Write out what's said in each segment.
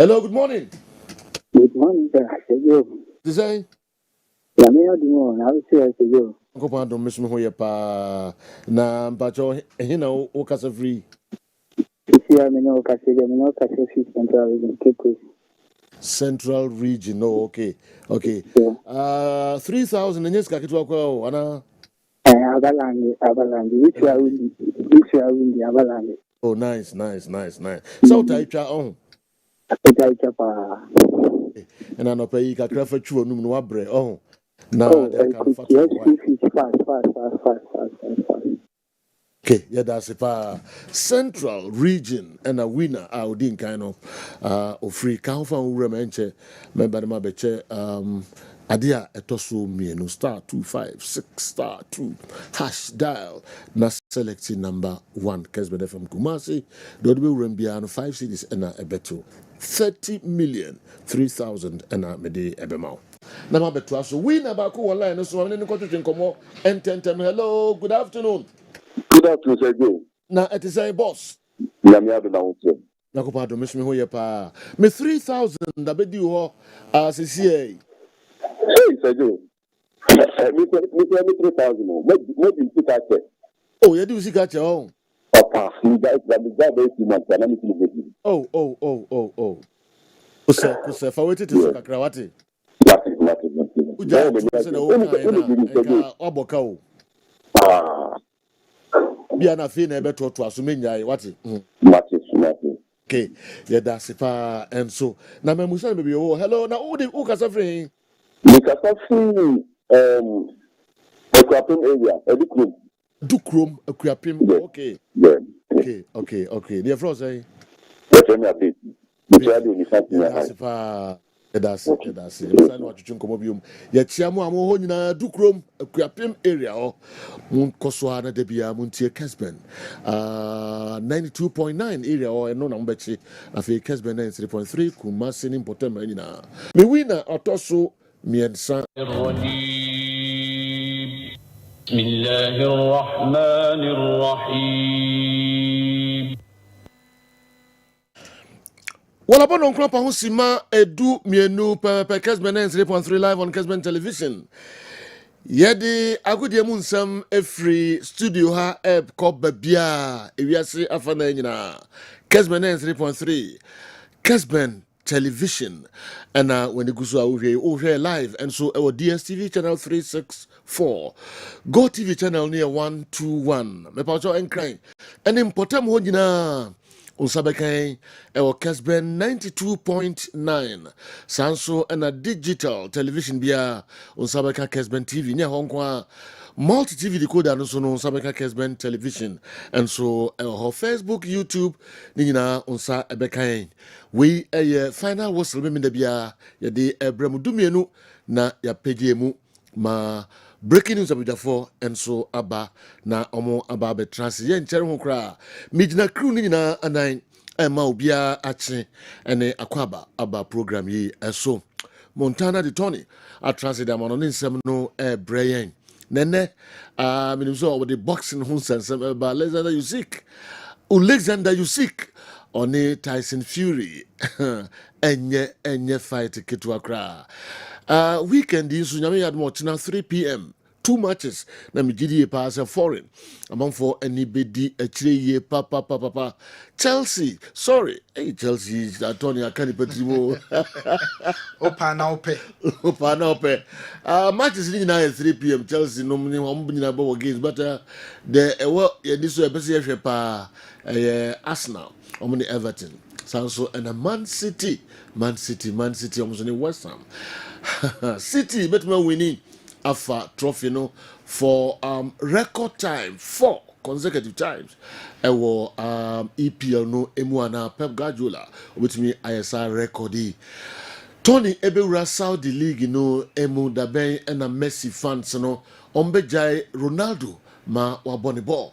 Hello, good morning. Good morning, sir. You. Design. Yeah, me do more. I will say you. Go pa do miss me ho ye pa na mpacho hina o kasa free. This year, me no kasi, me no kasi Central Region, Cape. Central region. Oh, okay. Okay. So, 3,000 and yes ka kitu kwa ana. Abalandi. Which are windy, Abalandi. Oh, nice. So taicha on. Apeta chapa. And I no pay kakra fa twu onum no abre oh. Na Oh, they can could fat yes, why. fast. Okay, yeah, that's a central region and a winner. I would kind of free count from Remenche, member my beche Adia etoso mienu *256 *2 hash dial na selecting number 1 Kessben FM Kumasi. Dodbe Rembiano 5 cities and a beto 30,003,000 and a mede ebemau. Na ma beto aso win about online so I'm in the and hello, good afternoon. Good afternoon, Sir Joe. Na it is a boss. Nyamiado na wote. Na ko pa do miss me ho ye pa. Me 3,000 da be di ho CCA. Hey, Sir Joe. Me 3,000. Mo di sika che. Oh, you do sika che oh. Papa, me guys that me guy be 2 months na me feel good. Oh. Kusa fa wete te sika krawate. Nothing. Uja se na o kan na oboka o. Ah, Bia na fe na e beto to aso menyae wate. nothing. Okay, yeah that's pa and so na me musa be oh hello na o de o kasa free. Me kasa fi Ekwapim area, Edikrum. Dukrom akuapim. Okay. Yeah. Okay. The fro say. That's me update. Me try do ni something na high. That's pa. That's it. Msa no atwetwe nkomo biom. Ya chia mu amo ho nyina Dukrom akuapim area ho. Mun koso na da bia mun tie Kessben. 92.9 area ho eno na mbechi. Afi Kessben 93.3 Kumasi ni important nyina. Me winner otoso miensa. بسم الله الرحمن الرحيم Well, upon on crop sima edu mienu per Kessben 3.3 live on Kessben television. Yedi agudie mu nsam efri studio ha eb ko babia ewiase afana nyina. Kessben 3.3 Kessben television and when the gusu awhwe live and so our DSTV channel 364 Go TV channel near 121 me pa cho enkran and important ho nyina Unsabekan ewo Kessben 92.9 Sanso and a digital television bia Unsabeka Kessben TV near Hong Kong multi TV decoder no so no Unsabeka Kessben television and so her Facebook YouTube nina unsa ebekan we final whistle me da bia ye de ebremu dumienu na ya pediemu ma breaking news abidafo enso aba na omo aba betrans ye nchere ho kra mijina crew ni nyina anan ema obia ache ene akwaba aba program yi eso Montana de Tony atrans de amano nsem no breyen nene minim so with the boxing ho sensem ba Alexander Usyk oni Tyson Fury enye fight ketwa kra weekend in so nyame yadmo tena 3 p.m. 2 matches na migidi pass a foreign among for anybody a ye papa Chelsea sorry hey Chelsea Tony akani petrimo Opa na ope. Matches in 3 p.m. Chelsea no many about games, but this way, Arsenal, Everton, Sanso, and a Man City, almost in West Ham. City, but me winning a trophy no for record time 4 consecutive times. EPL no Emuana Pep Guardiola, which me ISR record. Tony Ebewura Saudi League no emu daben na Messi fans no ombejai Ronaldo ma wabone ball.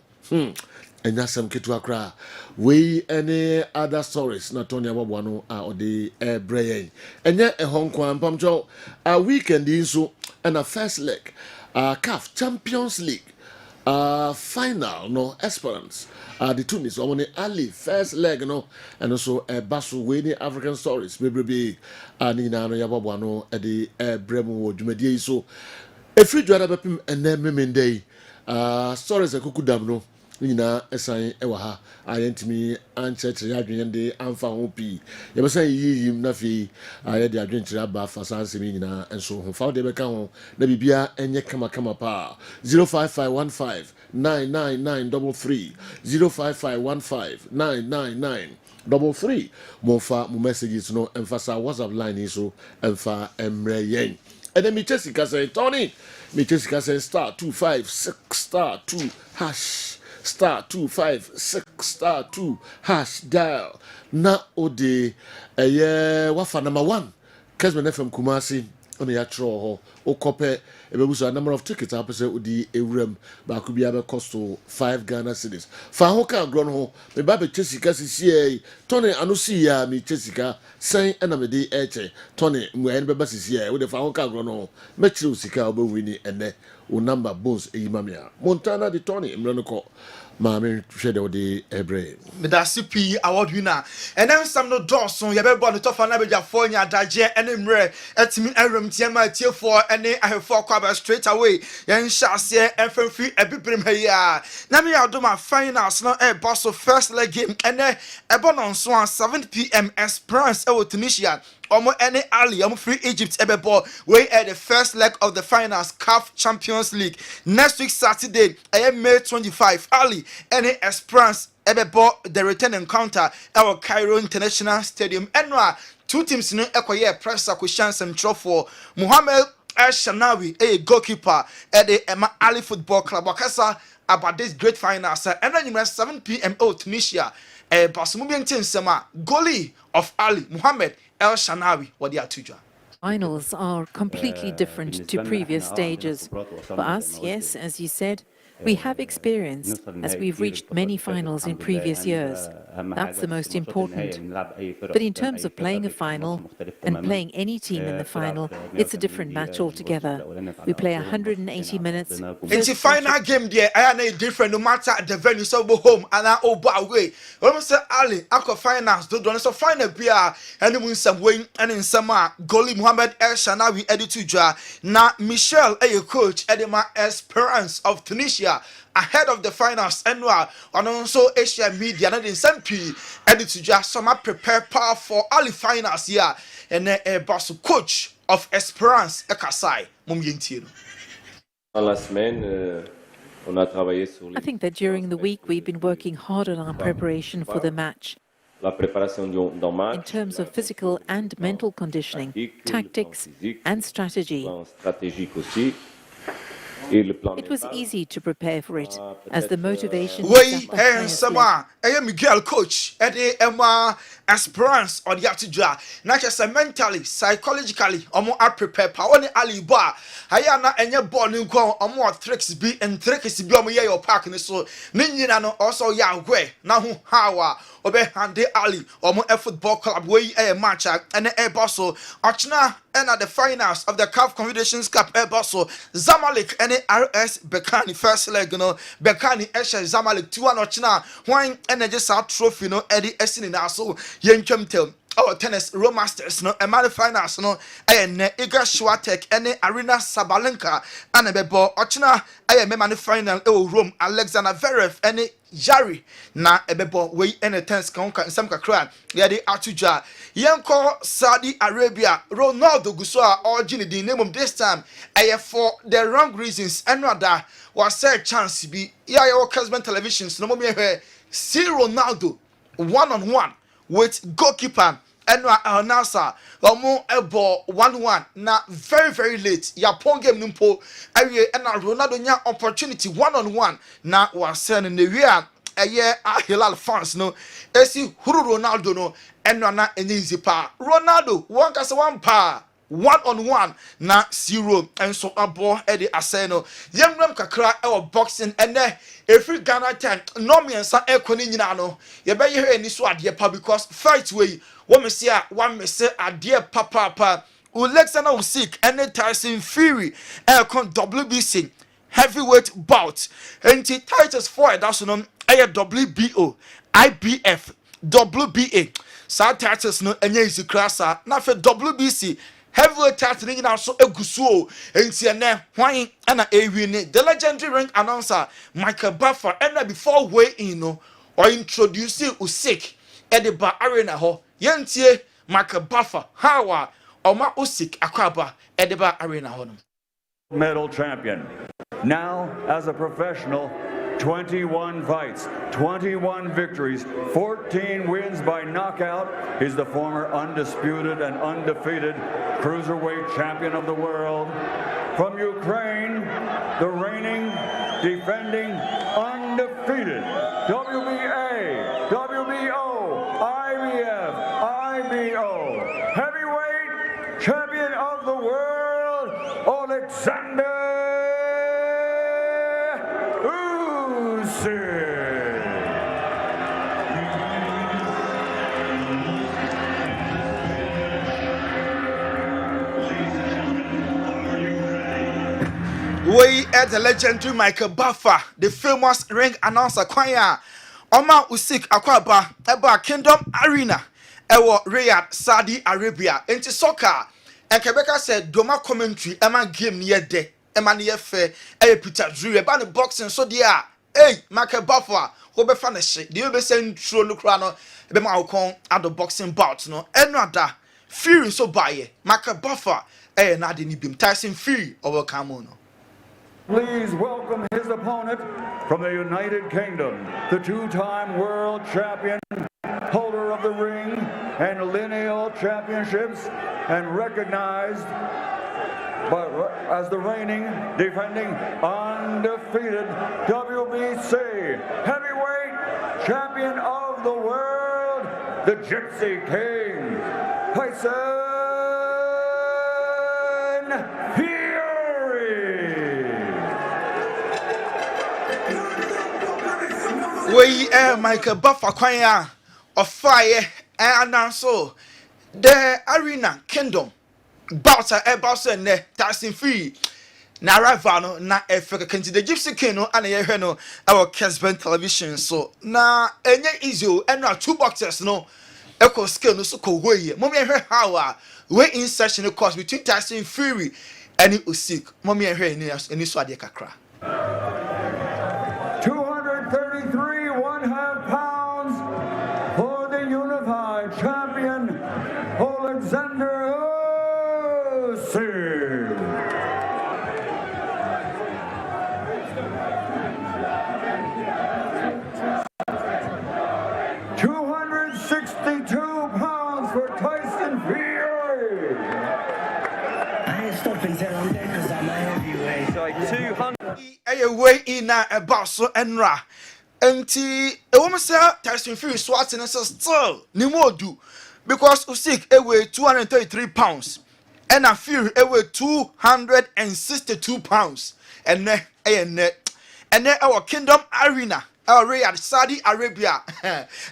Enya sem ketu akra. We any other stories na Tony Ababwa no a odi breyen. Enya ehon kwan pamcho a weekend inso and a first leg CAF Champions League final no Esperance the Tunis on the Ali first leg no and also Basu Winnie African stories maybe Nina no Yababano at the Bremo Jumedi so a free driver bepim and then Mimende stories a kukudam no nyina esan ewa ha ayentimi anchechire adwene de amfa ho pi ye be say yiyim na fi aye de adwenchire aba fa sansemi nyina enso ho fa de be ka ho na bibia enye kama kama pa 055159993 055159993 mo fa mo messages no emphasize WhatsApp line so emfa emre yen enemy Jessica say Tony me Jessica say star 256 star 2 hash star 256 star 2 hash dial na ode wafa number 1 Kessben FM Kumasi on ya tro ho okope ebebuso a number of tickets apese odi ewuram ba ku bia be cost to 5 Ghana cedis fa ho ka gro no ho me ba be chesika sisi Tony anusi ya me chesika san na me de eche Tony mwe be ba sisi we de fa ho ka gro no me chire usika obewini ene o number boss eyimamia Montana de Tony mre ko Mami shede de ebre Medasipi award winner and then some no Dawson you be born the top na beja for nya daje enemre etimi enrem tiema tie for ene ahefo kwaba straight away yen shase enfremfi ebibrim heya na me adoma finals no boss of first leg game ene ebonon so 7 p.m. Esperance Tunisia Omo any Ali, omo free Egypt ebebo. We at the first leg of the finals CAF Champions League next week Saturday. May 25. Ali any Esperance ebebo the return encounter our Cairo International Stadium. Enwa two teams no ekoye press acquisition some trophy. Mohamed El Shanawi, a goalkeeper at the Emma Ali Football Club. Wakasa about this great finals. And then 7 p.m. Tunisia. Basumubian Tinsema, goalie of Ali Mohamed El Shanawi, what they are to Finals are completely different to previous stages. For us, yes, as you said, we have experience as we've reached many finals in previous years. That's the most important. But in terms of playing a final and playing any team in the final, it's a different match altogether. We play 180 minutes. It's a final game there. I am different no matter the venue. So go home and I away. When say Ali, after finals, don't so final beer and in some way and in summer goalie Mohamed El Shanawi editor. Now Michel, a coach, Edema Esperance of Tunisia. Ahead of the finals annual and also Asia media and in P editor just some prepare power for Ali finals here and a boss coach of Esperance Ekasai Mumyentino. I think that during the week we've been working hard on our preparation for the match. In terms of physical and mental conditioning, tactics and strategy. It was easy to prepare for it, as the motivation Wait, and someone, I am Miguel coach at the Emma Esperance or the Atija. Not just mentally, psychologically, or more prepare power Ali Bar. I am not any born in or more tricks be and tricks be on your park and so. Ninja also Yahweh, now how Obe Hande Ali or more football club way a match and a bosso. Ochna and at the finals of the CAF Confederations Cup a bosso. Zamalek and RS Bekani first leg, you know, Bekani Esha Zamalek 2-1 Ochna. Wine and just a trophy, no, Eddie Essin in Aso, Yenkem Tel. Our tennis Romasters no and finals no and Iga Swiatek and Arena Sabalenka and a bebo Ochna I am man final Rome Alexander Verev and Jari na ebebo we any tennis conquer some kakra yeah the Atuja Yanko Saudi Arabia Ronaldo Gusua or Gini the name of this time I for the wrong reasons and rather was said chance be yeah your Kessben televisions no more see Ronaldo 1-on-1 with goalkeeper Enwa Nasa Omo Ebo 1-1 na very late Yapon game numpo awie na Ronaldo nya opportunity 1-on-1 na wasen in the wia eye Hilal fans no esi huru Ronaldo no enwa na easy pa Ronaldo one kasa one pa 1-on-1 na 0 and so abo e de aseno yemram kakra e wo boxing ene every Ghana time no me nsa ekoni nyina no ye be ye eni so ade pa because fight way wo me see a one me say ade papa Usyk and Tyson Fury kon WBC heavyweight bout. Enti Titus Ford that's no WBO, IBF, WBA. Sa Titus no enye isi klasa na fe WBC heavyweight title ni na so egusuo. Enti ene hwan na ewi ni the legendary ring announcer Michael Buffer and before weigh in no or introducing Usyk at the bar arena ho yentie Michael Buffer how Oma Usyk akwaba at the bar arena ho. Medal champion. Now, as a professional, 21 fights, 21 victories, 14 wins by knockout. He's the former undisputed and undefeated cruiserweight champion of the world. From Ukraine, the reigning, defending, undefeated WBA, WBO, IBF, IBO, heavyweight champion of the world, Alexander Usyk. We at the legendary Michael Buffer, the famous ring announcer kwanya. Oma Usyk akwaba eba Kingdom Arena ewo Riyadh, Saudi Arabia. Enti soccer and Quebeca said doma commentary ema game near de ema near fair Peter Drew eba the boxing so dia. Hey, Michael Buffer, who be fanish. The be send through Lucrano, be ma ukon at the boxing bout no. Enada Fury so buy Michael Buffer na de ni bim Tyson Fury over Camono. Please welcome his opponent from the United Kingdom, the two-time world champion, holder of the ring and lineal championships, and recognized as the reigning, defending, undefeated WBC heavyweight champion of the world, the Gypsy King, Tyson Fury. We Michael Buffer kwanya of fire and also the Arena Kingdom bout ne Tyson Fury na rival no na Africa kanti the Gypsy King no ana ye hwe no our Kessben television so na enye easy o na two boxers no equal scale no so ko hoye mom ye hwe how we in session course between Tyson Fury and Usyk mom ye hwe ni so ade kakra 233 1/2 pounds for the unified champion Alexander Usyk. £262 for Tyson Fury. I ain't stopping till I'm dead because I'm a heavyweight. So 200. Way in a basso and ra. Enti a woman say Tyson Fury swatting us still ni more do because Usyk weigh 233 pounds and a Fury weigh 262 pounds and then our Kingdom Arena our Riyadh Saudi Arabia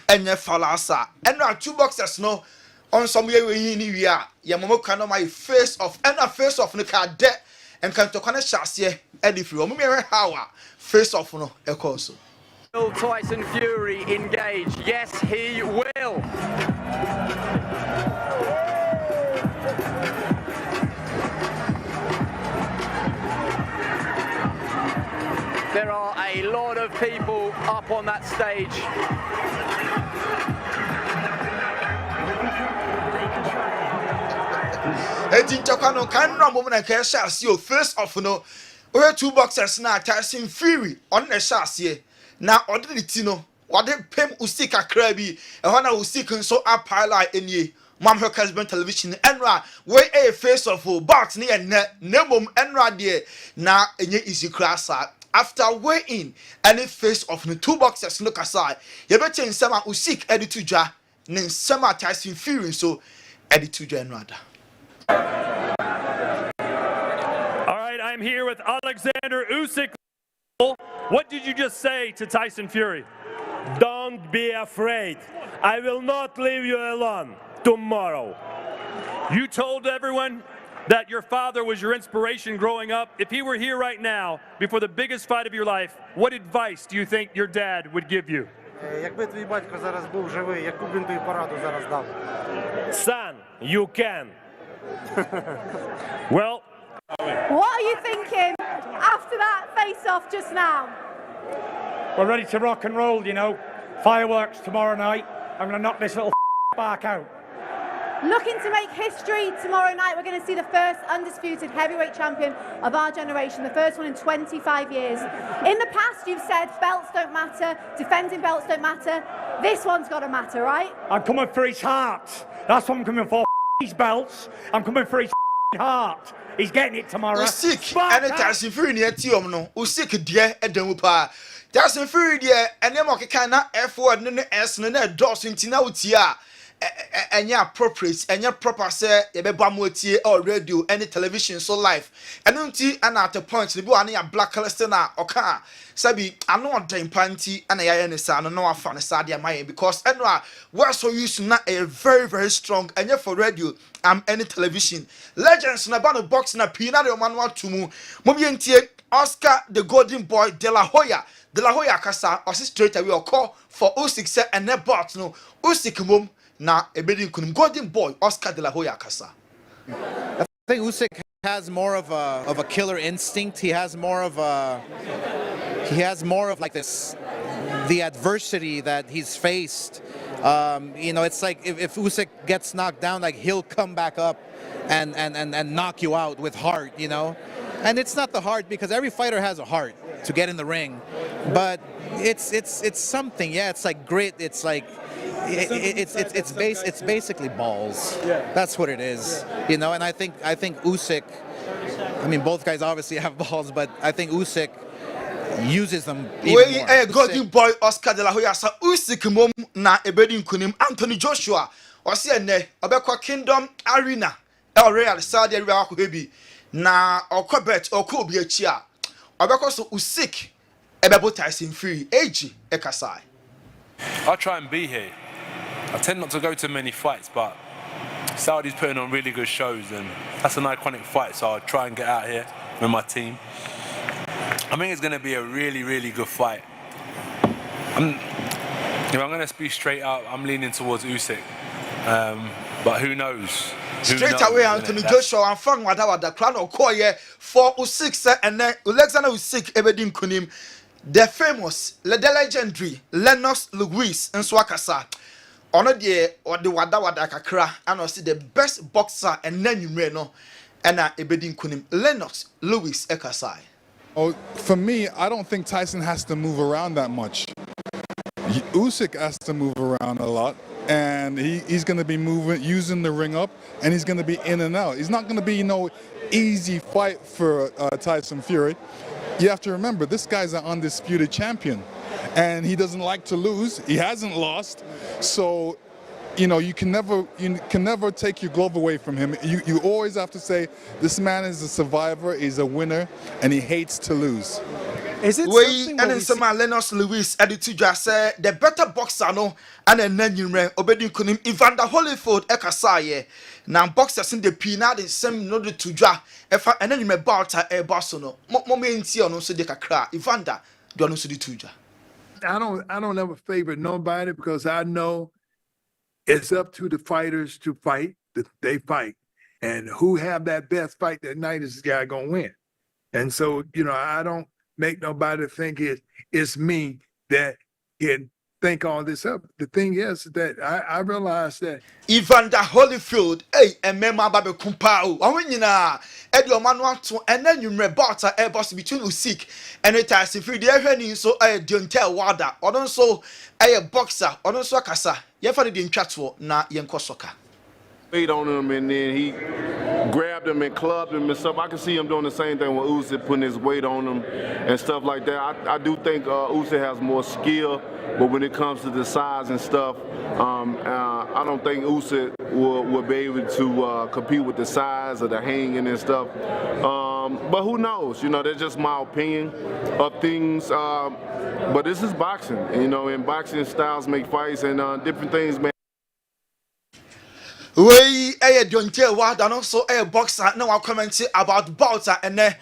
and falasa and our two boxers no on some way we ni we are ya momo kano my face off and a face off no ka de and can to connect chassis Eddie Fury mo me how face off no e course. Will Tyson Fury engage? Yes, he will. There are a lot of people up on that stage. Ejinchakano kan na mo na ka chassis o face off no we two boxers na Tyson Fury on the chassis na order the tino what pem Usyk akra bi e ho na Usyk nso apala enie mam he Kessben television enra we a face of bout ne nemom enra de na enye easy crasa after way in any face of the two boxers look aside you bet in sama Usyk edi tuja ne sama Tyson Fury so edi tuja enrada. All right, I'm here with Alexander Usyk. What did you just say to Tyson Fury? Don't be afraid. I will not leave you alone tomorrow. You told everyone that your father was your inspiration growing up. If he were here right now, before the biggest fight of your life, what advice do you think your dad would give you? Якби твій батько зараз був живий, яку б він тобі пораду зараз дав? Son, you can. Well, what are you thinking after that face-off just now? We're ready to rock and roll, you know. Fireworks tomorrow night. I'm going to knock this little bark out. Looking to make history tomorrow night. We're going to see the first undisputed heavyweight champion of our generation, the first one in 25 years. In the past, you've said belts don't matter, defending belts don't matter. This one's got to matter, right? I'm coming for his heart. That's what I'm coming for. His belts. I'm coming for his heart. He's getting it tomorrow. Usyk, and Tyson Fury near Tiom no. Usyk dear Edemupa. Tyson Fury dear, and then okay kind of F1 no S no dos into now tia. And ya appropriate and ya proper say ye be bamotie or radio any television so live and unti and at a point the boy na blacklisted na oka sabi ano den panti and ya any sa no afa ne sa dia my because enwa we so used na a very strong and ya for radio any television legends na ba no box na pina de manual to mu mobientie Oscar the Golden Boy De La Hoya kasa or straight away or call for Usyk say and ne bot no Usyk mum na ebedi kunim Golden Boy Oscar De La Hoya kasa. I think Usyk has more of a killer instinct. He has more of like this, the adversity that he's faced. You know, it's like if Usyk gets knocked down, like he'll come back up and knock you out with heart, you know. And it's not the heart, because every fighter has a heart to get in the ring, but it's something. Yeah, it's like grit. It's like it's basically balls. Yeah. That's what it is, you know. And I think Usyk, I mean, both guys obviously have balls, but I think Usyk uses them even more. Golden Boy Oscar De La Hoya sa Usyk mom na ebedi kunim Anthony Joshua osi ene obekwa Kingdom Arena El Real Saudi Arabia akohebi na okobet okobi achi a obekwa so Usyk ebebo Tyson Fury age ekasai. I try and be here. I tend not to go to many fights, but Saudi's putting on really good shows, and that's an iconic fight, so I'll try and get out here with my team. I think it's going to be a really good fight. If I'm going to speak straight up, I'm leaning towards Usyk, but who knows? Straight away, Anthony Joshua and Frank Wada crown or Koye for Usyk and then Alexander Usyk ebedin kunim. The famous, the legendary Lennox Lewis and Swakasa. Ono de or the wada kakra and I see the best boxer and then you know and ebedin kunim Lennox Lewis ekasai. Oh, for me, I don't think Tyson has to move around that much. Usyk has to move around a lot, and he's going to be moving, using the ring up, and he's going to be in and out. It's not going to be no easy fight for Tyson Fury. You have to remember, this guy's an undisputed champion, and he doesn't like to lose. He hasn't lost, so you know you can never take your glove away from him. You always have to say this man is a survivor, he's a winner, and he hates to lose. Is it something and then some Lennox Lewis attitude say the better boxer no and then you ran obedient kunim Evander Holyfield ekasai na boxers in the pina the same no the tuja efa and then you me bout e boss no momenti ono so de kakra Evander do no so the tuja. I don't ever favor nobody, because I know it's up to the fighters to fight. They fight, and who have that best fight that night is the guy gonna win. And so, you know, I don't make nobody think it's me that can think all this up. The thing is that I realize that Evander Holyfield, and Mema Babe Kumpao, I mean, Edio Manuato, and then you rebut a boss between Usyk and it has if you dare so I don't tell Wada, or also a boxer, or also Kasa, you have didn't chat for na Yankosoka. Weight on him, and then he grabbed him and clubbed him and stuff. I can see him doing the same thing with Usyk, putting his weight on him and stuff like that. I do think Usyk has more skill, but when it comes to the size and stuff, I don't think Usyk will be able to compete with the size or the hanging and stuff. But who knows? You know, that's just my opinion of things. But this is boxing, you know, and boxing styles make fights and different things, man. We Deontay Wilder also a boxer now I comment about Bouter and then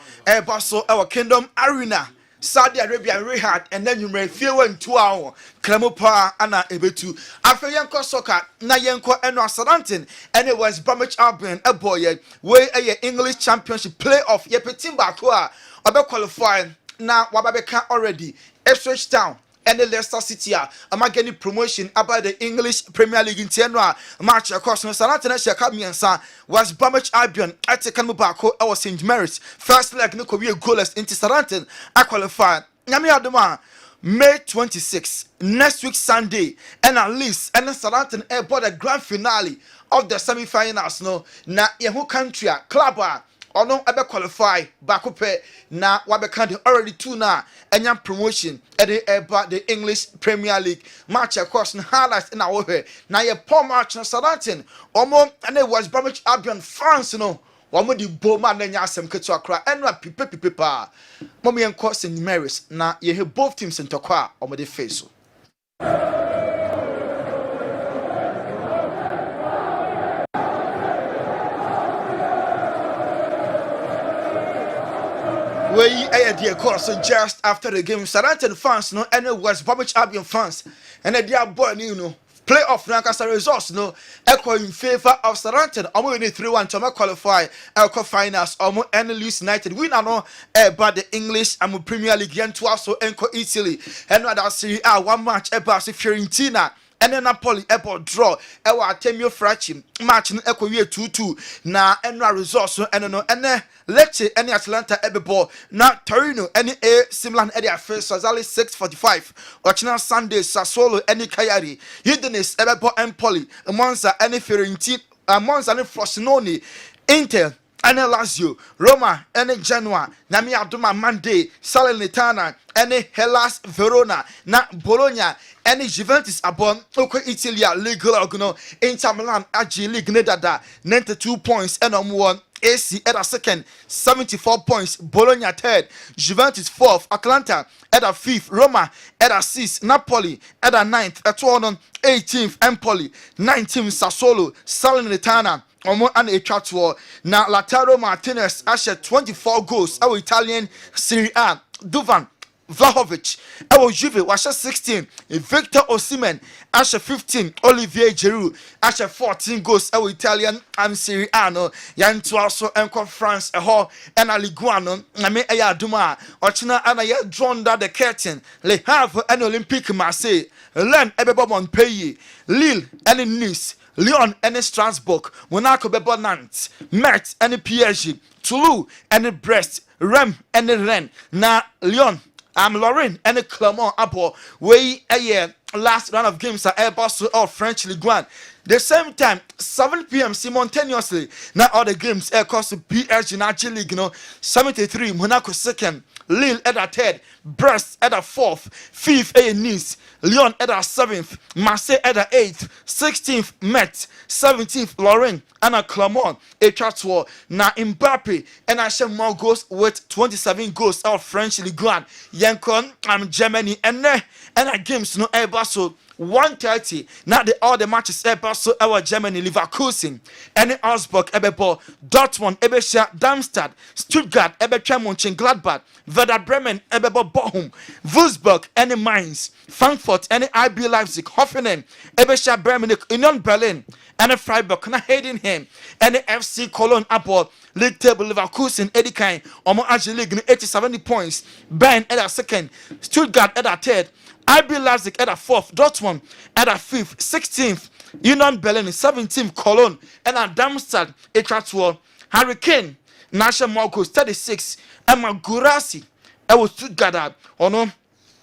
also our Kingdom Arena. Saudi Arabia Riyadh and then you may feel in 2 hours. Klemopa Anna Ebetu. After Yanko Soccer, Nayanko and Sarantin, and it was Bromwich Albion, a boy, where a English Championship playoff, Yepetimba Kwa, about qualifying. Now, Wababeka already, Ipswich Town. And the Leicester City are getting promotion about the English Premier League in Tenua match across Sarantin Shakamiansa was Bromwich Albion at the Kanubako or St. Mary's. First leg no career goalless into Sarantin. I qualified. Yami Adama May 26 next week Sunday and at least and then Sarantin airport the grand finale of the semi-finals no na yehu country club or no ever qualify back up na wabekandi already 2 na enya promotion at the English Premier League match across the highlights in our way na ye poor match na Sarantin omo and it was Bromwich Albion France no omo di boma na nya asem ketu akra enra pipe pa momo yenko St. Mary's na ye he both teams in tokwa omo de face so we dear course just after the game Sarantin fans no and it was Bromwich Albion fans and a dear boy you know playoff Nankasa results no echo in favor of Sarantin almost 3-1 to qualify Elco finals almost and Leeds United win no but the English and Premier League and to also Enco Italy and that Serie A 1 match about Fiorentina and then Napoli airport draw ewa Temio Fracci match no echo 2-2 na enra results and no and Lecce and Atlanta ebebo na Torino and Simlan area first Sazali 6:45 Ochina Sunday Sassuolo and Cagliari Udinese ebebo Empoli Monza and Fiorentina Monza and Frosinone Inter and Lazio Roma and Genoa Nami Abduma Monday Salernitana and Hellas Verona na Bologna and Juventus upon Oko Italia League Logno Inter Milan Ag League Nedada 92 points and on AC at a second 74 points Bologna third Juventus fourth Atlanta at a fifth Roma at a sixth Napoli at a ninth at 18th Empoli 19th Sassuolo Salernitana Omo and a chatwa na Lautaro Martinez ashe 24 goals our Italian Serie A Duvan Vlahovic our Juve was 16 Victor Osimhen ashe 15 Olivier Giroud ashe 14 goals our Italian and Serie A no yanto also enko France and a Ligue 1 no na me eya aduma ochina ana ye drawn down the curtain Le Havre and Olympique Marseille Rennes ebebo Montpellier Lille and Nice Lyon and Strasbourg, Monaco bebo Nantes, Metz and PSG, Toulouse and Brest, Rennes and Rennes, na Lyon, Lorraine and Clermont Abo, way a year last round of games are Airbus or French Ligue 1. The same time, 7 p.m. simultaneously, now all the games across the PSG National League, 73, Monaco second, Lille at a third, Brest at a fourth, fifth Nice, Lyon at a seventh, Marseille at a eighth, 16th Metz, 17th Lorraine, and a Clermont, a Chateau, na Mbappe, and I share more goals with 27 goals out of French Ligue 1, Yankon, Germany, and a games no Airbus. 1:30 now all the matches ever so our Germany Leverkusen and Augsburg ebebo Dortmund ebesha Darmstadt Stuttgart ebetwa Mönchengladbach Werder Bremen ebebo Bochum Wolfsburg and Mainz Frankfurt and RB Leipzig Hoffenheim ebesha Bremen Union Berlin and Freiburg na Heidenheim and FC Cologne abo league table Leverkusen Edikan omo Ag League 87 points Bayern at a second Stuttgart at a third RB Leipzig at a fourth, Dortmund at a fifth, 16th, Union Berlin 17th, Cologne and a Darmstadt Etratwo, Hurricane, National Marcos 36, Emma Gurasi, I was Stuttgart, or no.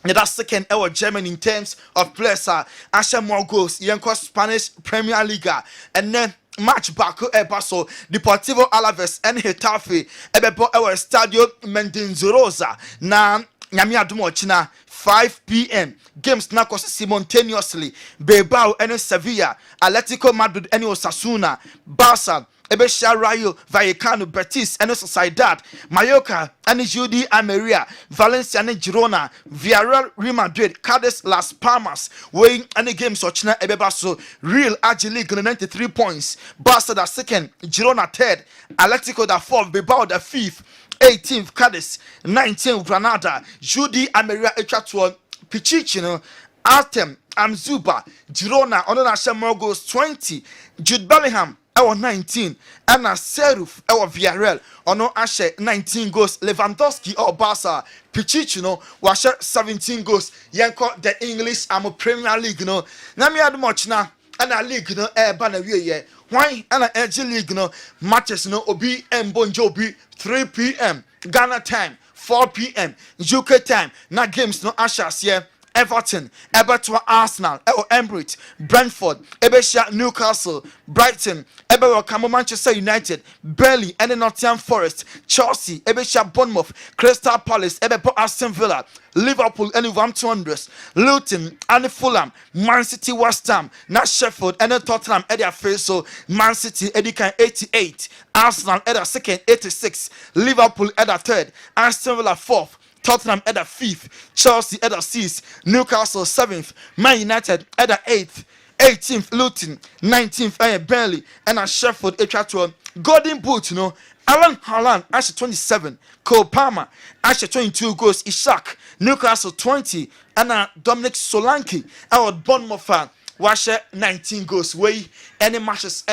That second our Germany in terms of players are Asha Marcos, Yanko Spanish Premier Liga, and then match back Paso, Deportivo Alaves and Getafe, Ebebo our Stadio Mendenzorosa, na Nyami Adumo China. 5 p.m. Games now simultaneously. Bilbao and Sevilla, Atletico Madrid and Osasuna, Barca ebeshia Rayo Vallecano, Betis and Sociedad, Mallorca and Judy Almeria, Valencia and Girona, Villarreal, Real Madrid, Cadiz, Las Palmas, weighing any games or China Ebebaso, Real League 93 points, Barca the second, Girona third, Atletico the fourth, Bilbao the fifth, 18th Cadiz, 19th Granada, Judy Almeria Echatuan, Pichichino, Artem, Amzuba, Girona, Onona more goals 20, Jude Bellingham, our 19, Anna Seruf, our Villarreal, Ono Ashe 19 goals, Lewandowski or Barca, Pichichino, Washer 17 goals, Yanko the English, I'm a Premier League, no, Nami had much now, and a league, no, air banner, yeah. Why and a edge league, no, matches, no, Obi and Bonjobi, 3 p.m. Ghana time, 4 p.m. UK time, na games, no Ashas, yeah. Everton, Everton, Arsenal, Emirates, Brentford, Ebeshia, Newcastle, Brighton, Eberwakamo, Manchester United, Burnley, and Nottingham Forest, Chelsea, Ebeshia, Bournemouth, Crystal Palace, Ebepo, Aston Villa, Liverpool, and Wolverhampton Wanderers, Luton, and Fulham, Man City, West Ham, not Sheffield, and Tottenham, Eddie face so Man City, Eddie 88, Arsenal, Eddie second, 86, Liverpool, Eddie third, Aston Villa fourth, Tottenham at the 5th, Chelsea at the 6th, Newcastle 7th, Man United at the 8th, 18th, Luton, 19th, Burnley, and Sheffield, H12. Golden Boot, you know, Alan Haaland, actually 27, Cole Palmer, actually 22 goals, Usyk, Newcastle 20, and Dominic Solanke, our Bournemouth fan, Washer 19 goals, way, any matches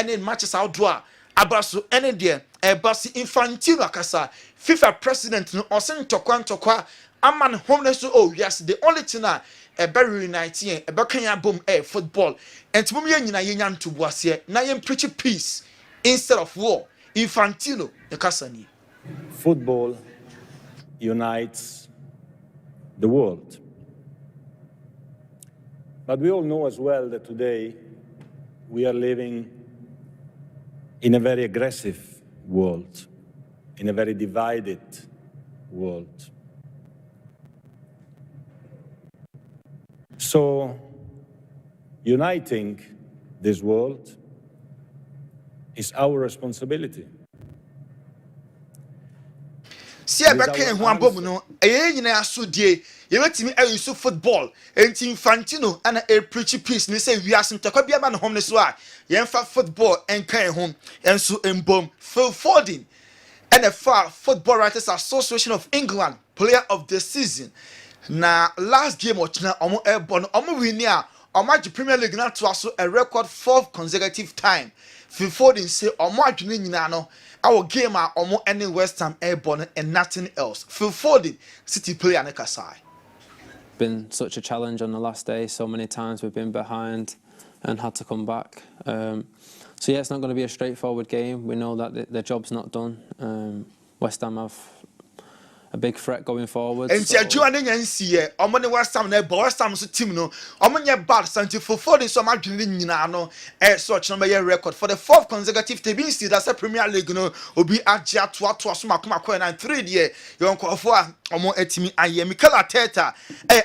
outdoor. Abaso any there Basi Infantino akasa FIFA president no osen tokwa aman homeless oh yes the only thing na very united e be kan bom football and mum ye nyina yenya ntobuase na ye preach peace instead of war. Infantino akasa ni football unites the world, but we all know as well that today we are living in a very aggressive world, in a very divided world. So, uniting this world is our responsibility. See, I back in one bomb, no, a so dear. You let me use football, and Infantino and a preachy piece. And say we are some Takabia man homeless. Why? Yenfa football and carry home, and so in bomb, Phil Fording, and a far Football Writers Association of England player of the season. Now, last game of China, Omo Airborne, Omo Winia, Omo Premier League, not to also a record 4th consecutive time. Phil Fording say, Omo Junino. Our game are almost any West Ham Airborne and nothing else. Phil Fording, City player Nekasai. Been such a challenge on the last day. So many times we've been behind and had to come back. So yeah, it's not going to be a straightforward game. We know that the job's not done. West Ham have a big threat going forward. And so you and see on the West Ham West Ham team no bad Santi for so much no such number record for the 4th consecutive time. That's a Premier League no obi agia to so 3 year you call for etimi aye Mikel Arteta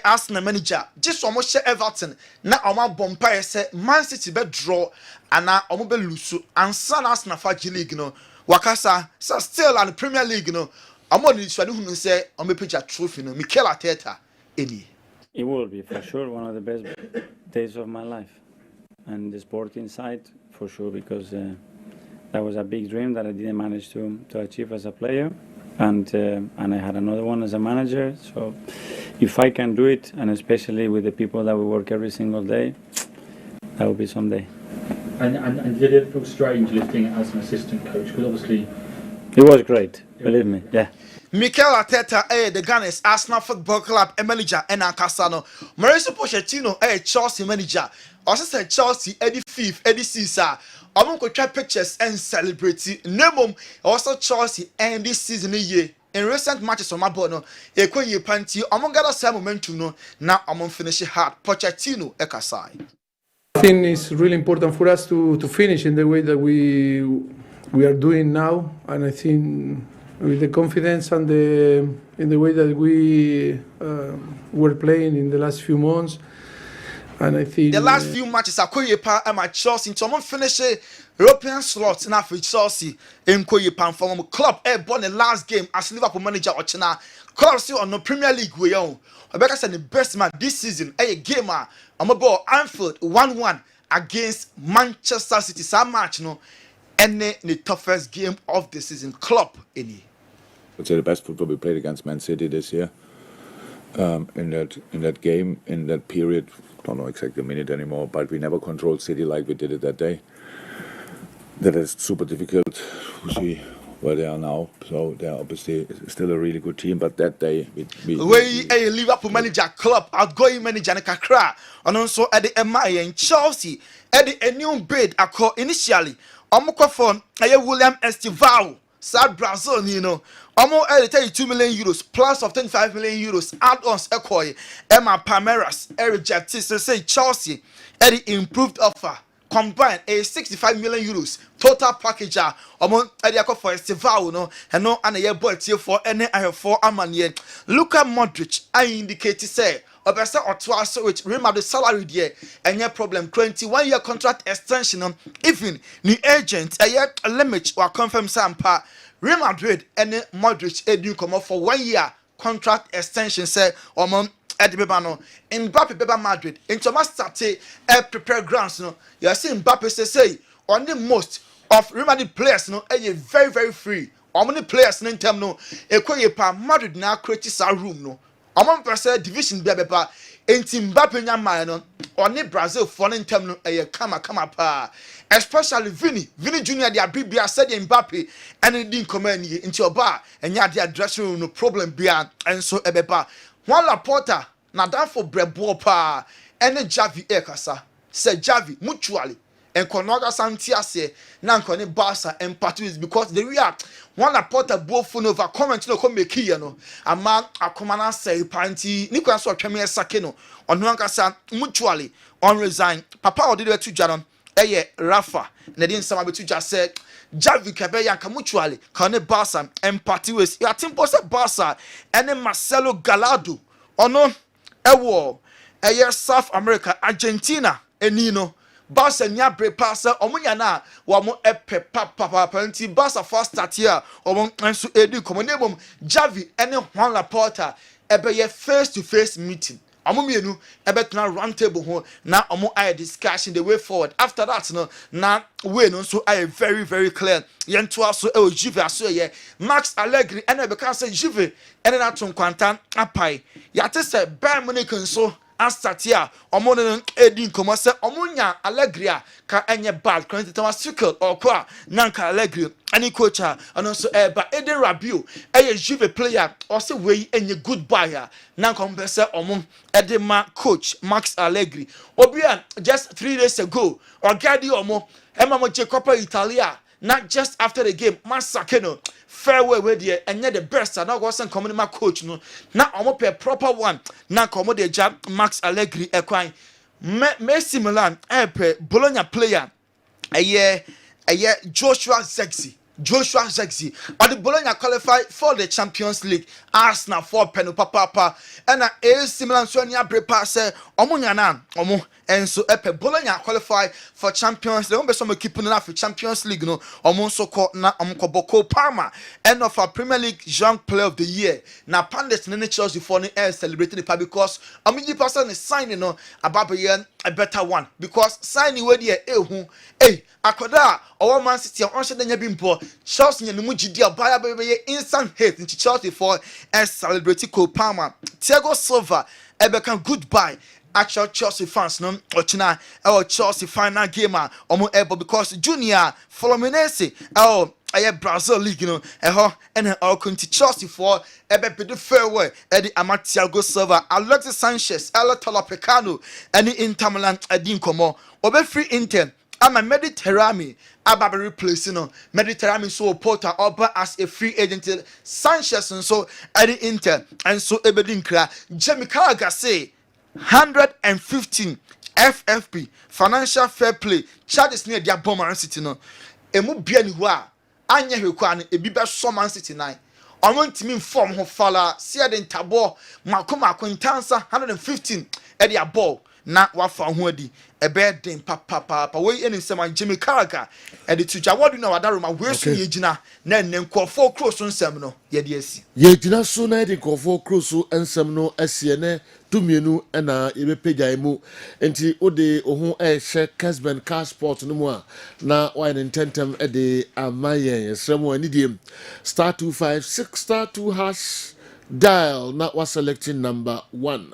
Arsenal manager just almost share Everton na bompa say Man City be draw and na be lose and San Arsenal for league no wakasa still and Premier League no who say I'm a pitch a trophy no Mikel Arteta any. It will be for sure one of the best days of my life, and the sporting side for sure, because that was a big dream that I didn't manage to achieve as a player, and I had another one as a manager. So if I can do it, and especially with the people that we work every single day, that will be someday. And did it feel strange lifting it as an assistant coach? Because obviously it was great, believe me. Yeah. Mikel Arteta, the Ghanaian Arsenal Football Club manager, and Ankasano. Mauricio Pochettino, Chelsea manager. Also said Chelsea, Eddie 5th, Eddie Caesar. I'm going to try pictures and celebrate. No, also Chelsea, and this season year. In recent matches on my board, no, a queen you panty, I'm going to get a momentum, no, now I'm going to finish it hard. Pochettino, Ekasai. I think it's really important for us to finish in the way that we are doing now, and I think with the confidence and in the way that we were playing in the last few months, And I think the last few matches Akoyepa and my Chelsea into finish European slots now for Chelsea in Koyepa from club born the last game as Liverpool manager Ochina club still on the Premier League we own. Rebecca said the best man this season a game I'm about Anfield 1-1 against Manchester City. Some match no and the toughest game of the season club any. I'd say the best football we played against Man City this year. In that game, in that period, don't know exactly a minute anymore, but we never controlled City like we did it that day. That is super difficult to see where they are now. So they're obviously still a really good team, but that day we a Liverpool manager club outgoing manager Kakra and also at the MI in Chelsea at the new bid initially for William Estival South Brazil, you know. Almost 32 million euros plus of 25 million euros add-ons Ekoy Emma Palmeiras Eric Jactis say Chelsea Eddie improved offer combined a 65 million euros total package among Eddie for Estival no and no and a year boy for any for Amanier Luka Modric I indicated say Obesa or twice which remember the salary there and your problem 21-year contract extension even the agent a year limit or confirm sampa Real Madrid and Modric edu come up for 1 year contract extension say Omon Eddie Bebano Mbappe Beba Madrid into start prepare grounds no you see Mbappe say on the most of Real Madrid players no very very free how many players in term no Ekoyepa Madrid now create a room no among person division beba enti Mbappe nyama no on Brazil for in term no kama pa especially Vini Junior the Abibia said Mbappe and it didn't come into your bar and ya the dressing room no problem bia and so ebeba one Laporta na dan for brebo pa and Javi ekasa said Javi mutually and Konoga Santiase na nkone Barca and Patrice because the real one Laporta both over comment no come make here no ama akomana say panti ni kwa so tweme sake no ono ankasa mutually on resign papa odede to Jaron Rafa na din sama betu just said Javi Kebe yanka mutually kone Barca and Patrice ya timpo say Barca and Marcelo Gallardo ono ewo South America Argentina enino Barca nya brepa say omunya na wo mo epe papa panti Barca first start here omo enso edi komodebom Javi ene Juan Laporta ebe ye face to face meeting omo mienu ebe tuna round table ho na omo eye discussion the way forward after that no na way no so eye very very clear yento aso e Juve aso ye Max Allegri ene be kan say Juve ene na ton kwanta apai ya te say Bayern Munich nso start here omo no edi nkomo say omunya Allegri ka enye bad Continental circle or kwa nanka Allegri ani coach and so ba Eden Rabiot Juve player or say we enye good buyer nanka say omo edema coach Max Allegri obia just 3 days ago or gadi omo emamo Copa Italia not just after the game Masakeno fareway we there and the best and wasn't coming my coach no na omo pe proper one na komo de jab Max Allegri ekwan Messi Milan pe Bologna player Joshua Zexi or the Bologna qualified for the Champions League Arsenal for penu papa and AC Milan so nya brepa say omo nya na omo and so epe Bologna qualify for Champions League be some keep na for Champions League no omo so ko na omo Boko Palmer end of our Premier League Young Player of the Year na Pandits in Chelsea for the celebrating the because omo person is signing no about a better one because signing we there akoda or Man City on shede nya bimpo Chelsea nya mu gidi abaya be instant hate in Chelsea for celebrating Cole Palmer Thiago Silva ebekan goodbye actual Chelsea fans no ochina Chelsea final game omo ebo because Junior Fluminense Brazil League you know and all country Chelsea for ebe the farewell the Thiago Silva Alexis Sanchez Ella Tolopecano and Inter Milan adin komo obe free Inter I'm a Mediterranean about replacing no Mediterranean so Porter over as a free agent Sanchez and so at the Inter and so Ebedin Kra Jamie Carragher say 115 FFP financial fair play charges near their bomber City no emu bia ni ho a anya hwekwa no ebi be so Man City 9 omo ntimi form ho fala see the ntabo makoma kwentansa 115 e dia ball na wafa ho adi ebe den papa we any nsem an Jimmy Carragher e de tuja wadu na wadaroma we so ye gina na nenkofo cross nsem no ye de asi ye gina so na de nkofo cross nsem no asie ne tumienu na ye pagya mu enti ode ohun ehye Kessben car sport no mu a na why intentem e de amayen yesremo anidiem *256*2# dial na was selecting number 1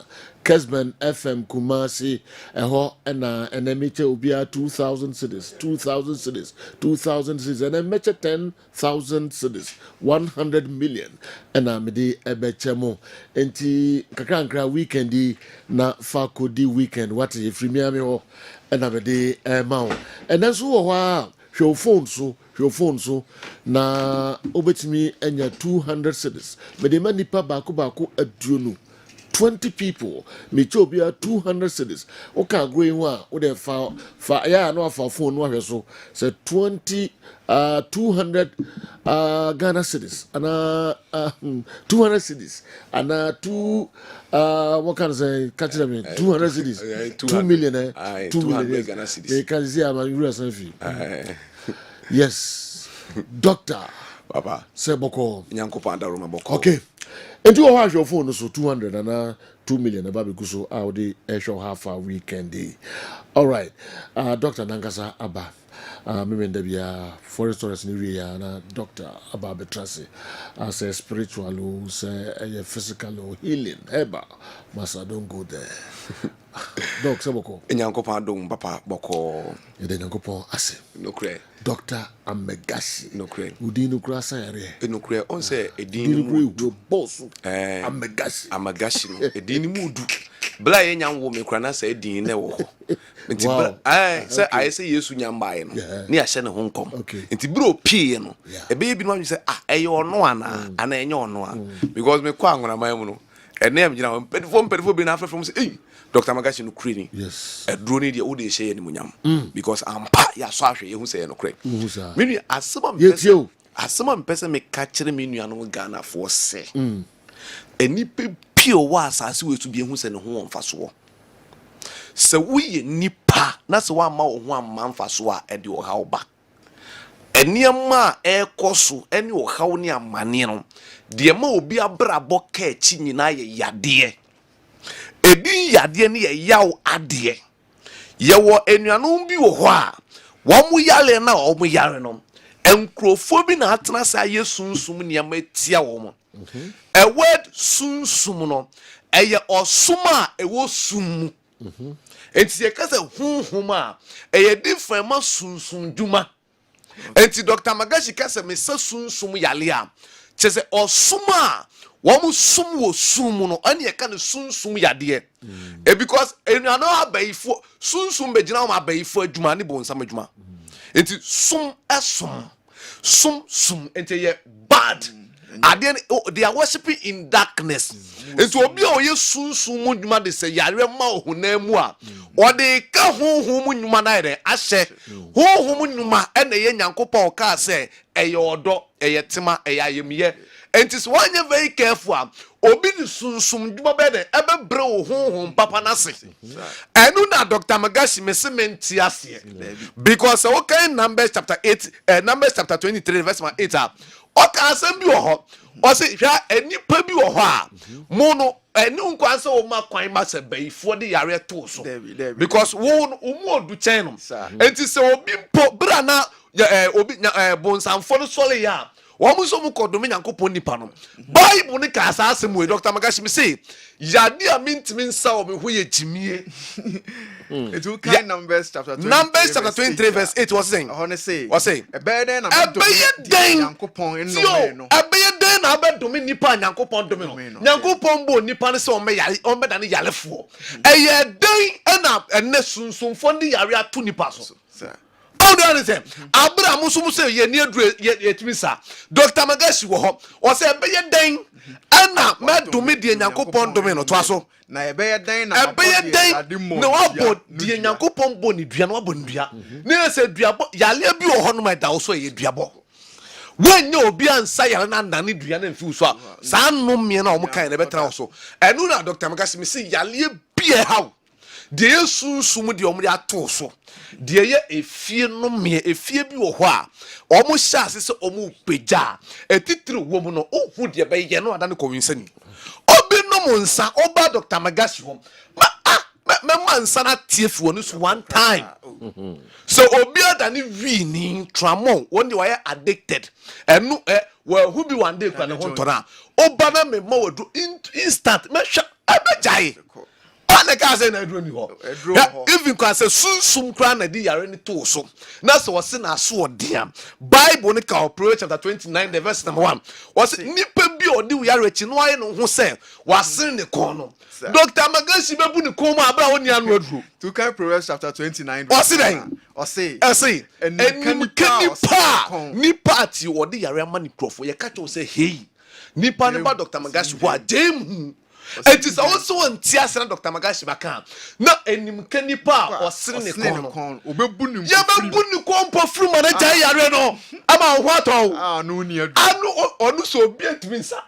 Kessben FM Kumasi eho na enemiche obia 2000 cedis 2000 cedis and meche 10,000 cedis 100 million na mede ebechemo enti kakra weekendi na fakodi weekend what if free ho na mede mawo and then so ho your phone so na obetimi enya 200 cedis me de manipa baako aduonu 20 people me chobia 200 cedis o ka growing one o de fa ya no fa phone no ahwe so say 200 Ghana cedis ana 200 cedis ana 2 what can I say catch them 200 cedis 2 million 2 million Ghana cedis they can see am you fi yes doctor papa seboko nyankopa daroma boko okay enti o ha your phone so 200 and 2 million about so how the show half a weekend day all right doctor nankasa aba memenda bia forest forest ni we na doctor aba betrase as a spiritual or say physical or healing eba masa don't go there doc seboko nyankopa dom papa boko ede nyankopa ase no kre Dr. Amegashi. No cray. Udinu Krasayare. No cray. On say a dini mudu. Boss. Amegashi. Amegashi. A dini mudu. Bla ye nyam wo me krana say dini ne wo. Nti say I say yesu nyam bae no. Ne ahye ne ho nkom. Nti bro pie no. E be bi no say e yo no ana ana enye ono a. Because me kwa ngona man mu no. E na am gina pedifo bi na afre from say eh Dr. Magashi no cleaning. Yes. A drone dia wo de share ni munyam. Because ampa ya so ahwe ye hu say no cray. Menu asema mpese me kachire menu anu Ghana for say. Enipe pio wa asase we tu bi hu say ne ho wonfa so. Se wo ye nipa na se wa ma wo ho amman fa so a e de wo hawo ba. Eniema e koso eni wo hawo ni amane no. De ma obi abrabo ka echi nyina ye yade. Edin yade ne ye yaw ade. Ye wo enuanom bi wo ho a wo yale na wo yare no enkrofo bi na atena sa ye sunsum ne ma tia wo mo a word sunsum no eye osuma e wo sum enti ye kase hunhum a eye different ma sunsum duma enti Dr. Magashi kase me sa sunsum yale a chese osuma wo sum wo sum no ane ye ka ne sunsum yade e because enuano abaifo sunsum begina wo abaifo adwuma ne bo nsam adwuma enti sum enti ye bad ade they are worshiping in darkness enti obi o ye sunsum mu dwuma de se yare ma ohuna mu a o de ka honhom mu dwuma na ire ahye honhom dwuma ene ye nyankopɔ o ka se eye odo eye tema eye ayemiye enti so wanye very careful obi ni sunsum dwuma be de ebe bre wo honhom papa na se enu na Dr. Magashi mesementi ase because okay Numbers chapter 8 Numbers chapter 23 verse 8 o ka asem bi wo ho o se hwa enipa bi wo ho a mo no enu nkwa se wo ma kwan ma se baifo de yare to so because wo mu odu chen no enti se obi mpo bra na obi bonsamfo no sole ya wo so mu kodome nyankopon nipa no bible ne ka asase mu Dr. Magashi me say yade a mintimi nsa o me ho ye jimie it will kind Numbers chapter 23 verse 8 was saying was saying ebeden na nyankopon eno no ebeden na abedome nipa nyankopon dome no nyankopon bo nipa ne se o me yare o me da ne yarefo eye den na ene sunsunfo ne yare ato nipa so how do you understand? Abraham so say ye ni adure ye timisa. Dr. Magashi wo ho. O say be ye den ana medome de nyankopon dome no to aso. Na ye be ye den na na wabo de nyankopon bo ni dua na wabo ndua. Na say duabo yale bi wo ho no ma da wo so ye duabo. When you obi ansa yale na ndane dua na mfi so a sa no me na o mo kan na betra wo so. Enu na Dr. Magashi me say yale bi e hawo. de yesunsum de omri ato so de ye efie no me efie bi wo ho a omo hya ase se omo pagya etitiri wo mu no ohu de be ye no ada ne kowinsani obi no mo nsa oba Dr. Magashi ho me man sana tiefu wonu so one time so obi adani wini tramon won de why addicted enu who be one day kwa ne ho ntona oba na me ma wadu instant me hwa abejai ana ka say na edro ni ho even kwa say sunsum kra na di yare ni to so na so wose na so odiam Bible ni ka Proverbs chapter 29 the verse number 1 wose nipa bi odi yare chi no aye no ho say wasen ne kon no Dr. Magashi bebu ni kon ma abra woni anu aduro to kai Proverbs chapter 29 wose den say nipa ati odi yare ama ni krofo ye ka cho say hey nipa ne ba Dr. Magashi ho ajemu it is also on Tiasana Dr. Magashi Baka. No, enim kenipa or sini kon. Obebu ni kon po fru manager yare no. Ama what all? No near. Anu onu so bi etimi nsa.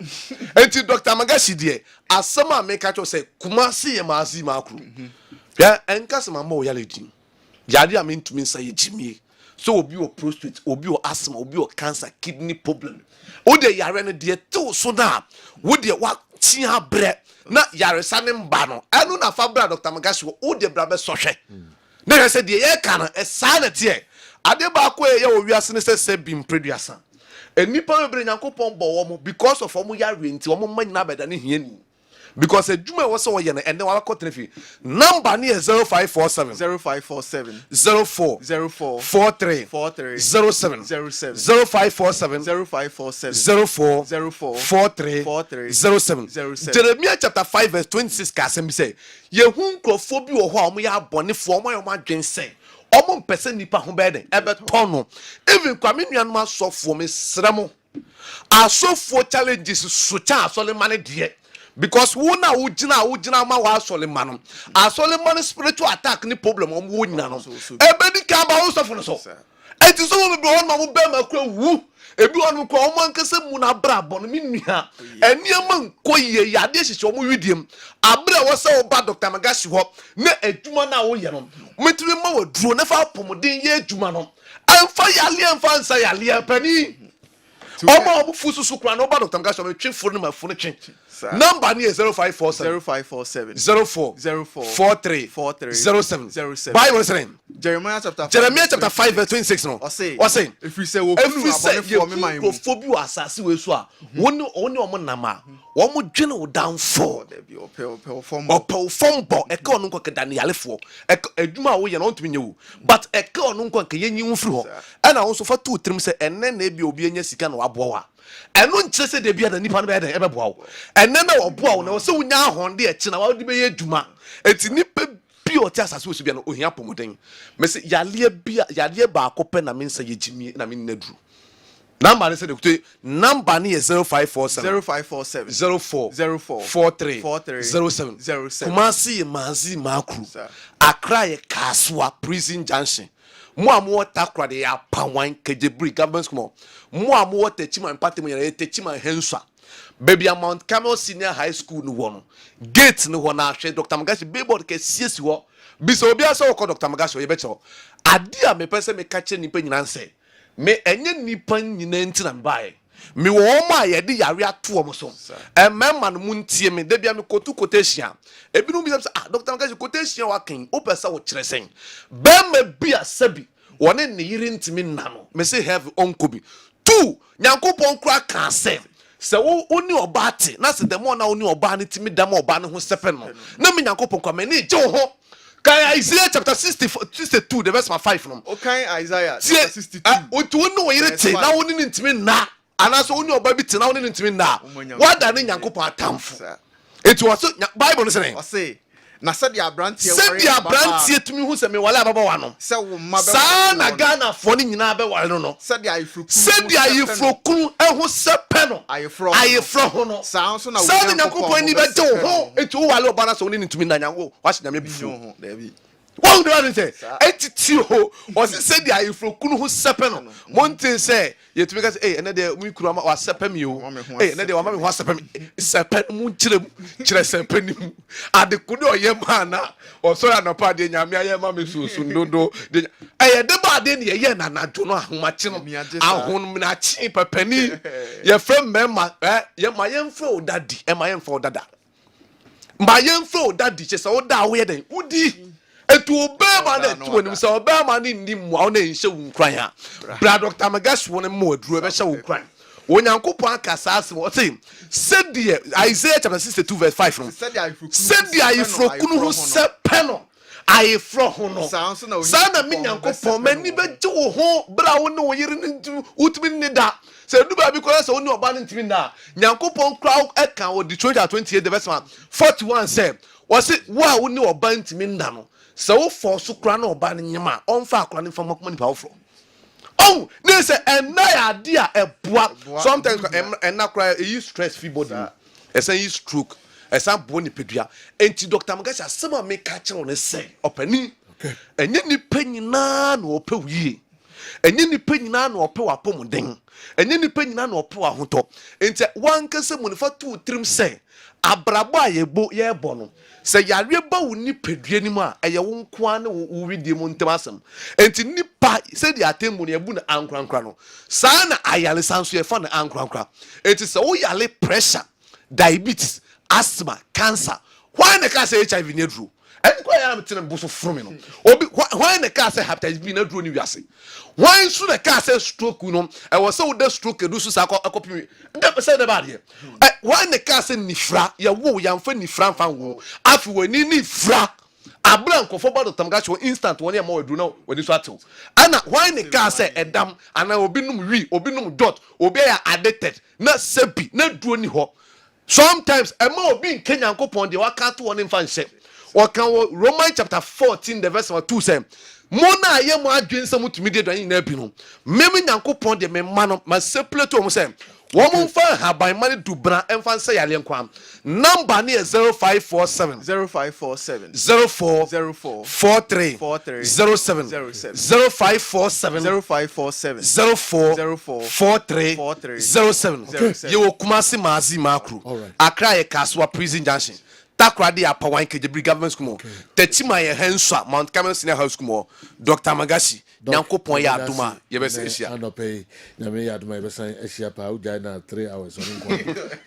Enti Dr. Magashi die asama make at say Kumasi ye mazi makru. Ya enkas mama o yale din. Yade am ntumi nsa ye jimie. So obi o prostate, obi o asthma, obi o cancer, kidney problem. O de yare no die to so na. Wo de wa tia bre na yaresa ne mba no anu na fa bra Dr. Magashi wo de bra be sohwe na ye se de ye ka no esa na tie ade ba ko ye wo wiase ne se bi mpreduasa enipa bebre nyankopon bo wo mo because of omo yare nti omo manyina beda ne hiani because adwuma wo se wo ye no ene wa ko trefi number ne 0547 04 43 07 0547 04 43 07 Jeremiah chapter 5 verse 26 ka sem say ye hu nkrofo bi wo ho a omo ya abonefo omo ya madwen say omo mpese nipa ho be den ebe tono even kwa me nuanu asofo me sremo asofo challenges so cha asole mane de because wona wujina ma wa asole manom asole man spiritual attack ni problem omo wonyina no ebe di ka ba wo sofo no so enti so mo be won ma mo be ma kra wu ebi won ko omo ankase mu na bra bon mi nua eniam nkoye yade hihye omo widiem abra wo se oba Dr. Magashi ho na adwuma na wo ye no metumi ma wo duro na fa pomodin ye adwuma no amfa yale amfa nsa yale pani omo fususu kra na oba Dr. Magashi me twefo no ma fo no twen number ni 0547 04 43 07 Bible saying Jeremiah chapter 5 verse 26 no what saying if you say wo kunu abonefo me man mo phobia asase we so a woni omo nama wo mo dwene wo downfall be opel fombo e ka onu nko ke Danielefo adwuma wo ye no ntumi nyewu but e ka onu nko ke yenyi wo firi ho e na wo so fa tu trim se enne na ebi obi enya sika na wabo wa eno nkyere se de bia da nipa no be den e be boa wo enne na wo boa wo na wo se wonya ahonde e chi na wo de be ye adwuma enti nipa bi o ti asase wo so bia no ohia pomoden me se yale ba akopɛ na me nsa ye jimi na me nnadru number say the number ni 0547 04 43 07 Kumasi Mazi Makru Accra ye Kaswa Prison Junction mo amo takra de ya pawan Kejebri government school mo amo techima party mo ye techima henswa baby Mount Carmel Senior High School no wono gate no ho na hwe Dr. Magashi billboard ke siesi ho bisa obi asa wo Dr. Magashi ye becho ade a me pese me ka che nipa nyina nse me enye nipa nyina ntina mbae me wo ma ye de yare ato omo so emema no muntie me de bia me kotu quotation ebinu bi say Dr. Magashi quotation wa kan o pesa wo kire sen be ma bia sabi wone ne yiri ntimi nna no me say have onkobi 2 nyankopon kra kan say se wo oni oba te na se dem na oni oba ne timi dam oba ne ho sepen no na me nyankopon kwa me ne je ho Can Isaiah chapter 62 the verse 5 no. Okay, Isaiah chapter 62. Otu no we rete na woni ntimi na anaso woni oba bi te na woni ntimi na. Wada ne Nyankopon atamfo. It was Bible no say. O say na said the abrantie tumi hu se me wale ababa wa no. Se wo mma be. Sa na Ghana fo ni nyina be wale no. Said the ayefroku. Said the ayefroku ehu sepe no. Ayefro ho no. Sa so na wo Nyankopon ni be je ho. Etu wale oba na so woni ntimi na nyango. Wa hye nyame bifu. One do I say? Entity ho was said the I from Kunu Sepeno. Monte say, yet because and then we could or sepem you. And then the woman was sepen munchim, chesepen. At the Kudo Yemana or so an apart in Yamia Mammy Sundo. I the bad in the yen and I don't know how much I won't not cheap a penny. Your friend Memma, my young fro daddy, and my young for dada. My young fro daddy, just all that way then. Woody. To obey man to when so obey man in dim one in show cry. Brad Dr. Magash one more drew a show cry. When Uncle Pancas was him, said the Isaiah chapter 62 verse 5 from said the I fro kunu set panel. I fro hono. Sana min Uncle for many bet to home, brown no year into Utmin Nida. Said Duba because I know about Tinda. Yankopon crowd account Detroit at 28 the best one. 41 said, was it wow no about Mindano? So for Sukrano or banning Yama, on far cranning from Mokman powerful. Oh, there's a idea a boat. Sometimes and not cry a stress free body. A say stroke, a some bony pedia. And to Dr. Magasha, some may catch on a say, opening. And any penny nan or per ye. And any penny nan or per pomoding. And any penny nan or poor hunto. And one can someone for 2 trim say. Abraba ye bo ye bono. Say ya reba wo ni pedue ni mu a eye wo nko an wo wedi mu ntemasem enti nipa say the atemmu ne ebu na ankrankra no saa na ayale sanso ye fa na ankrankra enti say wo yale pressure diabetes asthma cancer why na ka say HIV ne duru and kwa ya mtene mbuso from no obi why na ka say hepatitis B na duru ni wiase why so na ka say stroke no e wo say wo da stroke do so sa akopi dem say the bad here why na ka say nifra ya wo ya mfa nifra mfa wo afi wani nifra abran kofo ba do tamga cho instant woni e ma wadu na wani so atew ana why na ka say edam ana obi num wi obi num dot obi ya addicted na sebi na duro ni ho sometimes e ma obi in Kenya nkopon de waka to woni mfa nse Wakawo Romans chapter 14 the verse 2 say Mona ye mo adwen sam tumi de dan na bi no meme nyankopon de me ma no ma sepleto mo say wo mo fa ha ban mane dubra emfa nse yale nkwa number ne 0547 0547 04 43 07 0547 0547 04 43 07 you kumasi mazi makru Accra ye kaswa prison junction Takradi apa wan Kejebri government school. Tetima ye henswa Mount Carmel Senior High School. Dr. Magashi. Nyankopon ya aduma ye bese esia. Anope nyame ya aduma ye bese esia pa uja na 3 hours on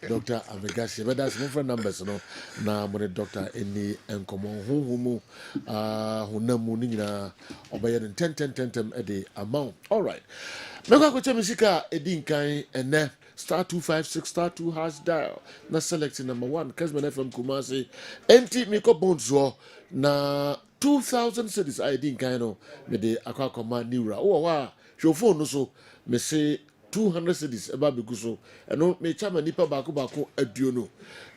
Dr. Magashi. But that's different numbers no. Na mo Dr. Eni enkomo huhumu hunamu ni nyina obaye 10 a day amount. All right. Meko akoche misika edi nkan ene star 256 star 2 hash dial na select number 1 Kessben FM Kumasi enti miko bonzo na 2000 cities ID nkan no me de akwa niura o wa show phone no so me say 200 cities eba begu so eno me chama nipa bako aduo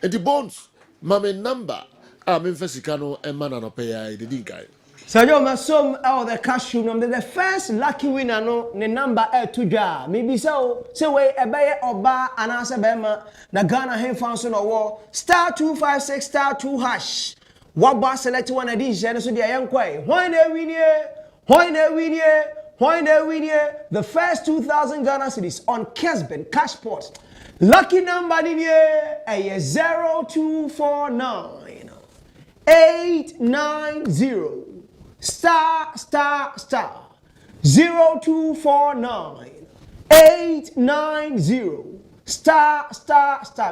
enti bonds mame number a me mfasika no ema na no pay ya de nkan Sajo masom the cashew no the first lucky winner no ne number to dwa maybe so say we ebeye oba anase bema na Ghana hen fan so no wo star 256 star 2 hash what bar select one edition so dia yankwai when they win the first 2000 Ghana cedis on Kessben Cashport lucky number in here 0249 890 star 0249 890 star.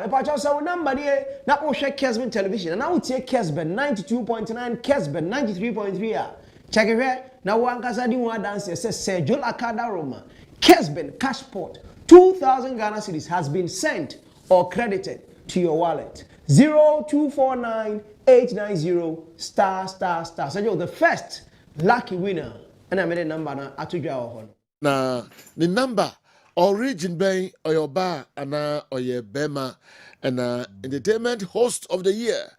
If I just say number there, now we check Kessben television, and now we take Kessben 92.9, Kessben 93.3. Check it here. Now one kasadi one dance says Sergio Laka Roma. Kessben Cashport 2,000 Ghana cedis has been sent or credited to your wallet. 0249 890 star. So the first lucky winner, and I made a number na atuja na the number origin bay or your bar and or your bema and entertainment host of the year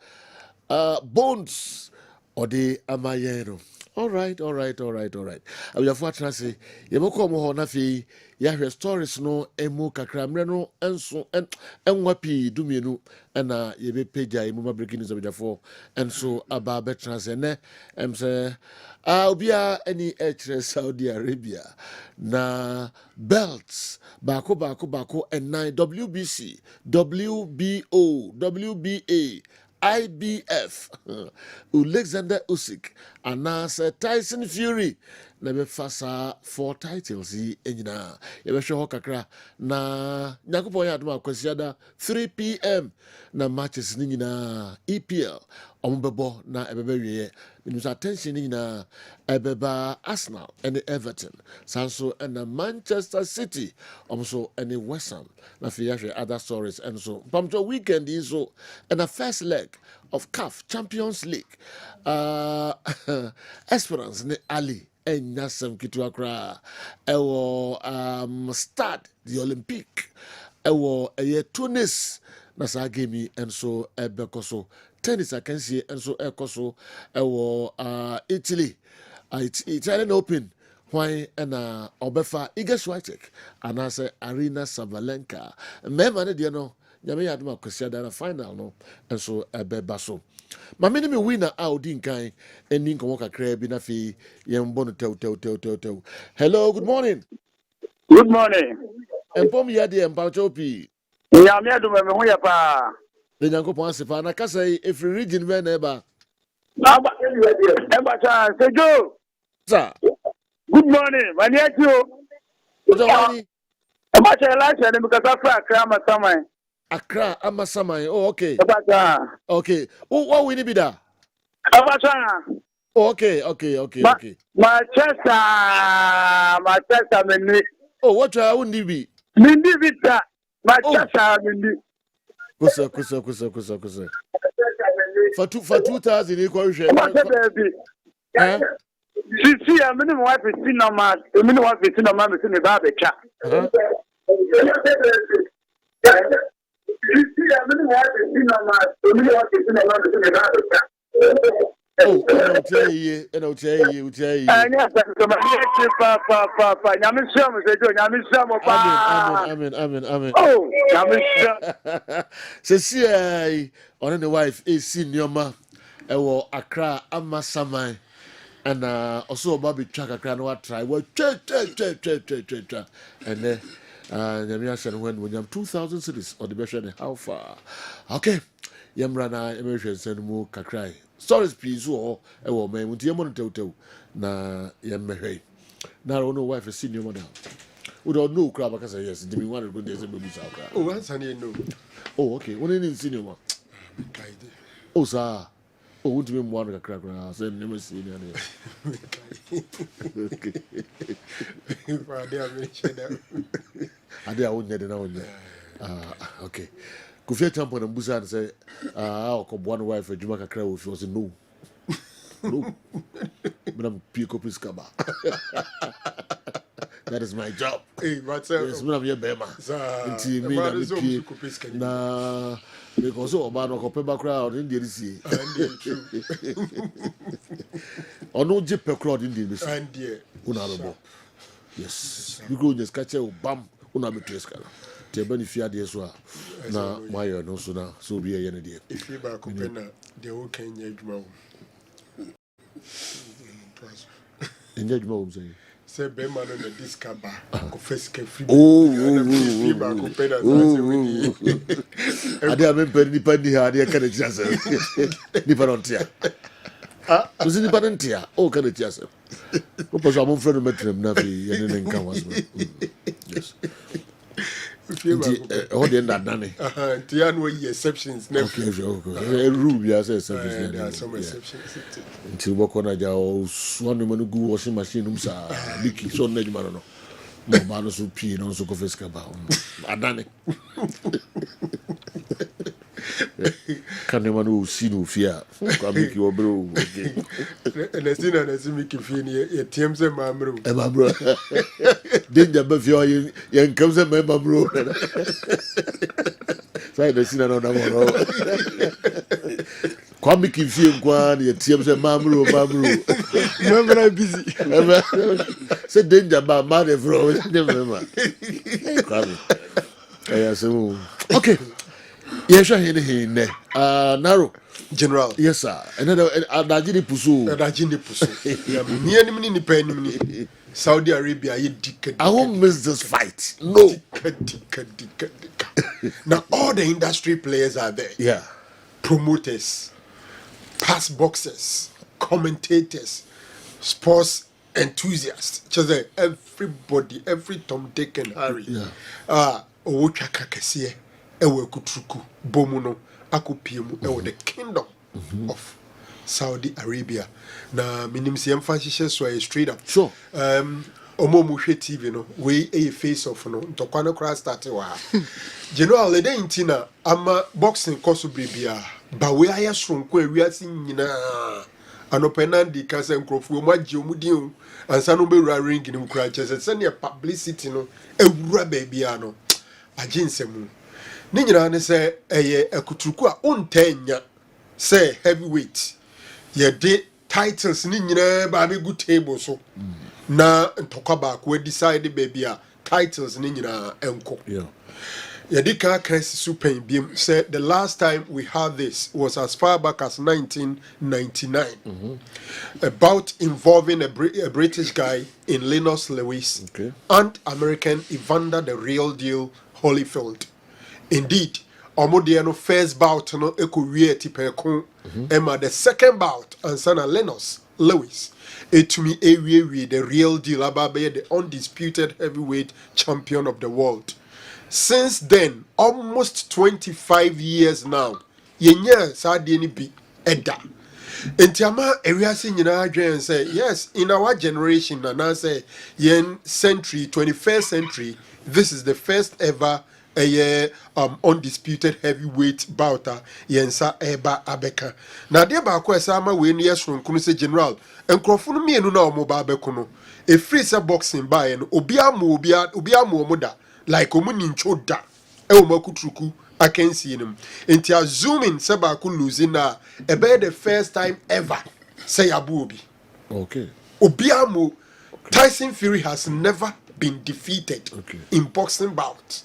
bones or the amayero All right. Abiyafo atrase yebekọ mo ho na fi yahwe stories no emu kakramre no enso enwa pi dumienu na yebepeja emu breaking news abiyafo enso aba betrase ne emse obia any echre Saudi Arabia na belts bako and 9 WBC WBO WBA IBF Alexander Usyk and Tyson Fury na be fasa 4 titles yi enyina ye be hwe ho kakra na nyakopon ya adoma kwasiada 3 p.m. na matches ni nyina EPL ombebo na ebebewie minus attention ni nyina ebeba Arsenal and Everton sanso and Manchester City omso and West Ham na fi other stories and so pamto weekend is so and the first leg of CAF Champions League Esperance ne Ali enyasem kitua kra ewo start the Olympic ewo Tunis na sa game and so ebekoso tennis akansie and so ekoso ewo Italy Italian Open why na obefa Iga Swiatek and as Arina Sabalenka mema ne de no nyame yadoma kwasiada na final no and so ebeba so ma me me winner out din kan eni nkomo kakra bi na fi yembo no tew. Hello, good morning. Good morning. Empom ya de empachopi. Nyame aduma me ho ya pa. Le nyankopon asefa na kasa every region be na eba. Aba cha Sejo. Sir. Good morning. Mani akio. Ojo wani. Aba cha Elisha ne mukasa fra Accra Masamai. Accra Amasamai. Oh, okay. Aba cha. Okay. What we need be da? Aba cha. Oh, okay. Manchester Mini. Oh, what you are undi be? Mindi vita. Manchester Mindi. Kusa. For 2000 equal share. See, I'm in what we see no man. I'm in what we see no man. We see the baby chat. Oh, I'll tell you. And yes, Papa. Amen. Oh, Cecilia, on the wife is senior ewo Accra Amasamai and also Bobby track Accra no try well cha and then nyamia said when you have 2000 cities or the best how far okay yamrana emission send mu kakrai stories please o ewo me unti yemo tew na yemmehwe na no wife is senior mother we don't know crab because yes give me one good days be musa crab oh answer no oh okay when in senior one oh sir oh would be one crab say never see any okay for they have mentioned that ade a wonye de na wonye okay Kufia Tampo and Busan say one wife adwuma kakra wo fi say no but I'm pick up his kaba. That is my job. Hey, what's up? Yes, I'm here bema. Inti me na me na because oba no ko peba crowd in the see. Ono je pe crowd in the see. And there. Una robo. Yes. You go just catch you bam una be teskala. Te bani fia de so na mayo no so na so bi ye ne de. If you ba ko pena de o kan nya adwuma wo. Enja adwuma wo say. Say be man on the discaba ko face ke free. Oh. Ba ko pena so we. Ade am pe ni pandi ha de ka de chase. Ni parontia. So ni parontia o ka de chase. Ko pa so am friend metrem na fi ye ne nkan was. Yes. Hold in that nanny. Tian were exceptions. Okay. Rule, yes, exceptions. There are some exceptions. Until work on a job, one man go washing machine, Mickey, so Nedman. No, man, so pee, no, so coffee scaba. Adani. Can the man who see no fear? Come make your bro. And I see that as Mickey Finney, a TM's a mamma. A bro. Danger before you comes a member, bro. So I don't see another one. Come make him feel one, your TM's a mamma. Remember I'm busy. Say danger about mad bro. Remember. Okay. Yes, I hear him. Narrow. General. Yes, sir. Another Adajini Pusu. Adajini Pusu. Near ni penny. Saudi Arabia, I won't miss this fight. No. Now all the industry players are there. Yeah. Promoters, past boxers, commentators, sports enthusiasts. Just everybody, every Tom, Dick, and Harry. Yeah. Owotwaka kɛseɛ ɛwɔ Kuturuku bomuno akɔpiemu ɛwɔ the kingdom of Saudi Arabia. Na minim sɛ yɛmfa nhyehyɛ so ɛyɛ straight up. Sure. Ɔmo mu hwɛ TV no wei ɛyɛ face off no ntɔkwa no koraa start wɔ ha. General ɛdɛ nti na ama boxing kɔ so berebia ba wei ayɛ soronko awiase nyinaa. Anɔpɛ na di ka sɛ nkurɔfoɔ mu agye ɔmo din o ansa no bɛwura ring no mu koraa kyerɛ sɛ sɛnea publicity no ɛwura baabia no agye nsɛm ne nyinaa ne sɛ ɛyɛ akuturuku a ɔntaa nya sɛ heavyweight yɛde titles ne nyinaa ba abɛgu table so na ntɔkwa baako decide baabi a titles ne nyinaa ɛnkɔ yɛde ka kresi super biem sɛ the last time we had this was as far back as 1999 a bout involving a British guy in Linus Lewis and American Evander the Real Deal Holyfield. Indeed, Omodeano first bout no ekowie tipeko Emma the second bout and sana Linus Lewis etumi ewie the Real Deal ababe the undisputed heavyweight champion of the world. Since then, almost 25 years now, yenya saadi ni bi eda. Entiama ewiase nyinaa dwen say yes, in our generation and I say yen century 21st century, this is the first ever undisputed heavyweight bouta yensa eba abeka. Na de ba kwa sama we ni yesronkunu se general enkrofo no mienu na omo ba abeko no e free se boxing ba no obi amu omo da like omo nincho da e omo kuturuku akensi nim enti assuming se ba ko losing na e be the first time ever say abu obi. Okay. Obi amu Tyson Fury has never been defeated in boxing bouts.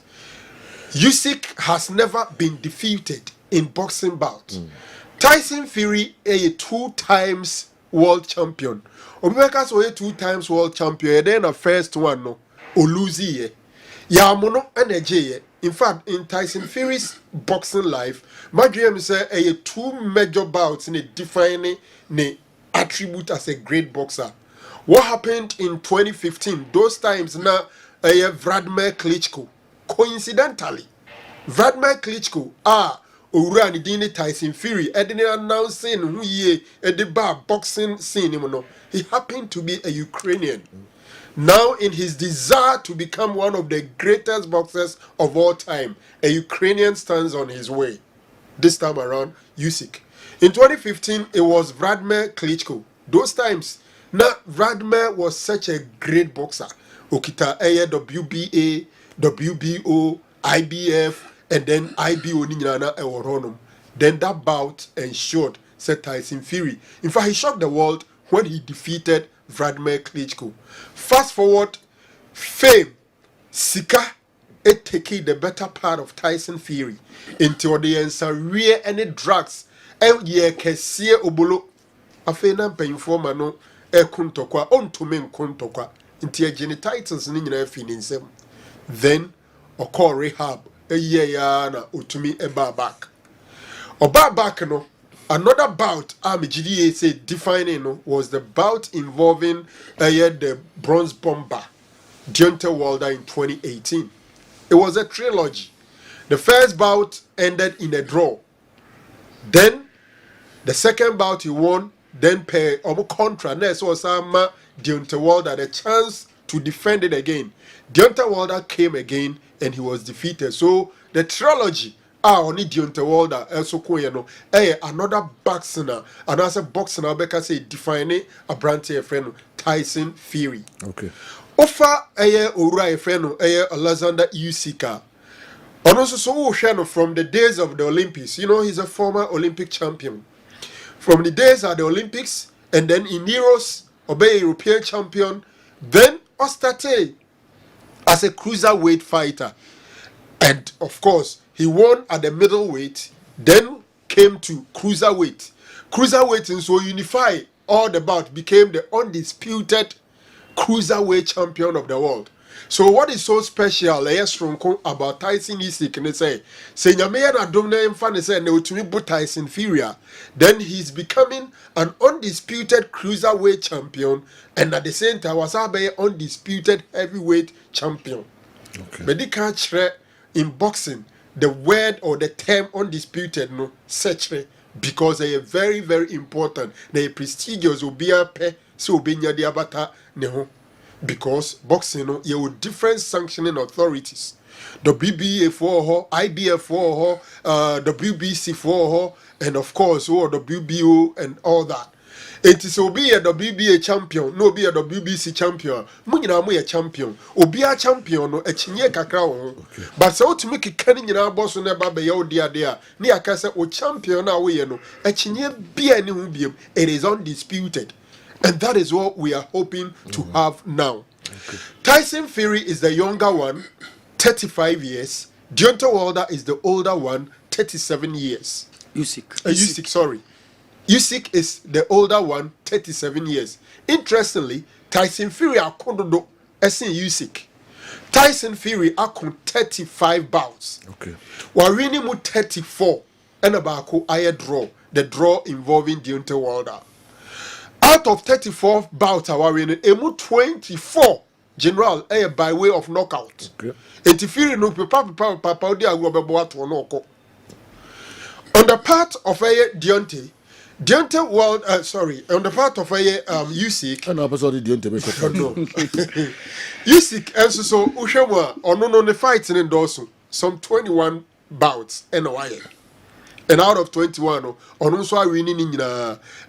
Usyk has never been defeated in boxing bouts. Tyson Fury a 2 times world champion. Omeka so a 2 times world champion. Then the first one no oluzi ya mono energy. In fact, in Tyson Fury's boxing life, my dream say a 2 major bouts in a defining ne attribute as a great boxer. What happened in 2015? Those times now Vladimir Klitschko. Coincidentally, Vladimir Klitschko owura ni dini Tyson Fury edini announcing who ye bar boxing scene no. He happened to be a Ukrainian. Now in his desire to become one of the greatest boxers of all time, a Ukrainian stands on his way. This time around, Usyk. In 2015, it was Vladimir Klitschko. Those times, now Vladimir was such a great boxer. Okita WBA, WBO, IBF, and then IBO Ninyana Eworonum. Then that bout ensured said Tyson Fury. In fact, he shocked the world when he defeated Vladimir Klitschko. Fast forward, fame, Sika, it taking the better part of Tyson Fury into the answer rear any drugs. And ye can see obolo. Afena painful mano, kuntokwa, on to men kuntokwa, into your genitals in your feelings. Then, or call rehab, a year na utumi eba back. Oba back no, another bout GDA said defining no, was the bout involving the bronze bomber, Deontay Wilder in 2018. It was a trilogy. The first bout ended in a draw. Then, the second bout he won, then pay contra. Next was Deontay Wilder the chance to defend it again. Deontay Wilder came again and he was defeated. So the trilogy only Deontay Wilder also another boxer and as a boxer Becca say defining a brand friend Tyson Fury. Okay. Offer ora friend Alexander Usyk. And also so from the days of the Olympics. You know, he's a former Olympic champion. From the days at the Olympics and then in Euros obey European champion, then started as a cruiserweight fighter. And of course, he won at the middleweight, then came to cruiserweight. Cruiserweight and so unified all the bout, became the undisputed cruiserweight champion of the world. So what is so special about Tyson Usyk and say nyame na dom na emfa ne say na otumi bu Tyson Fury, then he's becoming an undisputed cruiserweight champion, and at the same time was an undisputed heavyweight champion. Okay. But they can't share in boxing the word or the term undisputed no such because they are very, very important. They are prestigious obia pe so obenya de abata ne ho. Because boxing, you have different sanctioning authorities. The BBA for her, IBF for her, the WBC for her, and of course, the WBO and all that. It is be a WBA champion, no be a WBC champion. Munina mo a champion. Obi a champion no a chinye kakra wo. But so to make a canning in our boss never be your dear. Ni akasa o champion away no. A chinye be any ubium. It is undisputed. And that is what we are hoping to have now. Okay. Tyson Fury is the younger one, 35 years. Deontay Wilder is the older one, 37 years. Usyk, sorry. Usyk is the older one, 37 years. Interestingly, Tyson Fury akododo esin Usyk. Tyson Fury akon 35 bouts. Okay. Warini mu 34 and abako aye draw. The draw involving Deontay Wilder. Out of 34 bouts, emu 24 general by way of knockout. Fury no papa di agobebo ato no ko. On the part of Deontay World on the part of Usyk. And episode Deontay no. Usyk also so uhwemo ono no ne fight in Dawson some 21 bouts and out of 21 ono so winning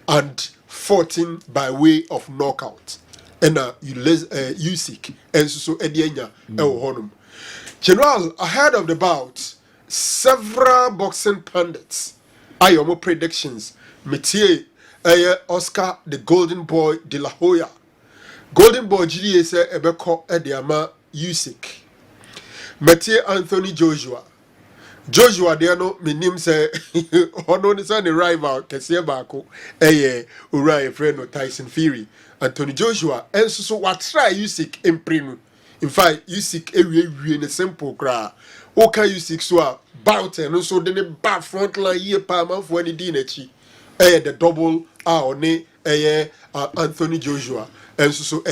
and 14 by way of knockout. And Usyk and so Edienya honum. General, ahead of the bout, several boxing pundits ayomo predictions. Metier Oscar the Golden Boy de la Hoya. Golden Boy GDA say ebeko ediama Usyk. Metier Anthony Joshua there no minim say ono ni say the rival kese baako ura friend no Tyson Fury. Anthony Joshua enso so what try Usyk imprenu. In fact Usyk ewie ne simple kra. Oka Usyk so a bout and so de ne back front line ye pa man for any din echi. The double one Anthony Joshua enso so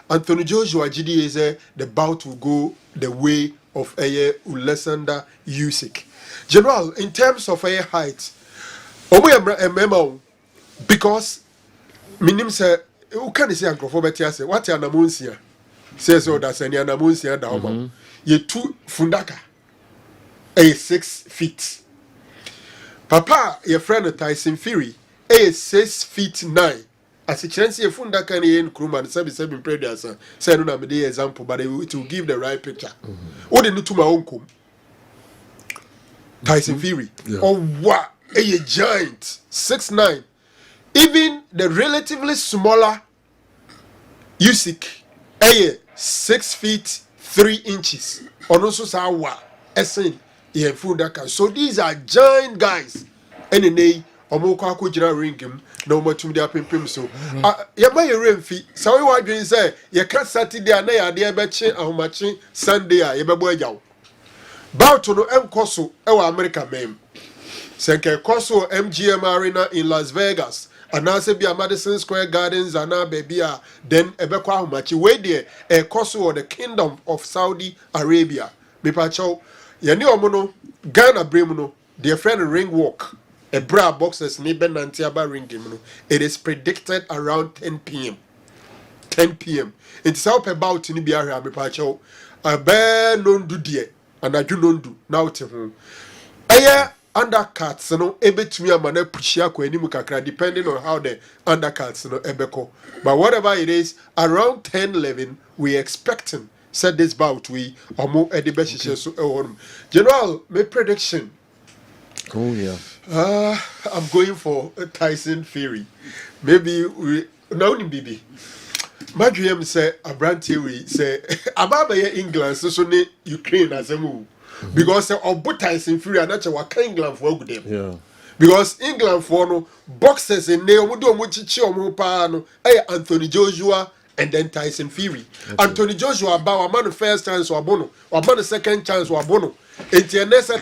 Anthony Joshua GD is the bout will go the way of Ulesanda Usyk. General, in terms of height, because minim say you can say ankrofobeti say what ya namunsia says so that's any namunsia da homa ye two fundaka 6 feet. Papa your friend Tyson Fury 6 feet 9. As a chance if fundaka ni en kruma seven predators say no na me dey example but it will give the right picture. What did to my uncle Tyson Fury or what a giant 6'9". Even the relatively smaller Usyk 6 feet 3 inches or also sawa essen fundaka. So these are giant guys and they omoko akojira ring him no matum dia pimpim so ya ma ye remfi so we wadwen say ye ka Saturday na ya de beche ahomache Sunday a ye bebo agyaw bout no enkoso e wa America mem senke koso MGM Arena in Las Vegas and now say be a Madison Square Gardens and now baby then ebeko ahomache we there e koso or the Kingdom of Saudi Arabia me pa chow ye ni omo no Ghana brem no their friend ring walk a bra boxers niben nantiaba ring him. It is predicted around 10 p.m. 10 p.m. It's up about in the area. Pacho a bear non do dear and I do non do now to him. Undercuts no ebe to me a man pushia ko enimu kakra depending on how the undercuts no ebeko. But whatever it is, around 10-11 we expecting said this bout we or more edibeshe so General, my prediction. Oh yeah. I'm going for Tyson Fury. Maybe we now ni bibi. Madriam say Abranti say Ababa England so ne Ukraine as a move. Because Tyson Fury and that's what England for good them. Yeah. Because England for no boxers in there would do much no Anthony Joshua and then Tyson Fury. Okay. Anthony Joshua about a man first chance or bono, or man the second chance or bono. It's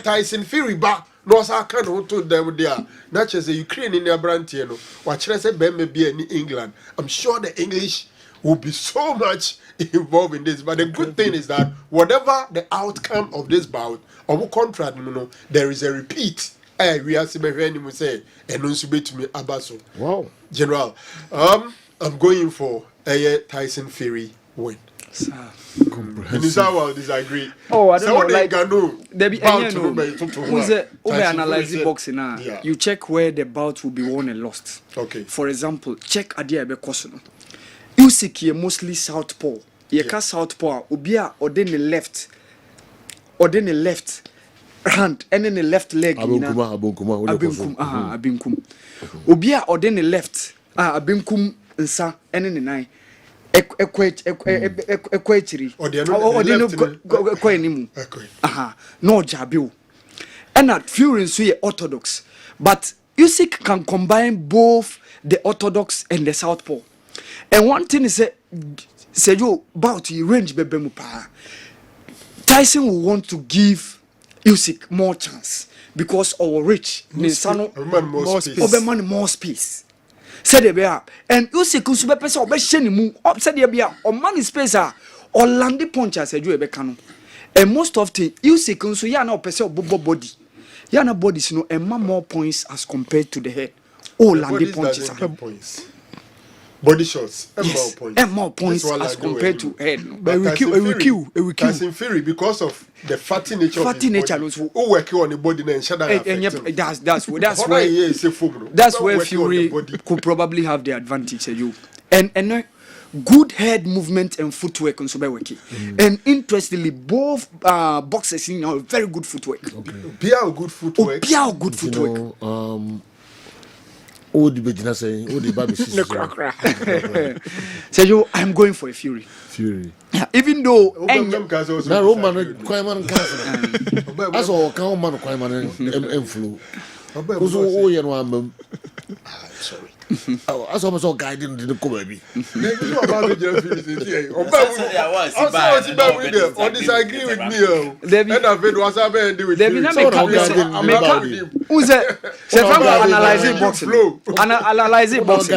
Tyson Fury back. No, I can't to them there. Not just the Ukraine in their brand, you know. What I say, Ben may be in England. I'm sure the English will be so much involved in this. But the good thing is that whatever the outcome of this bout, or contract, you know, there is a repeat. We are say, and also to me Abaso. Wow. General, I'm going for a Tyson Fury win. Comprehensive. I will disagree. Oh, I don't so know. Like, there be who's analyzing boxing now? Yeah. You check where the bout will be won and lost. Okay. For example, check Adiabe Kosono. Usyk is mostly southpaw. You can southpaw. Ubia or then the left hand and then the left leg. Abinkum. Abinkum. Ubia or then the left. Abinkum nsa and then the nine. Equatori. No Jabu. And that Fury is orthodox. But Usyk can combine both the orthodox and the southpaw. And one thing is say you bout you range bebemupa. Tyson will want to give Usyk more chance because our rich more space. Said they be and Usyk also be person obe hye ni mu said they be o man space or land punch as you be kanu. And most of the Usyk also ya na person obobo body. Ya na bodies no and more points as compared to the head. Oh land punches points. Body shots yes. More points as compared to head. But we kill Tyson Fury because of the fatty nature of his body. Who work on the body and shut down. That's where Fury could probably have the advantage. And good head movement and footwork on Super Wiki. And interestingly, both boxers have very good footwork. Be a good footwork. Say you, I'm going for a Fury. Yeah, even though that's all man sorry. I saw myself guiding the baby. Or disagree with me. Who's analyzing boxing? Analyzing boxing.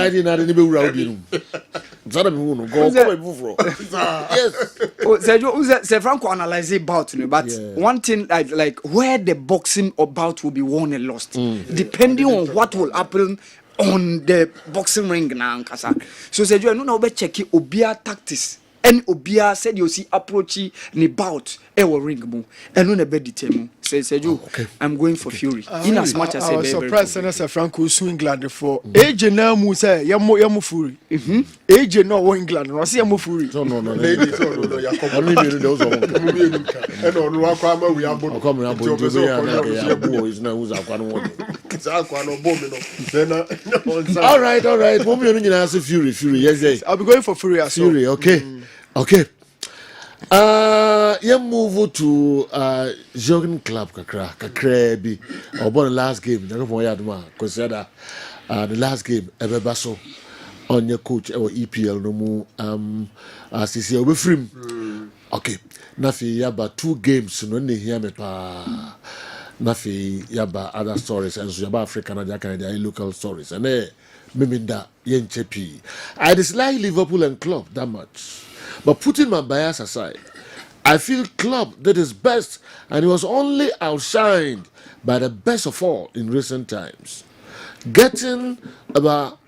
Yes. Franco analyzing bout, but one thing like where the boxing bout will be won and lost, depending on what will happen on the boxing ring now, so said you no be check obia tactics and obia said you see approach ni bout will ring mo and no be determine said you I'm going for Fury in as much as I was surprised and Franco su England for age now mu say yamo Fury age no England no say yamo Fury no ladies no ya come me those one and on wa kwa ma we abo come na abo to be ya bo is na who's akwa no one all right we no nyina say Fury yes I'll be going for Fury as well. Fury okay you move to jogging club kakra bi about the last game the consider the last game ebebaso on your coach or EPL no mu CC obefrim okay nafi yaba 2 games no ne hear me pa nafi yaba other stories and so yaba African and Canada local stories and meminda yenchepi I dislike Liverpool and Klopp that much. But putting my bias aside, I feel Klopp did his best and he was only outshined by the best of all in recent times. Getting about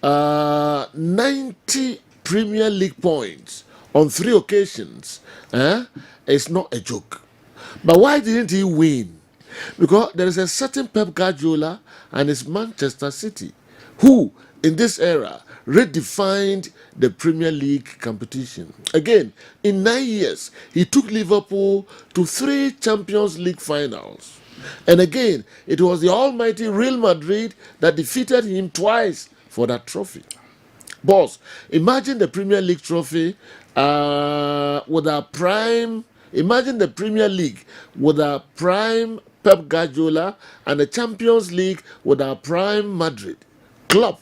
90 Premier League points on 3 occasions is not a joke. But why didn't he win? Because there is a certain Pep Guardiola and his Manchester City who, in this era, redefined the Premier League competition. Again, in 9 years, he took Liverpool to 3 Champions League finals. And again, it was the almighty Real Madrid that defeated him twice for that trophy. Boss, imagine the Premier League trophy with our prime. Imagine the Premier League with our prime Pep Guardiola and the Champions League with our prime Madrid. Klopp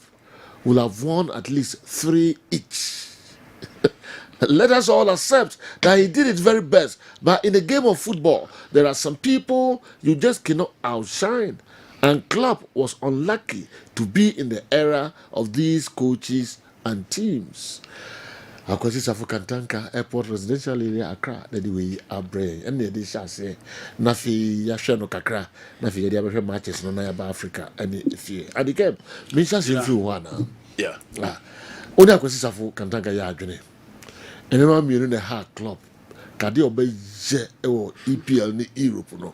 will have won at least 3 each. Let us all accept that he did his very best. But in the game of football, there are some people you just cannot outshine. And Klopp was unlucky to be in the era of these coaches and teams. Akwasi Safo Kantanka Airport Residential Area Accra, the way our brain, and the Shase, Nafi Yashano Kakra, Nafi Yabasha matches no Nayaba Africa, and if you and the game, Misha's in few one. Yeah. Only Akwasi Safo Kantanka Yagene. And then I'm in the hard club. Kadi obey or EPL ni Europe no.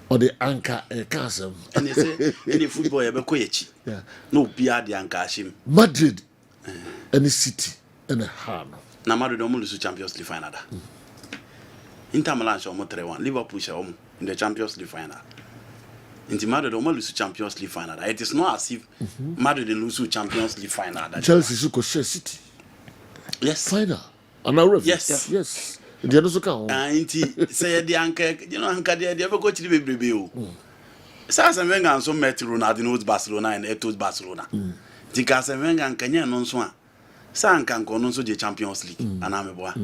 Or the anchor a castle. And they say any football ever quechi. Yeah. No Pia the anchor him. Madrid any city and a hand. Na Madrid don't lose Champions League final. Inter Milan shall 3-1. Liverpool shall in the Champions League final. Inter Madrid don't lose Champions League final. It is not as if Madrid lose Champions League final. Chelsea should share city. Yes. Final. And yes. Yes. The other so Inti say the anchor, you know, anchor they ever go to the baby. Sasa Wenger so met Ronaldo Barcelona and Eto's Barcelona. Tika Wenger and Kenya non so. Sa anka no so the Champions League anameboa.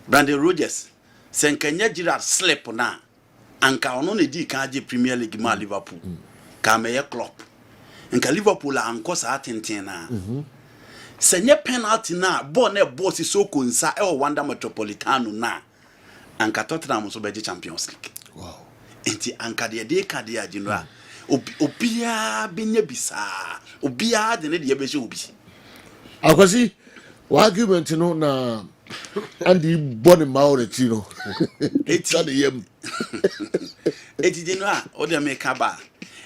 Brandon Rodgers sen Kenya Gerrard slip na anka ono ne di kan je Premier League ma Liverpool. Ka meye Klopp. Nka Liverpool anko sa atenten na. Senye penalty na ball na boss so konsa e Wanda Metropolitano na anka Tottenham so be Champions League. Wow. Enti anka de ka de agino obia benya bisa obia de ne de be obi. Akwasi argument no na Andy born in Mauritius no. It's at the yem. Eti de no a o de make ba.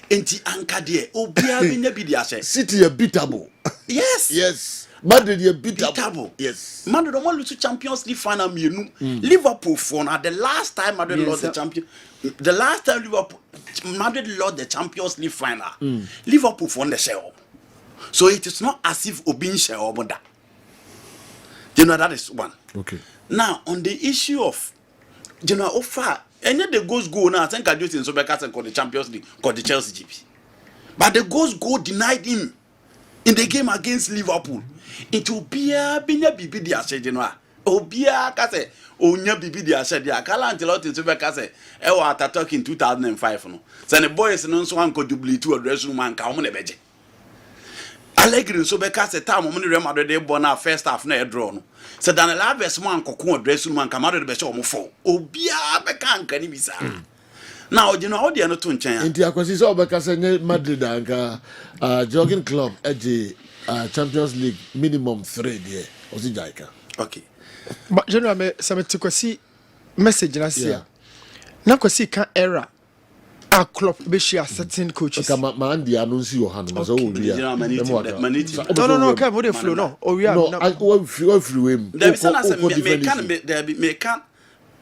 Enti anka de obia benya bi de ase. City a beatable. Yes. Yes. Madrid a beatable. Yes. Madrid don't want to Champions League final Liverpool for now the last time Madrid lost the champion. The last time Madrid lost the Champions League final. Liverpool won the share. So it is not as if Obin share or that. You know that is one. Okay. Now on the issue of you know offer any the goals go now I think I do in Sobeka and called the Champions League called the Chelsea GP. But the goals go denied him in the game against Liverpool. It will be a bibi dia said you know. Obia kase onya bibi dia said ya kala Ancelotti in Sobeka say e wa attack in 2005 no. So the boys no so an ko dubli to address room man ka omo na beje. Allegri so be ka se time mo ni Real Madrid dey born na first half na e draw no. So dan la verse man kokon address man ka Madrid be se omo fo. Obia be ka nka ni bisa. Now you know how dey no to nchen. Inti Akwasi so be ka se Madrid anka jogging club eje Champions League minimum 3 there. Osi jaika. Okay. But general me sameti kwasi message na sia. Na kwasi kan error. A Klopp be share certain coaches. Okay, man di announce your hand maso wo bia. No, come with the flow no. Oh we are no. I wo free him. There be me can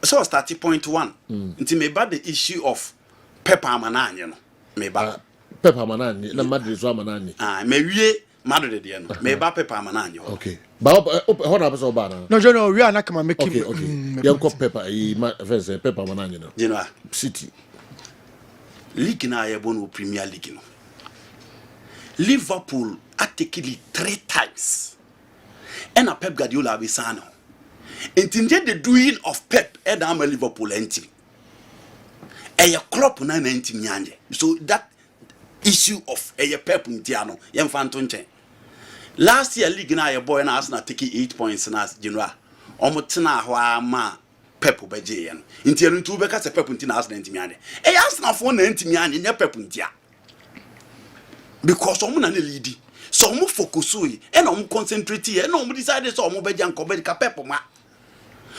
so start point 1. Until me bad the issue of Pepper Mananye no. Me ba Pepper Mananye na Madrid so Mananye. Me wie Madrid de no. Me ba Pepper Mananye. Okay. But hold up so bad na. No, John, we are not come make him. Okay. Yan ko Pepper verse Pepper Mananye no. You know City. League na ye no Premier League no. Liverpool attacked 3 times. And a Pep Guardiola be sano. Intended the doing of Pep and am Liverpool entry. A Klopp na 19 nyanje. So that issue of a Pep Ntiano, yem fantonche. Last year league na ye boy na Arsenal take 8 points na general. Omo tena hwa ma Pep obeje yen. Ntiano ntu be ka se Pep ntina Arsenal ntimiane. E Arsenal for na ntimiane nya Pep ntia. Because omo na lead. So omo focus we e na omo concentrate e na omo decide so omo beja nko be ka Pep ma.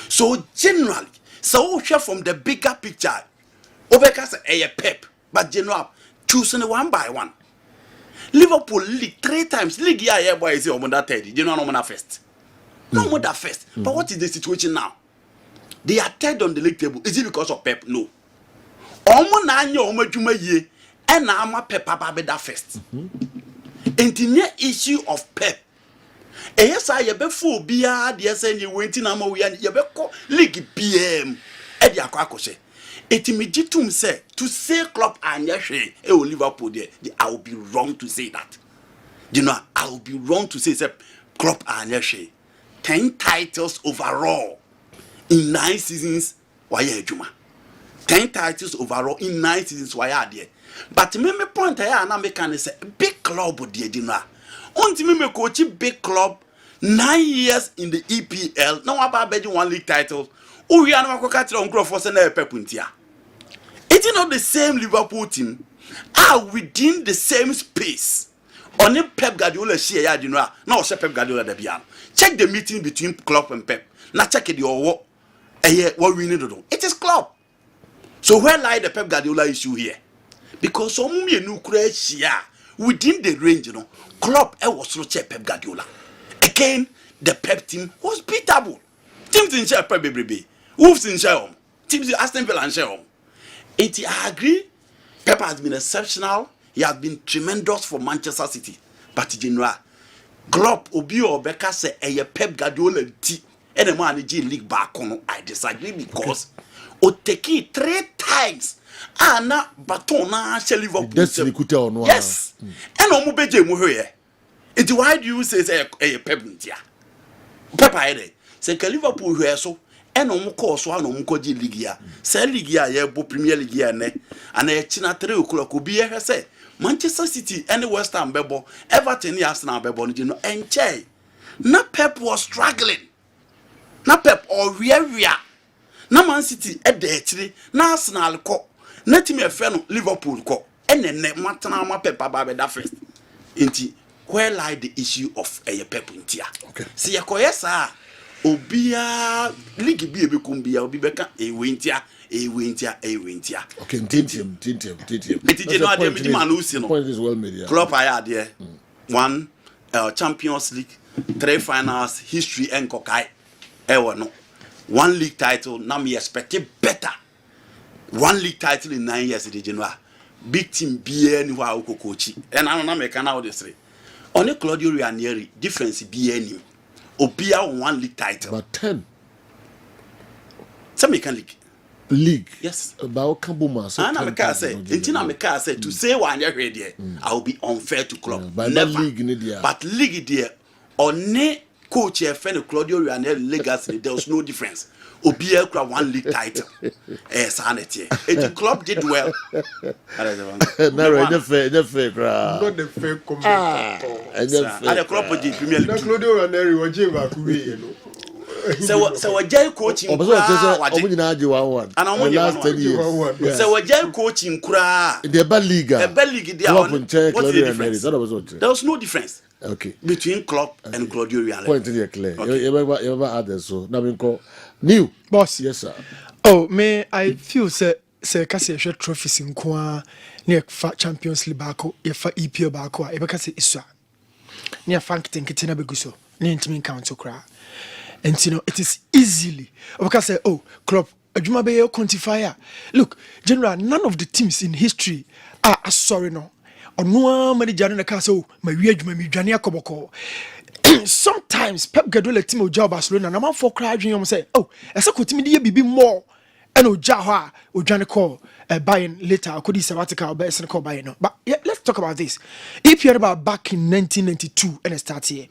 So generally, so share from the bigger picture. Obeka say a Pep, but general choosing one by one. Liverpool league 3 times. League yeah boy is on that 30. You know no more first. No more that first. But what is the situation now? They are third on the league table. Is it because of Pep? No. Omo na anya omo dwuma ye e na ama Pep aba be that first. And the issue of Pep Yes, I be full beer, the SN you went in Amo, you be call League PM. Eddie Aquacoshe. It immediately say to say Klopp and Yashe, Liverpool there, I will be wrong to say that. You know, I will be wrong to say Klopp and Yashe. 10 titles overall in 9 seasons. Why Juma? 10 titles overall in 9 seasons. Why are there? But me point here, and I make say big club with the dinner. Until me coach big club 9 years in the EPL. Now about betting 1 league title. Oh, we are not going to catch on for Senna Pepuntia. It is not the same Liverpool team. Are within the same space. Only Pep Guardiola share you know. Now Pep Guardiola the bian. Check the meeting between Klopp and Pep. Now check it your what we need to do. It is Klopp. So where lie the Pep Guardiola issue here? Because some new share within the range, you know. Klopp was not check Pep Guardiola. Again, the Pep team was beatable. Teams in share Pep baby. Wolves in share. Teams in Aston Villa and share. I agree. Pep has been exceptional. He has been tremendous for Manchester City. But general, Klopp Obi or Becca say a Pep Guardiola tea. And the man league back on. I disagree because o take it 3 times. Na baton na Liverpool. Yes. And no beje mu here. It why do you say a Pep ntia? Pep aye say Liverpool here so and no call so no ko gi league ya. Say league ya ye bo Premier League ya ne. And e china 3 o'clock obi here say Manchester City and West Ham bebo, Everton and Arsenal bebo no enche. Na Pep was struggling. Na Pep or where na Man City e de etire na Arsenal ko na team e fe no Liverpool ko ene matana ma Pep aba that first. Inti where lie the issue of a Pep ntia? Okay. See yakoyesa obia league bi e kumbia obi beka e wintia okay, tintim. Point is well made, yeah. Klopp I there. 1 Champions League, 3 finals, history and kokai. No. 1 league title, now me expect it better. 1 league title in 9 years, the general. Big team be anywhere coach. And I don't know me can now this. Only Claudio Ranieri difference be any. Obia 1 league title. But 10. Some can league. Yes. About Kambuma. So and I say to say 1 year there, I will be unfair to Klopp. But never. League, but league there, only coach friend Claudio Ranieri legacy, there was no difference. Obia 1 league title. Sanity. The club did well. No, the fair. Not the fair comment. And the club did Premier League. Claudio Ranieri was you know. So a jail coaching and last 10 years. So a jail coaching the bad league. What's the difference? There was no difference. Okay. Between Klopp and Claudio Ranieri. Point to clear. You ever add so now we call new boss. Yes sir. Oh, may I feel say kasi share trophies in kwa near Champions League bako ye fa EPL bako e beka say iswa. Near fank tinkitina beguso. Near intimi count okra. And you know, it is easily. Because say, oh, Klopp, adwuma be quantifier. Look, general, none of the teams in history are sorry no. Or no manager na ka say, oh, my adwuma mi dwane akoboko. Sometimes Pep Guardiola team o job Barcelona na man for cry adwuma say, oh, esa ko team dey bibi more. And oja ho a odwane call buying later I could sabbatical be esen call buying no. But yeah, let's talk about this. If you heard about back in 1992 and start here.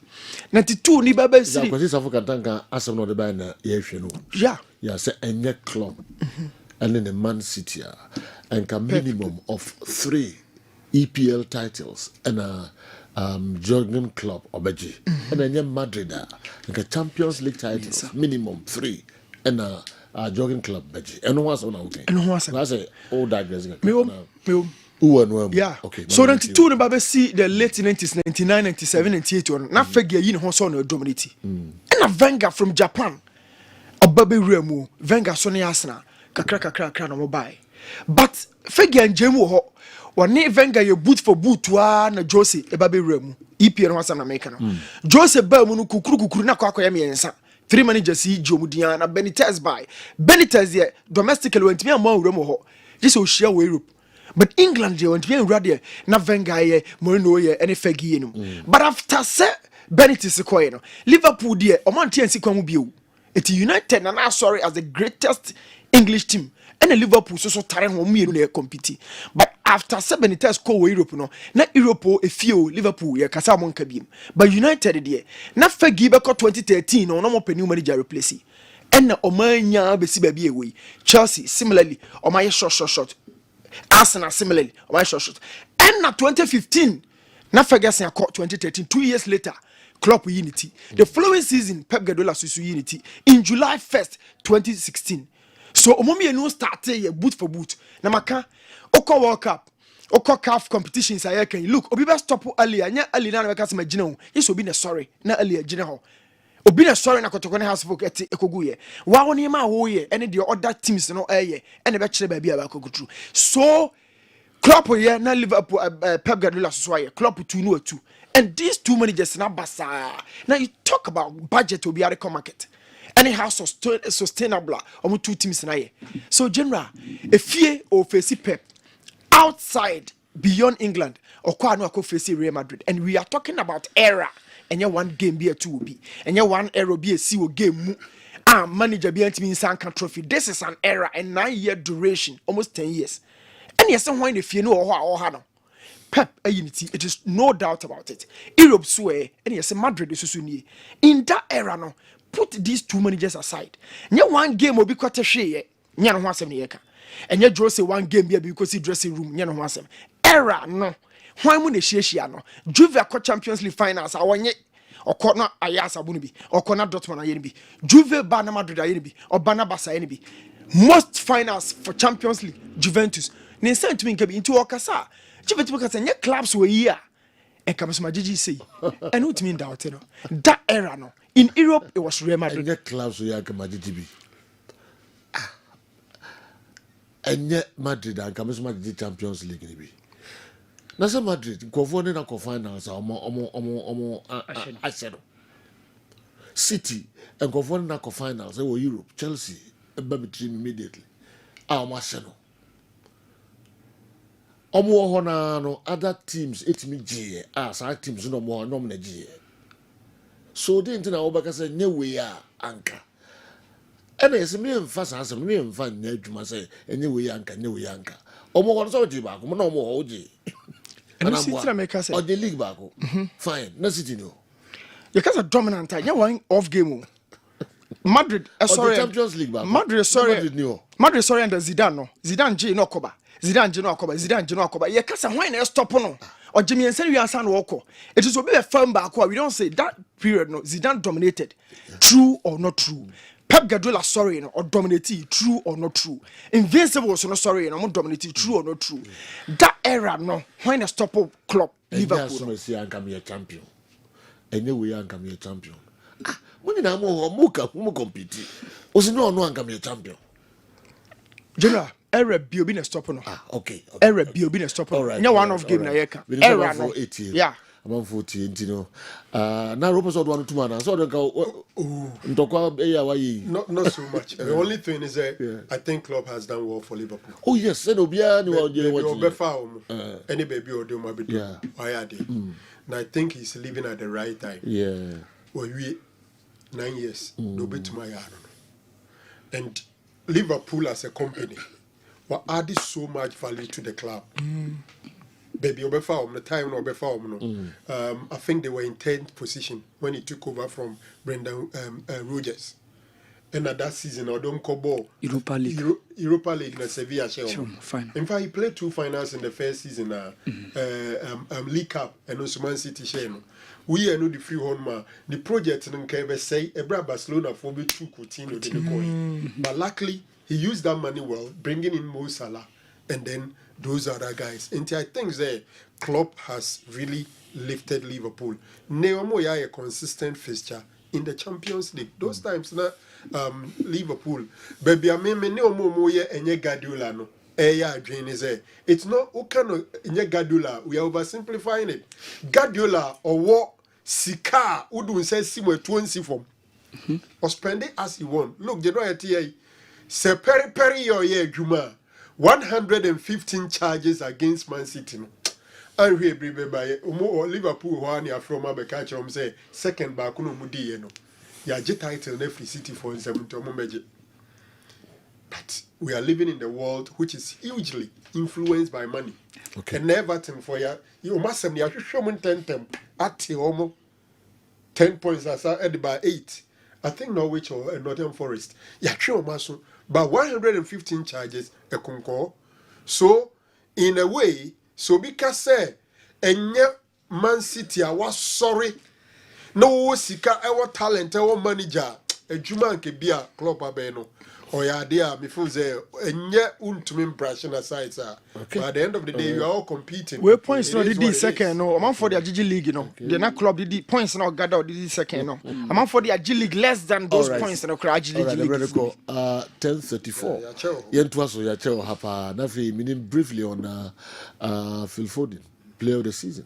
92 ni baba see. Because African tanka asem no de buy na ye hwe no. Yeah, say enye club. And then the Man City and a minimum of 3 EPL titles and a Jurgen Klopp obeji. And then Madrid and a Champions League titles minimum 3 and a jogging club budget. And what's on out there? And what's I say all digressing. Yeah. Okay. So 92 Baba see the late 90s, 99, 97, 98 one. Na figure you know so no dominate. And a Wenger from Japan. A baby remu. Wenger so ne Arsenal. Kakra no mobile. But figure and Jemu ho. One Wenger you boot for boot wa na Jose e baby remu. EPL no na make no. Jose ba mu no kukuru na kwa ya miensa. 3 managers see Jomudian and Benitez by Benitez here domestically went me a more room ho. This will share Europe. But England je want bien ready na Wenger ye Mourinho ye any Fergie no. But after say Benitez koye no, Liverpool there o man tiensi kwa mu bio. It United na sorry as the greatest English team. And the Liverpool so tare ho mu no compete. But after Benitez ko Europe no, na Europe e fio Liverpool ye kasa mo nka biem. But United there na Fergie be ko 2013 no mo penu manager replace. And na omanya be si ba bi ewe. Chelsea similarly omaya short. Arsenal similarly omaya short. And na 2015 na Ferguson caught 2013 2 years later Klopp unity. The following season Pep Guardiola susu unity in July 1st 2016. So omomi enu started boot for boot. Na maka oko World Cup, oko CAF competitions can look obi be stop early anya early na make asema gina ho. Yes obi na sorry na early gina ho. Obi na sorry na kotoko ne house folk ekogu ye. Wa woni ma wo ye ene the other teams no eye ene be kire ba bia ba kokutu. So Klopp here na Liverpool Pep Guardiola so here Klopp 2-2. And these two managers na basa. Now you talk about budget will be at the market. Anyhow sustainable or two teams na here. So general, if you or face Pep outside beyond England or kwa no face Real Madrid, and we are talking about era and your one game be a 2 be and your one era be a C game manager be anti Sanka trophy. This is an era and 9-year duration, almost 10 years. And yes, someone if you know or no. Pep a unity, it is no doubt about it. Europe swear, and yes, Madrid is susuni. In that era, no, put these two managers aside. Nya one game will be quite a share, nya no wasem yeka. And ya draw say one game be because he dressing room, nya no wasem. Era no. Why mun share no? Juve co Champions League finals, awanye or corner ayasa bunibi, or corner Dortmund ayenibi. Juve bana Madrid ayenibi, or bana Barca ayenibi. Most finals for Champions League, Juventus. Ne sent me into Okasa. Because any clubs were here and comes my GG say and what mean doubt you know that era no in Europe it was Real Madrid. Any clubs were here come GGB and yet Madrid and comes my Champions League be Nasa Madrid go for na finals omo Arsenal City and go for na finals Europe Chelsea and baby team immediately Arsenal Omo no other teams etimi GA some teams no more no na GA. So the intina obaka say nye we a anka. And yes me mfa sanse me mfa nya adwuma say nye we anka nye we anka. Omo won so di ba ko no mo oje. And City na make say or the league ba ko. Fine, na City no. You cause a dominant nya one off game. Madrid sorry Champions League ba. Madrid sorry and Zidane no. Zidane G no koba. Zidane Gino Akoba. Ye kasa why na stop no. Or Jimmy and Sen we are san woko. It is obi a firm back. We don't say that period no. Zidane dominated. True or not true? Pep Guardiola sorry no or dominated true or not true? Invincible so no sorry no dominated true or not true? That era no. Why na stop Klopp Liverpool? Yes, no come here champion. Anyway, I come here champion. When na mo compete. Osi no come here champion. General era biobi na stop no. Okay. Era biobi na stop no. Nya one of game na yeka. Era no. Yeah. I'm 40, you know. Now Robert said one to man. So don't go. Not so much. The only thing is that I think Klopp has done well for Liverpool. Oh yes, and Obia any baby or do my bit. Why are they? And I think he's living at the right time. Yeah. Well, we 9 years. No bit to my yard. And Liverpool as a company were added so much value to the club. Baby, the time I think they were in 10th position when he took over from Brendan Rodgers. And at that season, I don't call ball. Europa League. Europa League, na Sevilla. Sure, fine. In fact, he played 2 finals in the first season. League Cup and also Man City. We are not the free home. The project in say Barcelona for be 2 Coutinho. But luckily, he used that money well, bringing in Mo Salah, and then those other guys. And I think that Klopp has really lifted Liverpool. Neomo a consistent fixture in the Champions League. Those times na Liverpool. Baby, I mean Neomo moye enye Guardiola no. It's not enye Guardiola. We are oversimplifying it. Guardiola or what Sika Udun says Simo Tuansi form. Or spend it as he want. Look, the right here. Se peri or ye juma. 115 charges against Man City. And we be by Liverpool one year from Abeka say second back no mudi no. Ya je title every City for 70 meje. But we are living in the world which is hugely influenced by money. Okay. And Everton for you must have ya show 10 at almost 10 points as added by 8. I think Norwich or Nottingham Forest. Ya show maso but 115 charges a concord. So in a way, so because say enye Man City I was sorry. No sika our talent our manager adwuma nke bia Klopp abeno or ya there me feel say enye untumi impression aside sir. But at the end of the day you are all competing. We points no did second no. Among for the Gigi League no. The na club did points no gather did second no. Among for the Gigi League less than those points no cry Gigi League. 10:34. Yentwaso ya cheo hapa na fi meaning briefly on Phil Foden player of the season.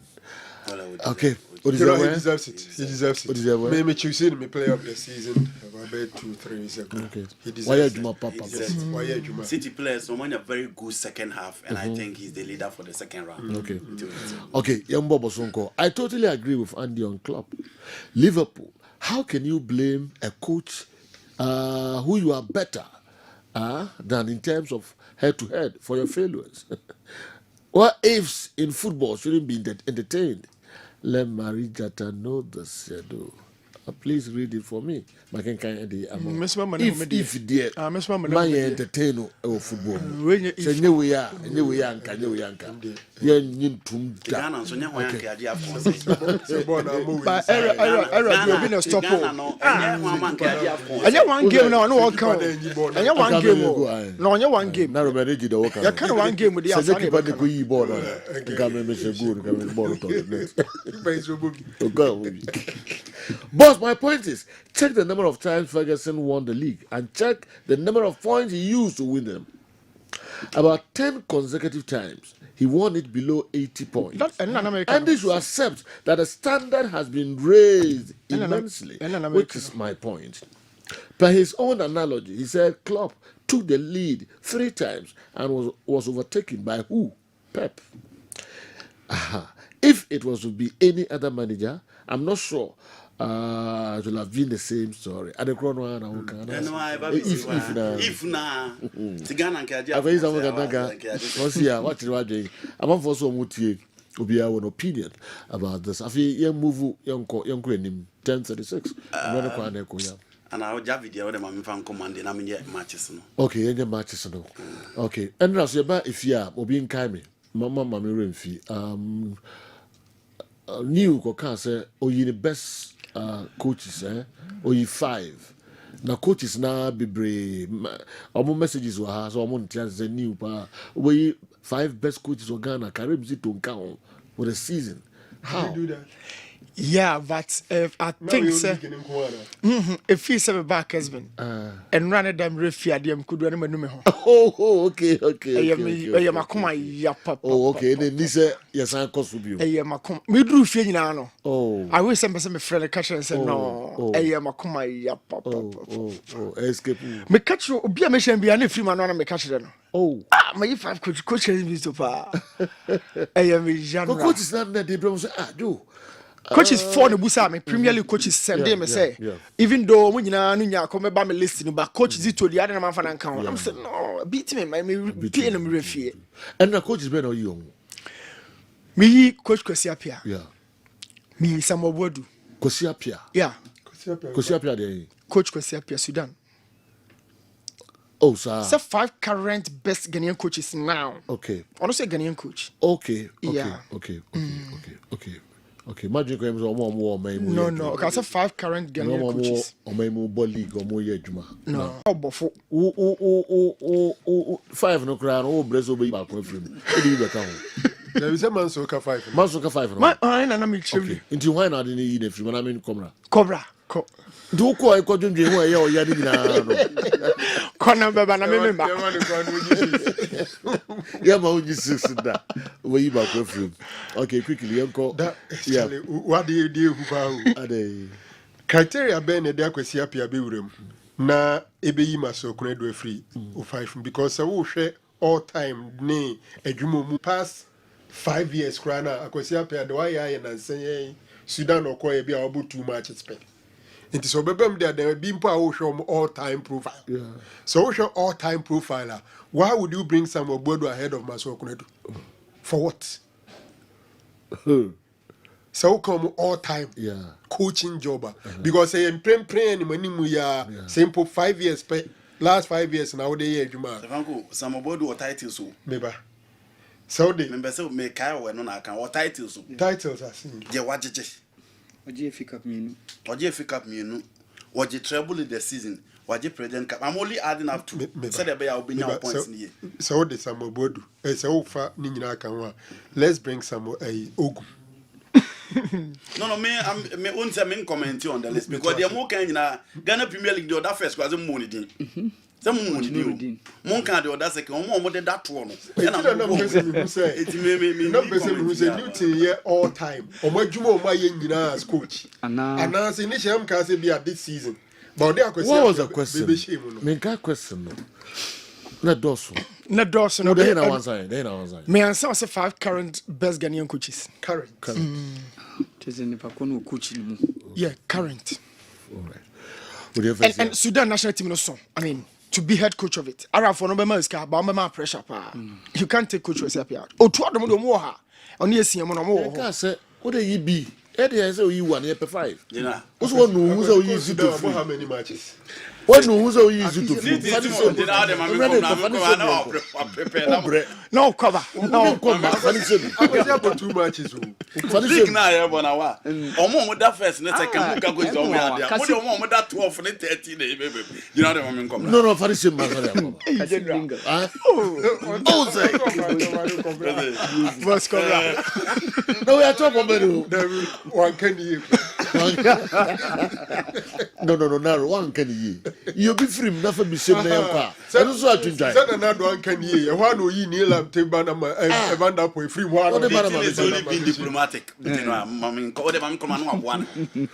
Okay. He deserves it. He deserves it. Maybe choosing me player of the season about 2-3 years ago. Okay. He deserves it. City players, someone a very good second half, and I think he's the leader for the second round. Okay. Okay, Yambo Bosonko. I totally agree with Andy on Klopp. Liverpool, how can you blame a coach who you are better than in terms of head-to-head for your failures? What ifs in football shouldn't be entertained? Let Marie Jata know the shadow. Please read it for me. If dear, my entertain football. Say no we are, anka. Yen tum da. But you been a stop. And you one game now, no one count. And you one game. No, you one game. Now we ready to walk. You can't one game with the outside. Say keep the good board. Come me say good, come me board to. Boss, my point is, check the number of times Ferguson won the league and check the number of points he used to win them. About 10 consecutive times, he won it below 80 points. And this will accept that the standard has been raised immensely, which is my point. By his own analogy, he said Klopp took the lead 3 times and was overtaken by who? Pep. If it was to be any other manager, I'm not sure it will have been the same story. At the chrono, if na, I'm for so much. Obi an opinion about this. I feel young move young 10:36. And I'll just video them and fan commanding. I mean, yeah, matches. Okay, any matches no. Okay, and as you buy if you are Obi in Kaimi, Mama Mammy Renfi, new Kokan say, oh, you the best coaches, or you 5. Now coaches now be brave. Our messages were so I'm on the new we 5 best coaches of Ghana Caribbean to count for the season. How you do that? Yeah, but I think so. If he's a back Kessben and run a damn refi at them could run him. Oh, okay. I am a coma, papa. Oh, okay. Then this yes, I cost with you. I am a com. We drew Fiano. Oh, I wish some friend catch and said no. I am a coma, papa. Oh, escape. Me catch you, be a mission be any free man on me catch them. Oh, my 5 coach is so far. I am a young coach is not that they don't do. Coaches 4 no busa me Premier League coaches send them say even though when you know come ba me list but coaches it to the other man fan count I'm saying no beat me my pay no me refie and the coach is better or you me coach Kwesiapia yeah me Samuel Bodu Kwesiapia yeah Kwesiapia there coach Kwesiapia Sudan. Oh, sir. So 5 current best Ghanaian coaches now. Okay. I don't say Ghanaian coach. Okay. Yeah. Okay. Magic games or more No. I say 5 current Ghanaian coaches. Or more league or more juma. No. 5 no crown. Oh, Brazil be back with him. There is a man soka 5. Man soka 5. My and I'm actually. Into why not in the if you mean Cobra. Do ko I ko dundwe ho ya o ya ni na no. Kona baba na member. Yeah, ma uji 6 da. We back with him. Okay, quickly yanko. Yeah. What do you who ade criteria ben e dey Kwesiapia be wurem. Na ebe yi maso kunadu free o 5 because wo hwe all time ne adwuma mu past 5 years krana akwasi apia de why I and say Sudan okoye bia obo 2 matches pe. It is obebem there be mpo a wo hwe all time profile. Yeah. So wo hwe all time profiler. Why would you bring some Obodo ahead of Maso Okunedu? For what? So come all time coaching job because I am praying money ya simple 5 years last 5 years now they year juma. Some Obodo or titles so. Meba. So they member say me kai we no na kan or titles so. Titles are seen. Je wajeje. Oje FA Cup mienu. Oje FA Cup mienu. Oje treble in the season. Waje President Cup. I'm only adding up to say the bear obinya points in here. So they some Obodo. E say o fa ni nyina kan wa. Let's bring some Ogun. No, me won't say me comment on the list because they are more kind na Ghana Premier League the other first because them money din. Some money din. Mon kan the other second, mo dey that one. And I'm say it me no person who say new team here all time. Omadwuma o ma ye nyina as coach. And now say ni sham can say be at this season. But there question. What was the question? Me got question. Na doso. Na doso no. They na one side. Me answer was 5 current best Ghanaian coaches. Current. Yeah, current. Alright. And Sudan national team no so. I mean, to be head coach of it. Ara for no be man ska ba ma pressure pa. You can't take coach yourself here. O to adom do mo ha. Oni esia mo no mo ho. Ka say, what dey be? E dey say you 1 year per 5. Yeah. What's one who say you use to how many matches? What no who's use to no cover. No cover. I was about 2 matches. League na here bona wa. Omo that first na second go go is omo there. Omo that 12 na 13 na baby. You know them come. No, Farisem man sorry. Oh say. What's cover? No, we are talking about one can you. No, now one can you. You be free, nothing be same name pa. So so atwintai. Say another one can ye. E wa no yi ni lam temba na Evander point free one. He's only been diplomatic. You know, mami ko de mami ko manu aboa.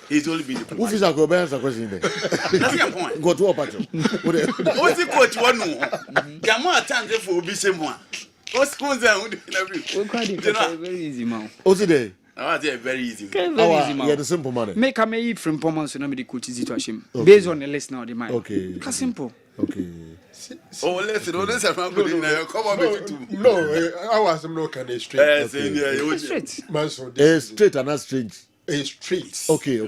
He's only been diplomatic. Who is go be answer question there? That's your point. Go to Opacho. What's the coach one no? Gamo attend for obi same one. What's going on with the very easy man. What's it? Oh, that's very easy. Very easy man. Yeah, the simple money. Make a me from performance so nobody coach easy to ashim. Based on the list now the mind. Okay. It's simple. Okay. Oh, listen, I'm good in there. Come on, no, I was no kind of straight. Straight. Man, so straight and not strange. Straight. Okay.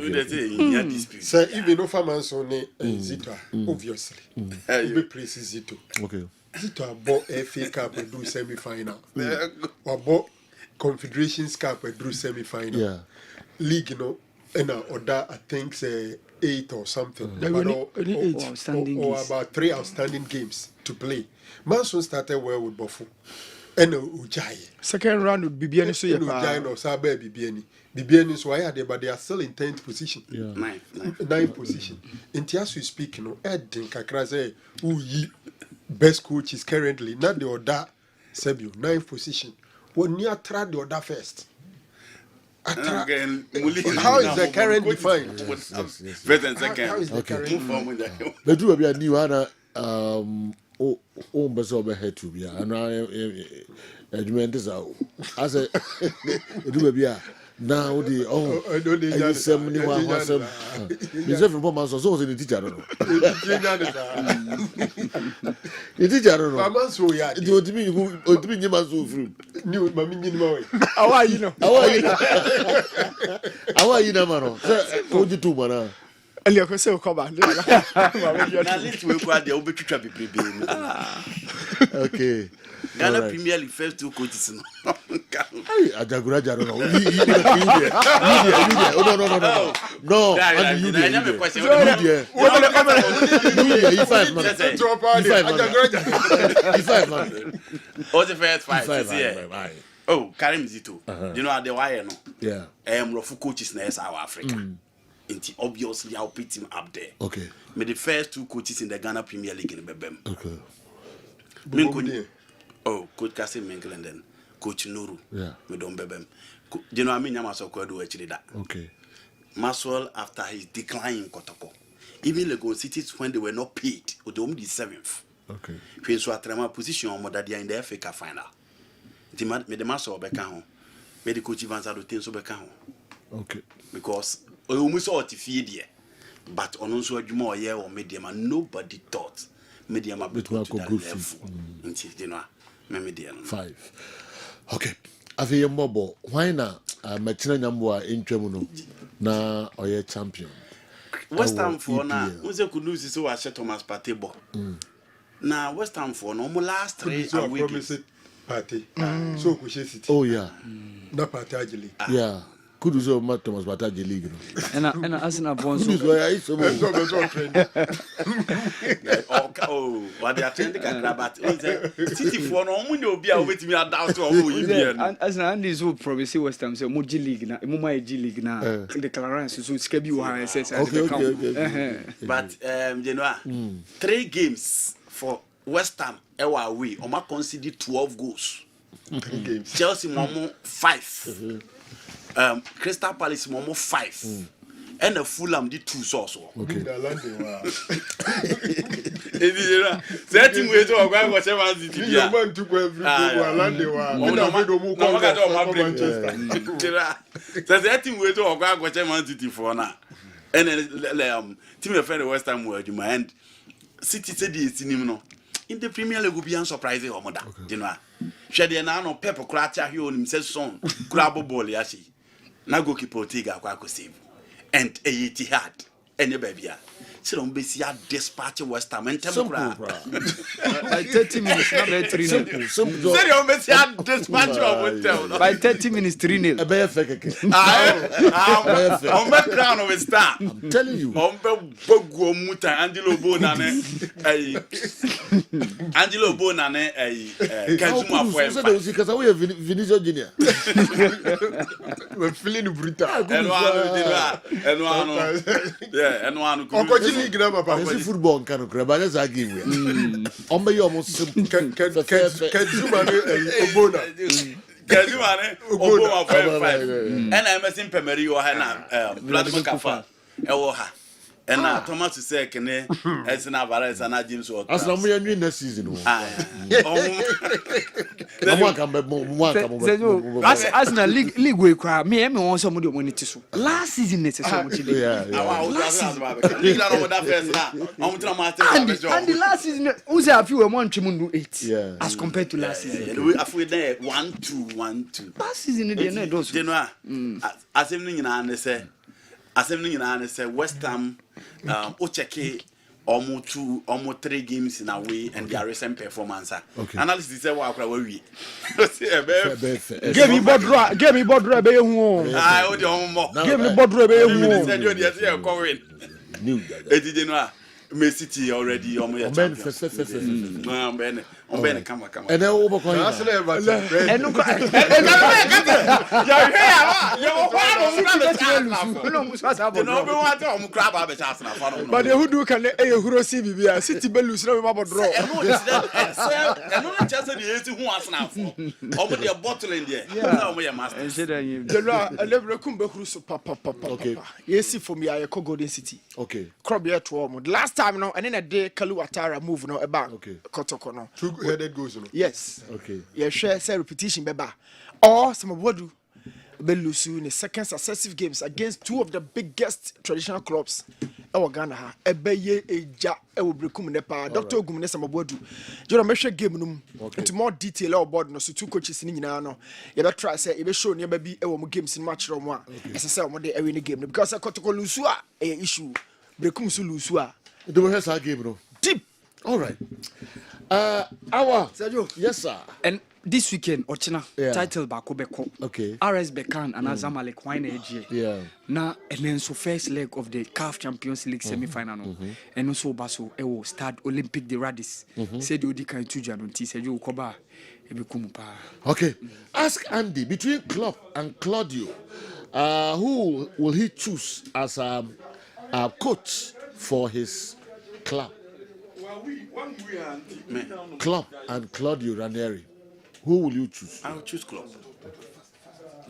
So even if a man so ne Zito, obviously, be praise Zito. Okay. Zito bought FA Cup and do semi-final. Or bought Confederations Cup and do semi-final. Yeah. League, you know, and order I think say 8 or something. Or about 3 outstanding games to play. Manson started well with Bofu. And Ujai. Second round would be Bibiani so Ujai no Sabe Bibiani. Bibiani so I had but they are still in 10th position. Yeah. Ninth position. In as we speak, you know, Ed Kakra say who ye best coaches currently, not the order Sebio, 9th position. When you try the order first. How is the current defined? First and second. How is the current? But do be a new one. Beso be head to be. And I admit this out. I say, do be a now the I some new one was some. Is every woman so the teacher? I don't know. The teacher, I don't know. I'm so yeah. It would be you must do through. New Mammy. How are you know? How are you now, man? What you do, man? Elia ko se o cover. Na list we go there obi twitwa bebrebe. Okay. Ghana Premier League first 2 coaches no. Hey, Ajagura Jaro no. You there. No. And you there. You 5 man. You 5 man. Oh, the first 5 yeah. Oh, Karim Zito. You know the wire no. Yeah. Rofu coaches na South Africa. Obviously I'll put him up there. Okay. Me the first 2 coaches in the Ghana Premier League in Bebem. Okay. Coach Kasim Menkel and then Coach Nuru. Yeah. Me don't Bebem. You know I mean Yamaso do actually that. Okay. Maswell after his decline in Kotoko. Even Legon cities when they were not paid, or the only 7th. Okay. Hwe so atrama position on that they are in the FA Cup final. Me the master obeka ho. Me the coach Van Zado tin so beka ho. Okay. Because almost all to feed there. But on also adwuma oye or medium and nobody thought medium about to that level. You know, medium 5. Okay. Afi yembobo, why na machina nyambo a intwemu no na oye champion. West Ham for na unse could lose so wa Thomas Partey bo. Na West Ham for no mo last 3 away games. Partey. So Kushe City. Oh yeah. Na Partey ajili. Yeah. Could you so much Thomas Partey league no. And Arsenal won so. Oh, what they are trending at City for no money obi a wait me down to owo Arsenal and this who promise West Ham say mo G League na mo my G League na the clearance so sika bi wo ha say okay. But you know 3 games for West Ham away o ma concede 12 goals. 3 games. Chelsea momo 5. Crystal Palace momo 5. And the Fulham did 2 sauce. Okay. Certain way to go watch Man City. You want to go every certain way to go watch Man City for now. And then team of friend West Ham word you and City said this no. In the Premier League will be unsurprising or mother. You know. Shade na no Pep Kratia here on himself son. Grab ball yashi. Na goalkeeper Tiga kwa save. And Etihad and baby. So don't be see a dispatch West Ham and Temple. By 30 minutes, not 3-0. Simple. Serious, be see a dispatch of West By 30 minutes, 3-0. A bear fake. On back crown of a star. I'm telling you. On Bogo Muta, Angelo Bonane, Angelo Bonane, Kazuma for because we have Vinicius Junior. We're feeling brutal. And one, yeah, and one. It's football kind of crap, but that's a game. Ombe you almost simple. Kazuma Oboma 5. And I'm a simple Mario Hana, Vladimir Kafa, Ewoha. And now Thomas is say can as an Alvarez and James or as long as you next season. Arsenal league we cry me want somebody money to last season necessary and the last season who's a few want to 8 as compared to last season. After there 1-2 last season they no do so as everything say West Ham Ocheke almost 3 games in a way and their recent performance. Analysis say what we Give me Bodra be who. I hold your more. Give me Bodra be who. Said you are going. New that. May City already on my Ben. Come. And then over but who do can who see Bibia City Belus no about draw. And no just the who has now. Over the bottle in there. Yeah, master. The level kumbe kruso papa. Okay. Yes, for me I call Golden City. Okay. Crop here to last time no and then a day Kalu Atara move no about Kotoko no. 2-headed goals. Yes. Okay. Yeah, share repetition beba. Or some of what do Belusu in the second successive games against 2 of the biggest traditional clubs. Ghana, Ebeye Eja, Ebrekum Nepa, Dr. Gumne Samabodu. You know, game num into more detail about no so 2 coaches in Nano. You better try say you show near baby games in match room one. As I said, one day every game because I got to call Lusua a issue. Brekum Sulusua. The rehearse our game, bro. Deep. All right. Our Sergio. Yes, sir. And this weekend, Ochina title bako beko. Okay. RS Bekan and Azamalek wine AG. Yeah. Now and then so first leg of the CAF Champions League semi-final no. And also baso ewo start Olympic de Radis. Said you can tuja no ti said you koba ebekumupa. Okay. Ask Andy between Klopp and Claudio, who will he choose as a coach for his club? Klopp and Claudio Ranieri. Who will you choose? I will choose Klopp.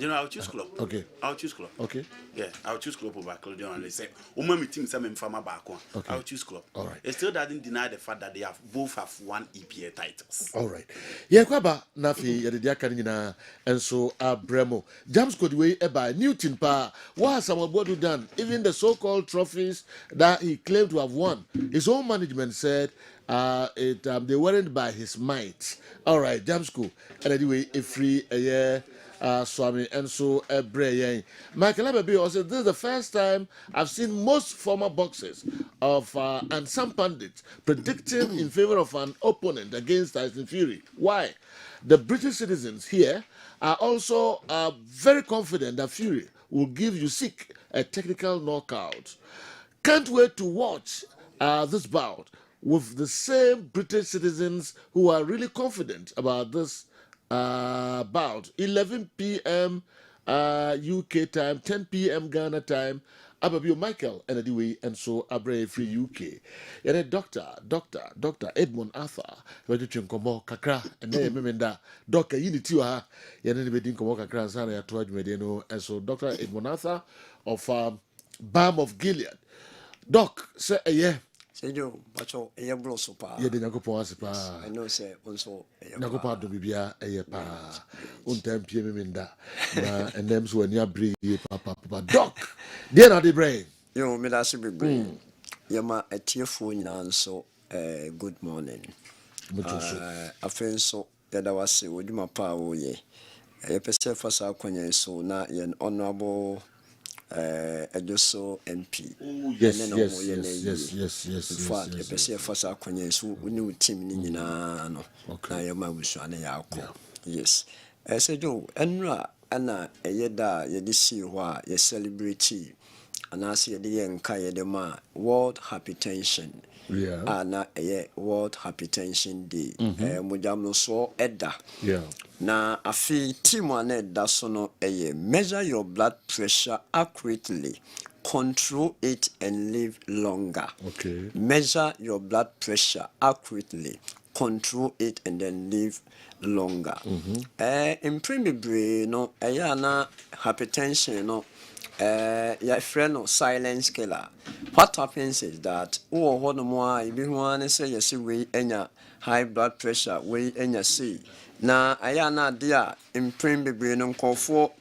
You know, I'll choose Klopp. Okay. I'll choose Klopp. Okay. Yeah, I'll choose Klopp over Claudio. And they say, my team is a farmer back one. Okay. I'll choose Klopp. All right. It still doesn't deny the fact that they have both have won EPL titles. All right. Yeah, kwaba nafi ya de aka nyina enso abremo. James Codway eba Newton pa. What has Samobodu done? Even the so-called trophies that he claimed to have won, his own management said they weren't by his might. All right, James Co. And anyway, a free a year. Swami and so Michael Ababi also, this is the first time I've seen most former boxers of and some pundits predicting in favor of an opponent against Tyson Fury. Why? The British citizens here are also very confident that Fury will give Usyk a technical knockout. Can't wait to watch this bout with the same British citizens who are really confident about this about 11 p.m. UK time, 10 p.m. Ghana time. Ababio Michael and anyway, and so Abre free UK. And a Dr. Edmund Arthur, ready to come kakra, and then remember Dr. Unity, and anybody come kakra, and Sana told Medino, and so Dr. Edmund Arthur of Balm of Gilead. Doc, say a year. Say you, but you a bro super. Yeah, the Nagopo Asipa. I know, say also Nagopa do Bibia a year pa. Untem Piminda. And them so when you bring papa. Doc, dear not the brain. You made us be brain. Yama a tearful nan so good morning. A friend so that I was say, would you my power ye? A person for Saquania so na yen honorable. Edoso MP. Yes. In fact, the person first acquaintance who knew team Nina no. Okay. I am a yes. I said, Joe, Enra, Anna, a yeda, yedisi, wa, ye celebrity, and I see the young Kayedema, World Hypertension. Yeah. Anna, a World Hypertension Day. Mujamno so Edda. Yeah. Na afi team ane dasono measure your blood pressure accurately, control it and live longer. Okay. Measure your blood pressure accurately, control it and then live longer. In primibre no na hypertension no your friend no silence killer. What happens is that one more if you want to say you see we enya high blood pressure we enya see. Na ayana dia imprim bebre no nkofo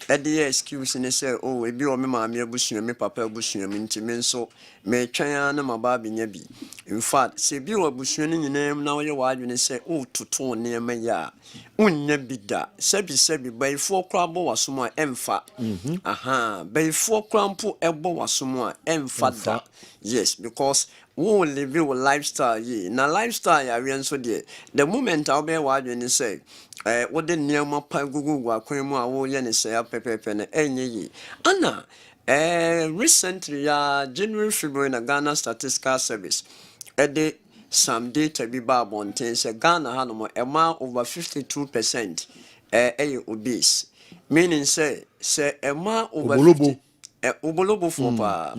e dey excuse ne say oh ebi o me maame abusuam me papa abusuam ntimi nso me twan na maba benya bi. In fact se bi o abusuam ni nyinam na oye wadwene say oh toto ne ma ya unnya bida sebi bayfo krabo wasom a emfa bayfo krampo ebo wasom a emfa da. Yes, because we live your lifestyle ye. Na lifestyle ya we so de. The moment I'll be wadwene say what the near my gugu akwan mu a wo ye ne say pepepe na enye yi. Ana recently January February na Ghana Statistical Service some data be ba bonten say Ghana hanom over 52% obese, meaning say over 50 obolobo for pa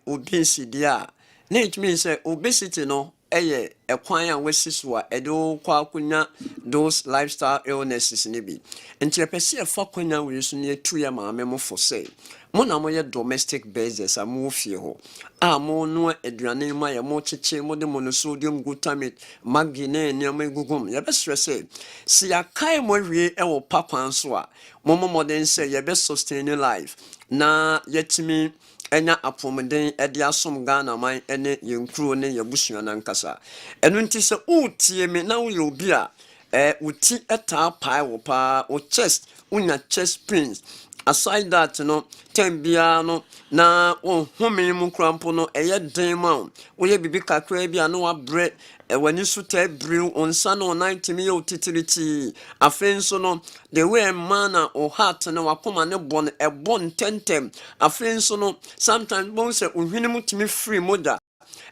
obesity dia na it means say obesity no ekwan a wesi so a edo kwa kunya those lifestyle illnesses ni bi nti epese fa kunya we so ne tu ya maame mo for say mo na mo ye domestic basis amu fie ho mo no aduane ma ye mo cheche mo de monosodium glutamate magine ne ma gugum ye be stress si akai mo wie e wo pakwan so a mo modern say ye be sustain life na yetimi enya apomden ede asom Ghana man ene yenkuro ne yabusua nankasa enu nti se utie me na wo obi a uti eta pai wo pa o chest unya chest pains aside that no tembia no na wo home mu krampo no eye den ma wo ye bibi kakra bia no wa bre wani so ta brew on san on 90 me otitiriti afen so no the way man or heart na wakoma ne bon e bon tentem afen so no sometimes bon say ohwene mutimi free moda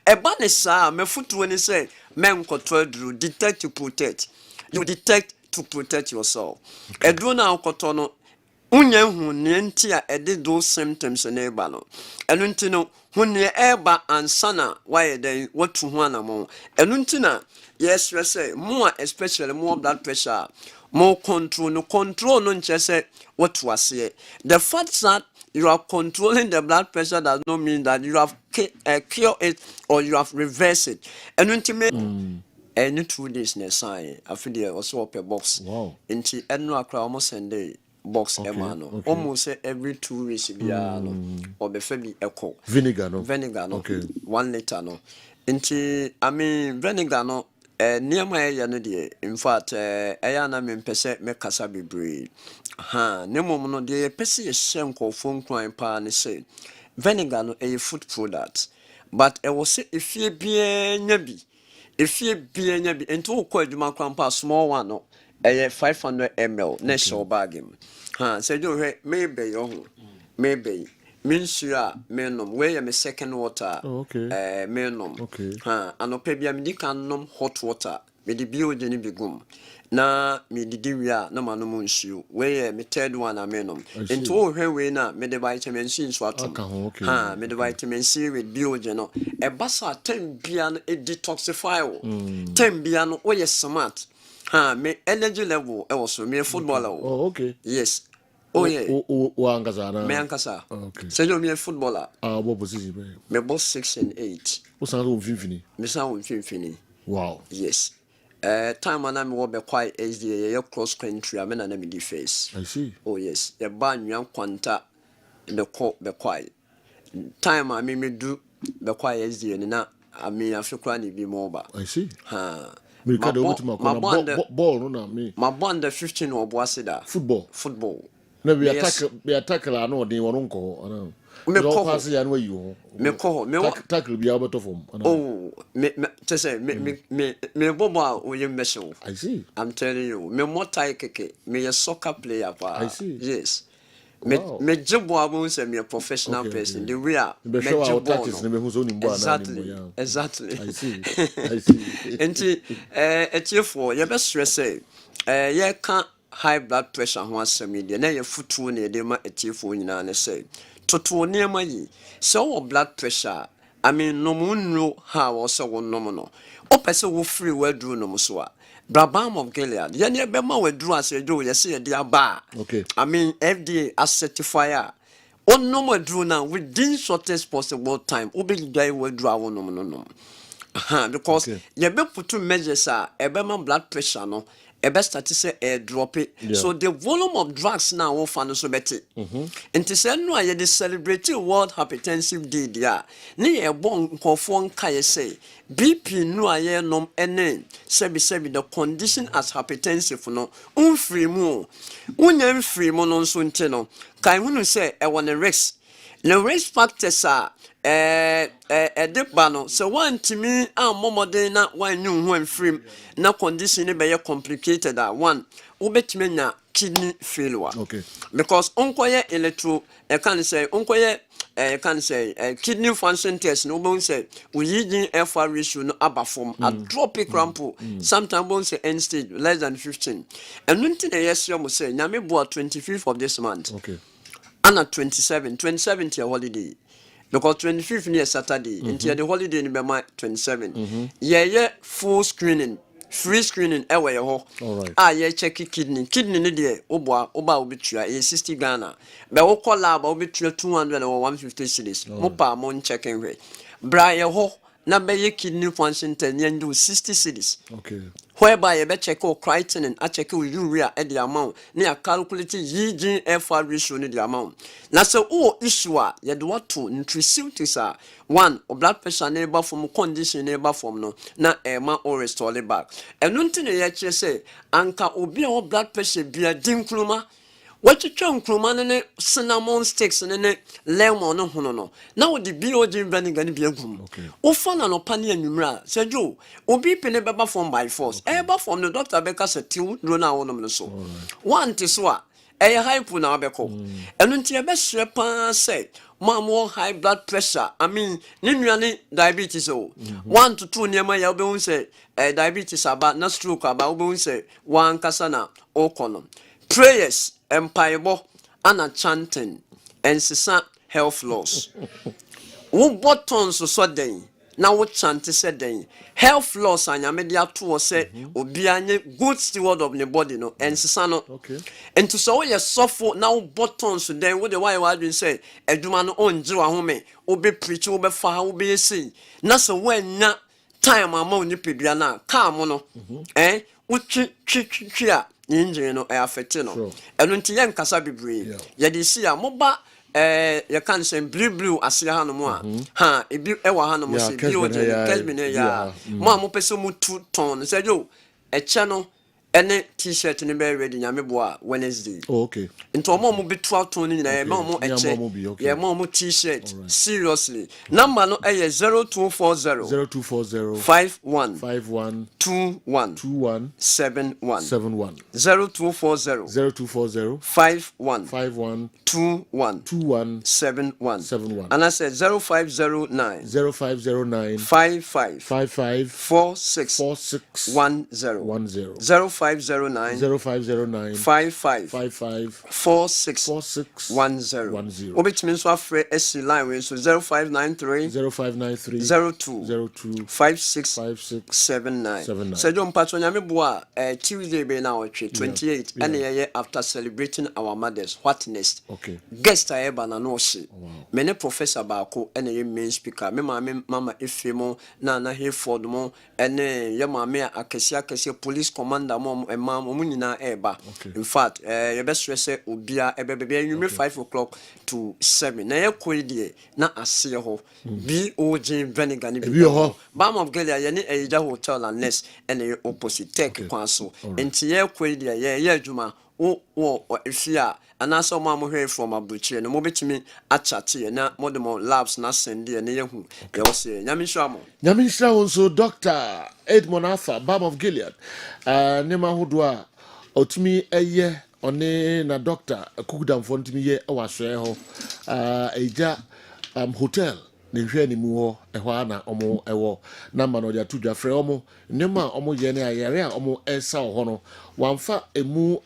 e ba ne sa mefutuo ni say men koto aduru detect to protect, you detect to protect yourself eduru na okoto no unya hu ne nti a ede those symptoms na eba no enu nti no hunne eba ansana why then watu hu anamo enu nti na yes say more especially more blood pressure more control no nkyɛ what was here. The fact that you are controlling the blood pressure does not mean that you have cured it or you have reversed it. And ultimately, any 2 days next time, I feel there also up a box. Wow. Into almost Sunday box emano. Almost every 2 weeks or be echo. Vinegar no. 1 liter no. Into vinegar no. Near my area, in fact, Ayana mean pese me kasa bebre. Nemo no de pese shenko phone crime pa ne say vinegar no a food product. But I was say if ye bien nyabi, into ko adwuma krampa small one no 500 ml na show bag him. Say you maybe means you are menum where me second water menum anope bia me can nom hot water me di biogeni bigum na me didi wia na manom nsuo where me third one menum into hwe we na me de vitamin C nso atom me de vitamin C with biogeno e basa tem bia no detoxify wo tem bia no wo ye smart me energy level e was so me footballer yes. Oh yeah. Me ankasa. Okay. Say you me a footballer. What position? Me boss 6 and 8. What's that on Finfini? Me sound Finfini. Wow. Yes. Time when I'm be quite SDA, your cross country, I mean I me face. I see. Oh yes. The ban young quanta the court be quiet. Time I me do be quiet SDA and na I mean I feel quite be more. I see. My ball no me. My bond the 15 or boasida. Football. No, we attack la no de won ko me pass ya no you me tackle be able to form me to say me bobo o yem mesho. I see. I'm telling you me more tie keke me a soccer player pa. I see. Yes. Me jibo abun say me a professional person the way me jibo exactly I see enti etiefo ye be stress ye can high blood pressure ho asemi de na ye futuo na de ma etiefo nyina ne say toto ne ma yi so blood pressure I mean no munno ha wo so wo no no o pese wo free wadru no so a Brabham of Gilead ye ne be ma wadru asejo ye se ye de aba I mean FDA as certifier on no wadru na within shortest possible time obi dai wadru awo no because ye be put measures a e be ma blood pressure no e best start to say drop it. So the volume of drugs now will find so better. And to say no, I the celebrate World Hypertensive Day there. Ni a bon confon kaya say BP no aye nom ene sebi the condition as hypertensive no free mo unyam free mo no so nte no kai hunu say e won a risk. The risk factors are debano so one to me momode na one new one frame na condition be complicated that one ubetime na kidney failure because onkoye electro can say kidney function test no bon say we using FR ratio no abafom a drop it crampo sometimes bon say end stage less than 15 and nothing yes you say nyame bo 25th of this month and at 27 to holiday because 25th near Saturday into the holiday in Bema 27 yeah full screening free screening ewe ho yeah check kidney ni dey oba obitua 60 Ghana be wo call lab obitua 200 or 150 cedis mo pa mo checking we bra ye ho na be kidney function 10 do 60 cedis whereby you be check creatinine and check urea at the amount near calculating EGFR ratio the amount. Now so issue you do what to nutraceuticals one or blood pressure neighbor from condition neighbor from no na or restore it back. And nothing you say anka obi or blood pressure be a dinkluma. What you try to cinnamon sticks and lemon no. Now the BOG vinegar be a gum. Often no penny and numera. Said you, Obi penny form by force. Ever from the doctor Becca said two, Luna on so. One tiswa, a high puna beco. And until your best say, more high blood pressure. I mean, Ninuani diabetes. 1 to 2 near my elbow say, diabetes about not stroke about say, one casana or column. Prayers. Empire and chanting and sisa health loss. Who buttons so sudden na wo chante said den health loss anyame de ato say obi anye good steward of the body no ensesa no okay ento so ye sofo na wo buttons den wo de why wadwen say adwuma no onje wa home obi preach wo be fa wo be say na so wanya time ama oni pedua na ka mo no utwi a engine no affect no eno nti ye nkasa bebre ye de si a moba you can say blue asia ha no mo a ha ebi ewa ha no mo se bi o je Kessben ya mo mo pese mo 2 ton say yo eche no ene t-shirt ni be ready nyame boa Wednesday okay into mo be 12 ton ni na ye mo eche ye mo t-shirt seriously number no 0240 51 21 71 0240 51 21 71 and I said 0509 55 46 10 0509 55 46 10 obetimi so afre esi line we so 0593 02 56 79 so jom patro nyame boa Tuesday be na otwe 28 and ye after celebrating our mothers whatness okay guest eba na no she mene professor baako ene ye main speaker me mama efemo na Hayford mo ene ye mama akesi police commander mo emam mo nyina eba in fact ye be stress obia ebebe anwume 5 o'clock to 7 na ye koidie na ase ho BOJ Vinegar ni bi ho Bam of Galia ye ni Eja Hotel and Nest ene opposite tech kwanso enti ye koidie ye adwuma wo efia anasa mo amohwe from abuchire no mo betimi achate na modern labs na sende ne yehu ye wo se nyame nshira won so Dr. Edmond Arthur Bam of Gilead ne ma hodo a otumi eye one na doctor kukudam fontimi ye awahwe ho eja hotel ne hwe ni mu ho ehwa na omo ewo na ma no dia tudwa frɛ omo nema omo ye ne ayare a omo esa ho no wamfa emu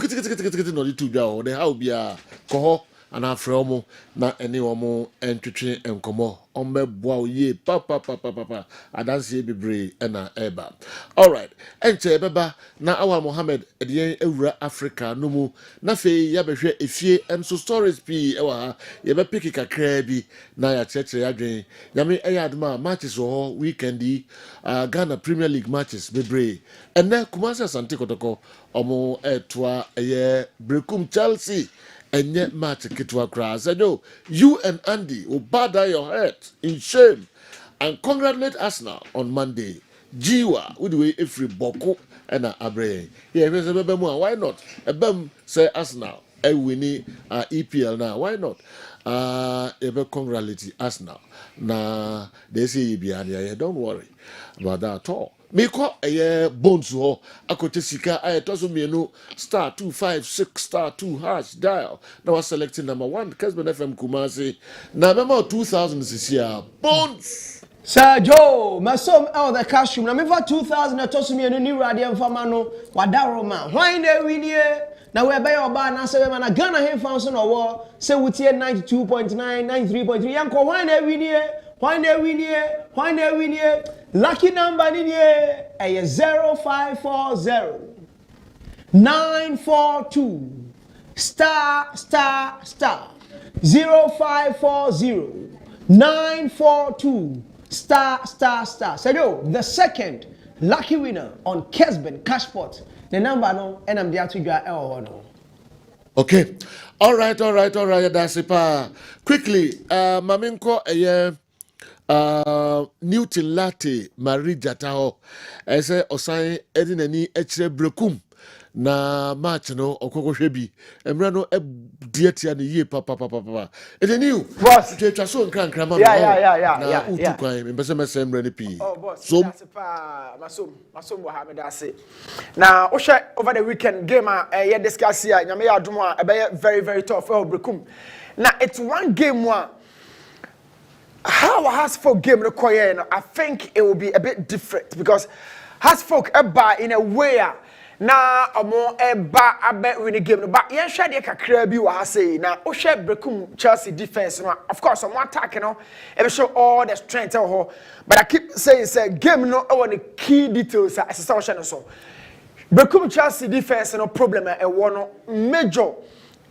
kitikiti no di tudwa ho de how bia ko ho ana frɛ omo na ene omo entwetwe enkomo ombeboa ye papa adanse bebre na eba all right enche beba na Awal Mohammed edien ewura Africa no mu na fe ya behwe efie enso stories bi ewa ha ye be pick kakra bi na ya cheche adwen nyame eyadma matches ho weekend Ghana Premier League matches bebre ene Kumasi Asante Kotoko omo etwa eye Brekum Chelsea enye match kitwa kra said you and Andy will bow down your head in shame and congratulate Arsenal on Monday Jiwa with the way every boko and abre yeah why not ebem say Arsenal winning EPL now why not ebe congratulate Arsenal na they say don't worry about that at all me ko bones ho akote sika ayetoso mienu star 256 star 2 hash dial now was selecting number 1 Kessben FM Kumasi na memo 2000 this year bones Sir Joe masom the cash room na me for 2000 etoso mienu ni radio mfama no wadaro ma why na winie na we be oba na se be na Ghana he fan so no wo se wutie 92.9 93.3 yanko why na winie lucky number ni 0540 942 star 0540 942 star. So the second lucky winner on Kessben Cashpot. The number no and I'm there to go no. Okay. All right. That's it. Quickly, Maminko Newton Latte Marie Jataho ese osan edinani echire brekum na match no okoko hwebi emra no dietia ne ye papa edeniu boss twa so nkran ma yeah utu kwan mbese mese emra ne pi oh boss so masom Mohammed ase na o share over the weekend game ye discuss here nyame ya adom a ebe very very tough brekum na it's one game one. How Hasfolk game require, I think it will be a bit different because Hasfolk by in a way na omo eba abe win game no but yen hwe de kakra bi wa ha sei na o hwe Brekum Chelsea defense no of course omo attack no e be show all the strength ho but I keep saying say game no e won the key details as say o hwe no so Brekum Chelsea defense no problem e wo no major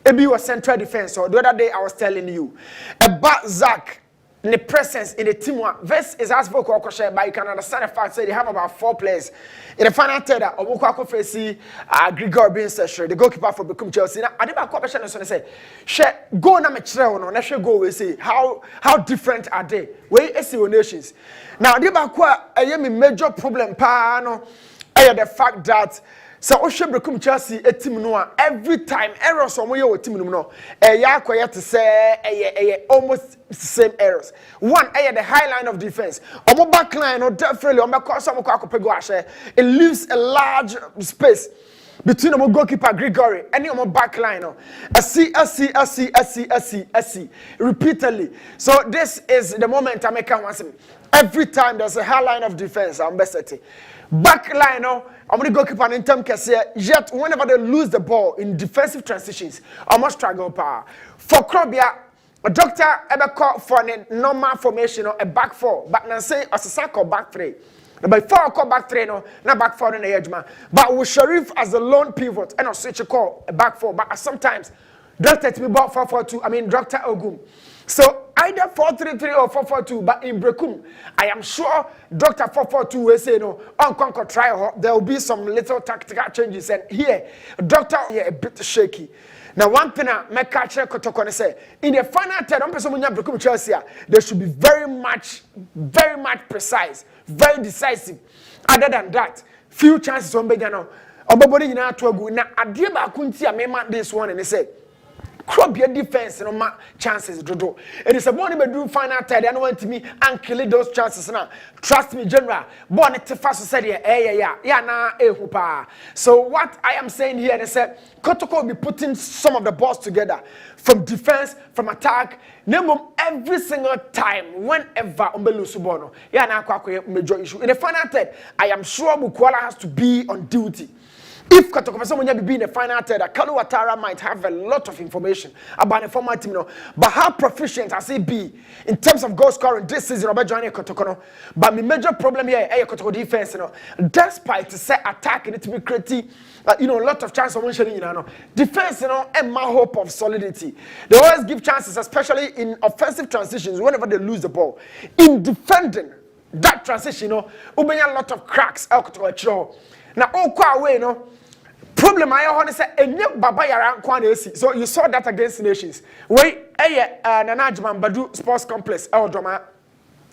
e bi was central defense so the other day I was telling you about Zach the presence in the team one. This is as for Kokoshe, but you can understand the fact that they have about 4 players. In the final third, Obukwako Fesi, Grigor being session, the goalkeeper for Brekum Chelsea. Now, I did my question and say, go na mechre no, let's go we see how different are they? We see nations. Now, I did my major problem pa no, the fact that so Oshe Brekum Chelsea a team no every time errors on your team no ya kwaya to say almost same errors. One the high line of defense. Omo back line no definitely on because some akopego ahye it leaves a large space between omo goalkeeper Gregory and omo back line no. See repeatedly. So this is the moment I make once every time there's a high line of defense I'm best at it. Back line no I'm going to goalkeeper in term yet whenever they lose the ball in defensive transitions, I must struggle power. For Krobia, a doctor ever called for a normal formation or a back 4, but now say a circle back 3. By 4 call back 3 no, not back 4 in the edge man. But with Sharif as a lone pivot and a switch call a back 4, but sometimes doctor to be about 4-4-2, I mean Dr. Ogum. So either 4-3-3 or 4-4-2, but in Brekum, I am sure Dr. 4-4-2 will say no, on Conquer trial, there will be some little tactical changes. And here, Doctor a bit shaky. Now, one thing I make catch Kotoko say in the final third, Brekum Chelsea, they should be very much precise, very decisive. Other than that, few chances on Begano. Obobody in our Togu. Now, Adiba Kunti, I made this one and they say, Krobia defense no ma chances dodo. It is a money bedroom final third and want to me and kill those chances now. Trust me, General. Born it fast said yeah na hupa. So what I am saying here is that Kotoko will be putting some of the balls together from defense, from attack, name every single time whenever Umbelu Subono. Yeah na kwa major issue. In the final third, I am sure Bukwala has to be on duty. If Kotoko be in the final third, Kalu Watara might have a lot of information about the former team, but how proficient has he be in terms of goal scoring this season about joining Kotoko? But my major problem here is Kotoko defense, despite the set attack and it to be creating, a lot of chances of winning, defense, and my hope of solidity. They always give chances, especially in offensive transitions, whenever they lose the ball. In defending that transition, a lot of cracks. Now, away, problem I want to say Baba Yara Kwanesi. So you saw that against nations. Wait, Nanajman Badu Sports Complex, Eldoma.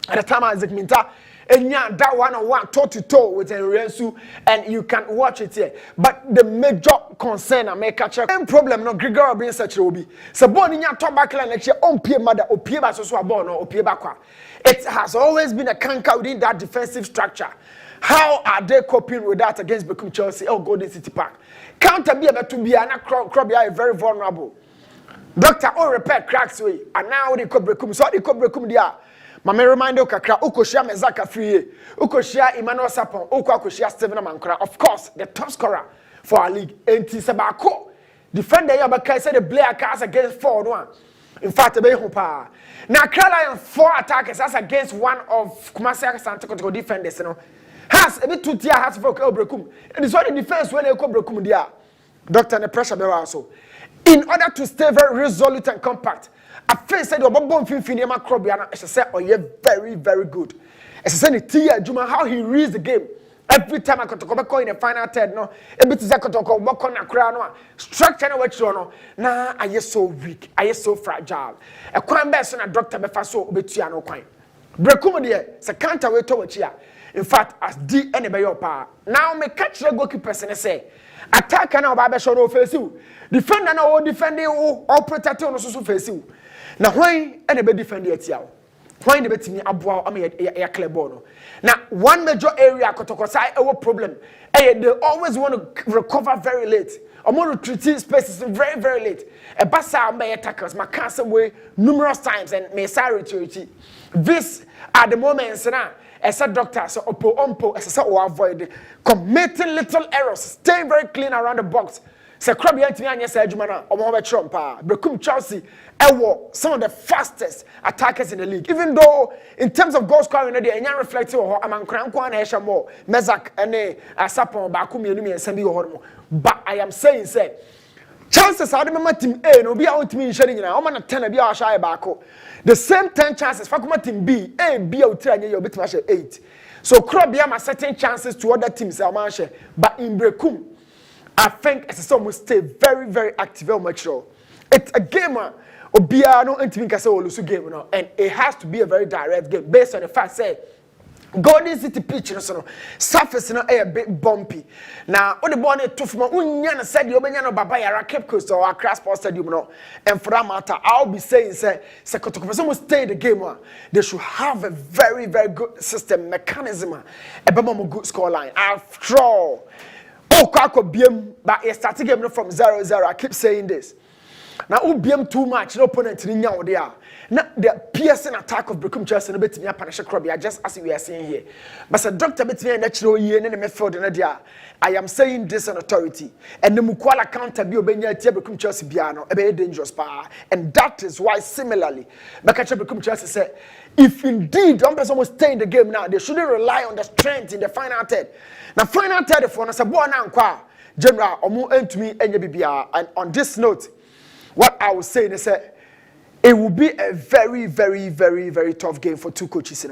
At the time Isaac Minta, and that 1-on-1 toe-to-toe with Enriensu, and you can watch it here. But the major concern I make catch up. Problem no Grigor being such will be. So Boninya top back line next year on Pie Mother or Pie Basso Born or Pie Bakwa. It has always been a canker within that defensive structure. How are they coping with that against Brekum Chelsea or Golden City Park? Counter be able to be an Krobia very vulnerable. Doctor all repair cracks way, and now they could Brekum. So they could Brekum dia. Mama remind you kakra Ukoshia Mezaka free. Ukoshia Emmanuel Sapon, Ukoshia Steven Mankara. Of course, the top scorer for our league. Enti Sabako. Defender Yabaka said the Blair cast against 4-1. In fact, now Carolina 4 attackers as against one of Kumasi Santo defenders, has a bit too tier has for Brekum. And it's only defense when they call Brekum dia. Doctor and the pressure bearer also. In order to stay very resolute and compact, I feel said Obon Finfinema Krobiana, as I said, oh yeah, very, very good. As I said, Tia Juma, how he reads the game. Every time I got to come in the final third, no, a bit is a crowd, structure no what you know. Nah, I is so weak, I is so fragile. A quite best on a doctor Befaso, Betiano Quine. Brekum dear, se can't wait to watch here. In fact, as D and your power. Now me catch the goalkeeper and say, attack and our show face you. Defend and all defending all protect on so face you. Now why anybody defend it here? Why the bet me abwa a clear ball? Now one major area Kotokosai our problem. They always want to recover very late. I'm going to treat spaces very, very late. A bassa may attackers, my cancer way numerous times and may sorry to these are the moments now. as a doctor, so oppo, as a avoid committing little errors, staying very clean around the box. So crab yanti anya say adwuma na omo be trompa Brekum Chelsea ewo some of the fastest attackers in the league, even though in terms of goal scoring they enya reflective ho amankran na ehya more Mezak ene Asapon ba ku mienu miensa bi ho. But I am saying say chances are the team A no be out me nhye nyina o ma na 10 bi a shy baako the same 10 chances fakuma team B A B a utira anya you betima share 8 so crab be am certain chances to other teams a man share but in Brekum I think it's almost stay very, very active and mature. It's a game, Obia no intimate kase olusu game, and it has to be a very direct game based on the fact that Golden City pitch, surface a bit bumpy. Now, all the ball to from Unyana said you no Baba Yara Cape Coast or Accra Sports Stadium, and for that matter, I'll be saying, say, Secretary, stay the game. They should have a very, very good system, mechanism, a good score line. After all. Oh, Kwako BM, but you start game from 0-0. I keep saying this. Now, BM too much, no opponent in there. Now, the piercing attack of Brekum Chelsea, no bit me up and Crobby, just as we are saying here. But the doctor bit me a natural year in the midfield in the I am saying this on authority. And the Mukwala counter be obeying Brekum Chelsea piano, a very dangerous power. And that is why, similarly, Brekum Chelsea said, if indeed one person will stay in the game now, they shouldn't rely on the strength in the final third. Now, final third for us, General, omu to me, and on this note, what I was saying is that it will be a very, very, very, very tough game for two coaches,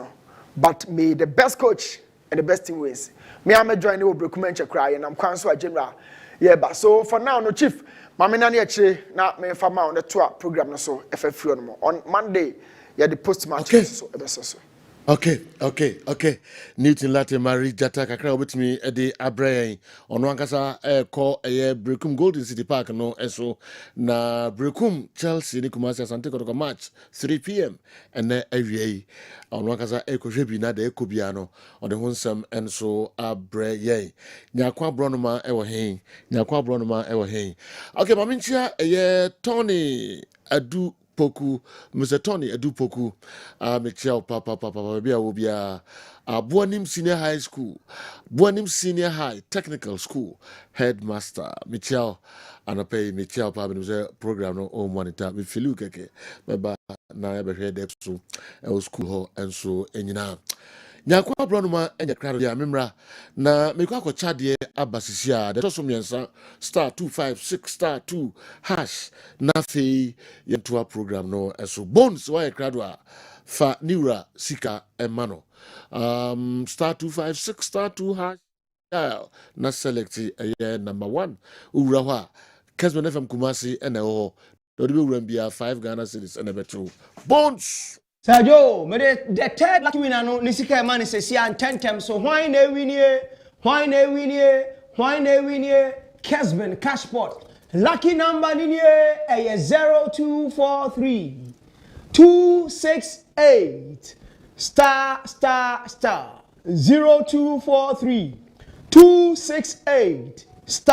But may the best coach and the best team wins. Me, I'm joining with Brekum cry, and I'm Council General. Yeah, but so for now, no chief. Mami nani actually na me fama on the tour program so FF on Monday. Yeah, the post match. Okay. Newton Latte Marie Jata kakra with me the Abrayan on Wankasa call a Brekum Golden City Park no eso na Brekum Chelsea ni Kumasi Asante Kotoko match 3 p.m. and then every on Wankasa Eko Jebi na de Eko Biano on the Hunsam and so Abrayan Nyakwa Bronoma ewo hein okay maminchia Tony Adu Poku, Mr. Tony Adu Poku, Michelle Papa Bia Wobia, Buanim Senior High School, Buanim Senior High Technical School, Headmaster Michelle, and I pay Michelle Papa was a program no own monitor with Filukeke, but now I ever heard that so school hall and so and Nyakwa Bronoma and the crowd ya memra na mekwa chadie abasisia the toso miensa *256*2# na fe yentoa program no eso bones why crowd fa niura sika emano *256*2# na select number 1 ura hwa Kessben FM Kumasi and ho do be urambia 5 Ghana cedis and beto bones Sajo, the third lucky winner no nisika man is and 10 times. So why ne win here? Kessben Cashpot. Lucky number in here 0243 268 ** 0243 268 ** So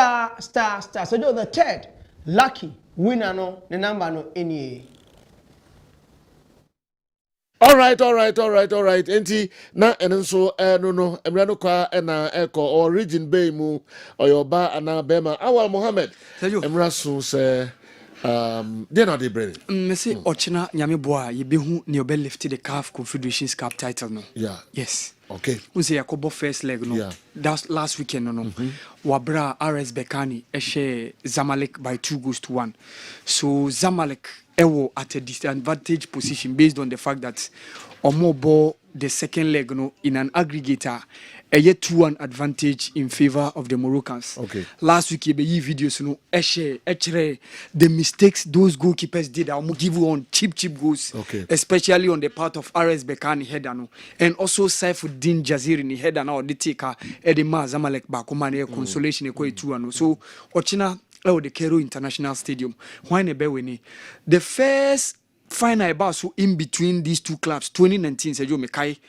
the third lucky winner no the number no in here. All right. Enti na enso no emrano kwa na eko or region bay mu oyoba ana bema awal Mohammed emraso se they not the brain. Me say ochina nyame boa ye behu ne obe lift the CAF Confederations Cup title no. Yeah. Yes. Okay. We say Yakobo first leg no. Yeah. That's last weekend no. Wabra RS Bekani eshe Zamalek by 2-1. So Zamalek ewo at a disadvantage position based on the fact that Omobo the second leg no in an aggregator a yet 2-1 advantage in favor of the Moroccans. Okay. Last week, you videos no the mistakes those goalkeepers did. I'll give you on cheap goals. Okay. Especially on the part of RS Bekani header no, and also Saifuddin Jazir in the header now the taker Edema Zamalek Bakumane consolation e 2-1. So Ochina the Cairo International Stadium. Why ne be the first final about so in between these two clubs 2019 Sergio Mekai.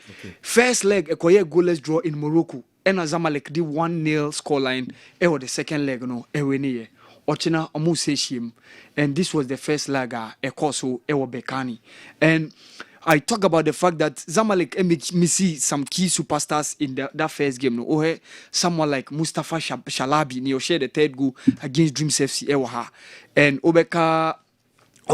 First leg a goalless draw in Morocco and Zamalek did 1-0 scoreline the second leg no ewene Ochina omu seshim and this was the first leg a course Bekani and I talk about the fact that Zamalek me see some key superstars in that first game. No, oh, someone like Mustafa Shalabi, Neo share the third goal against Dreams FC Ewaha, and Obeka.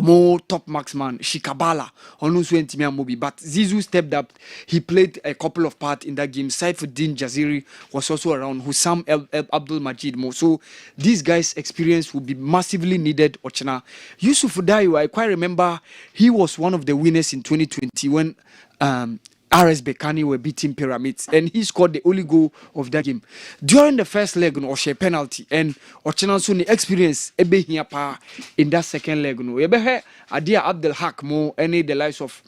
More top marksman Shikabala on also Mobi, but Zizou stepped up. He played a couple of parts in that game. Saifuddin Jaziri was also around. Hussam Abdul Majid Mo. So these guys' experience will be massively needed. Ochana Yusuf Udayu, I quite remember he was one of the winners in 2020 when RS Bekani were beating Pyramids, and he scored the only goal of that game. During the first leg, no, or penalty, and Ochana so the experience ebe here pa in that second leg. No, ebe Adia Abdel Hak mo any the likes of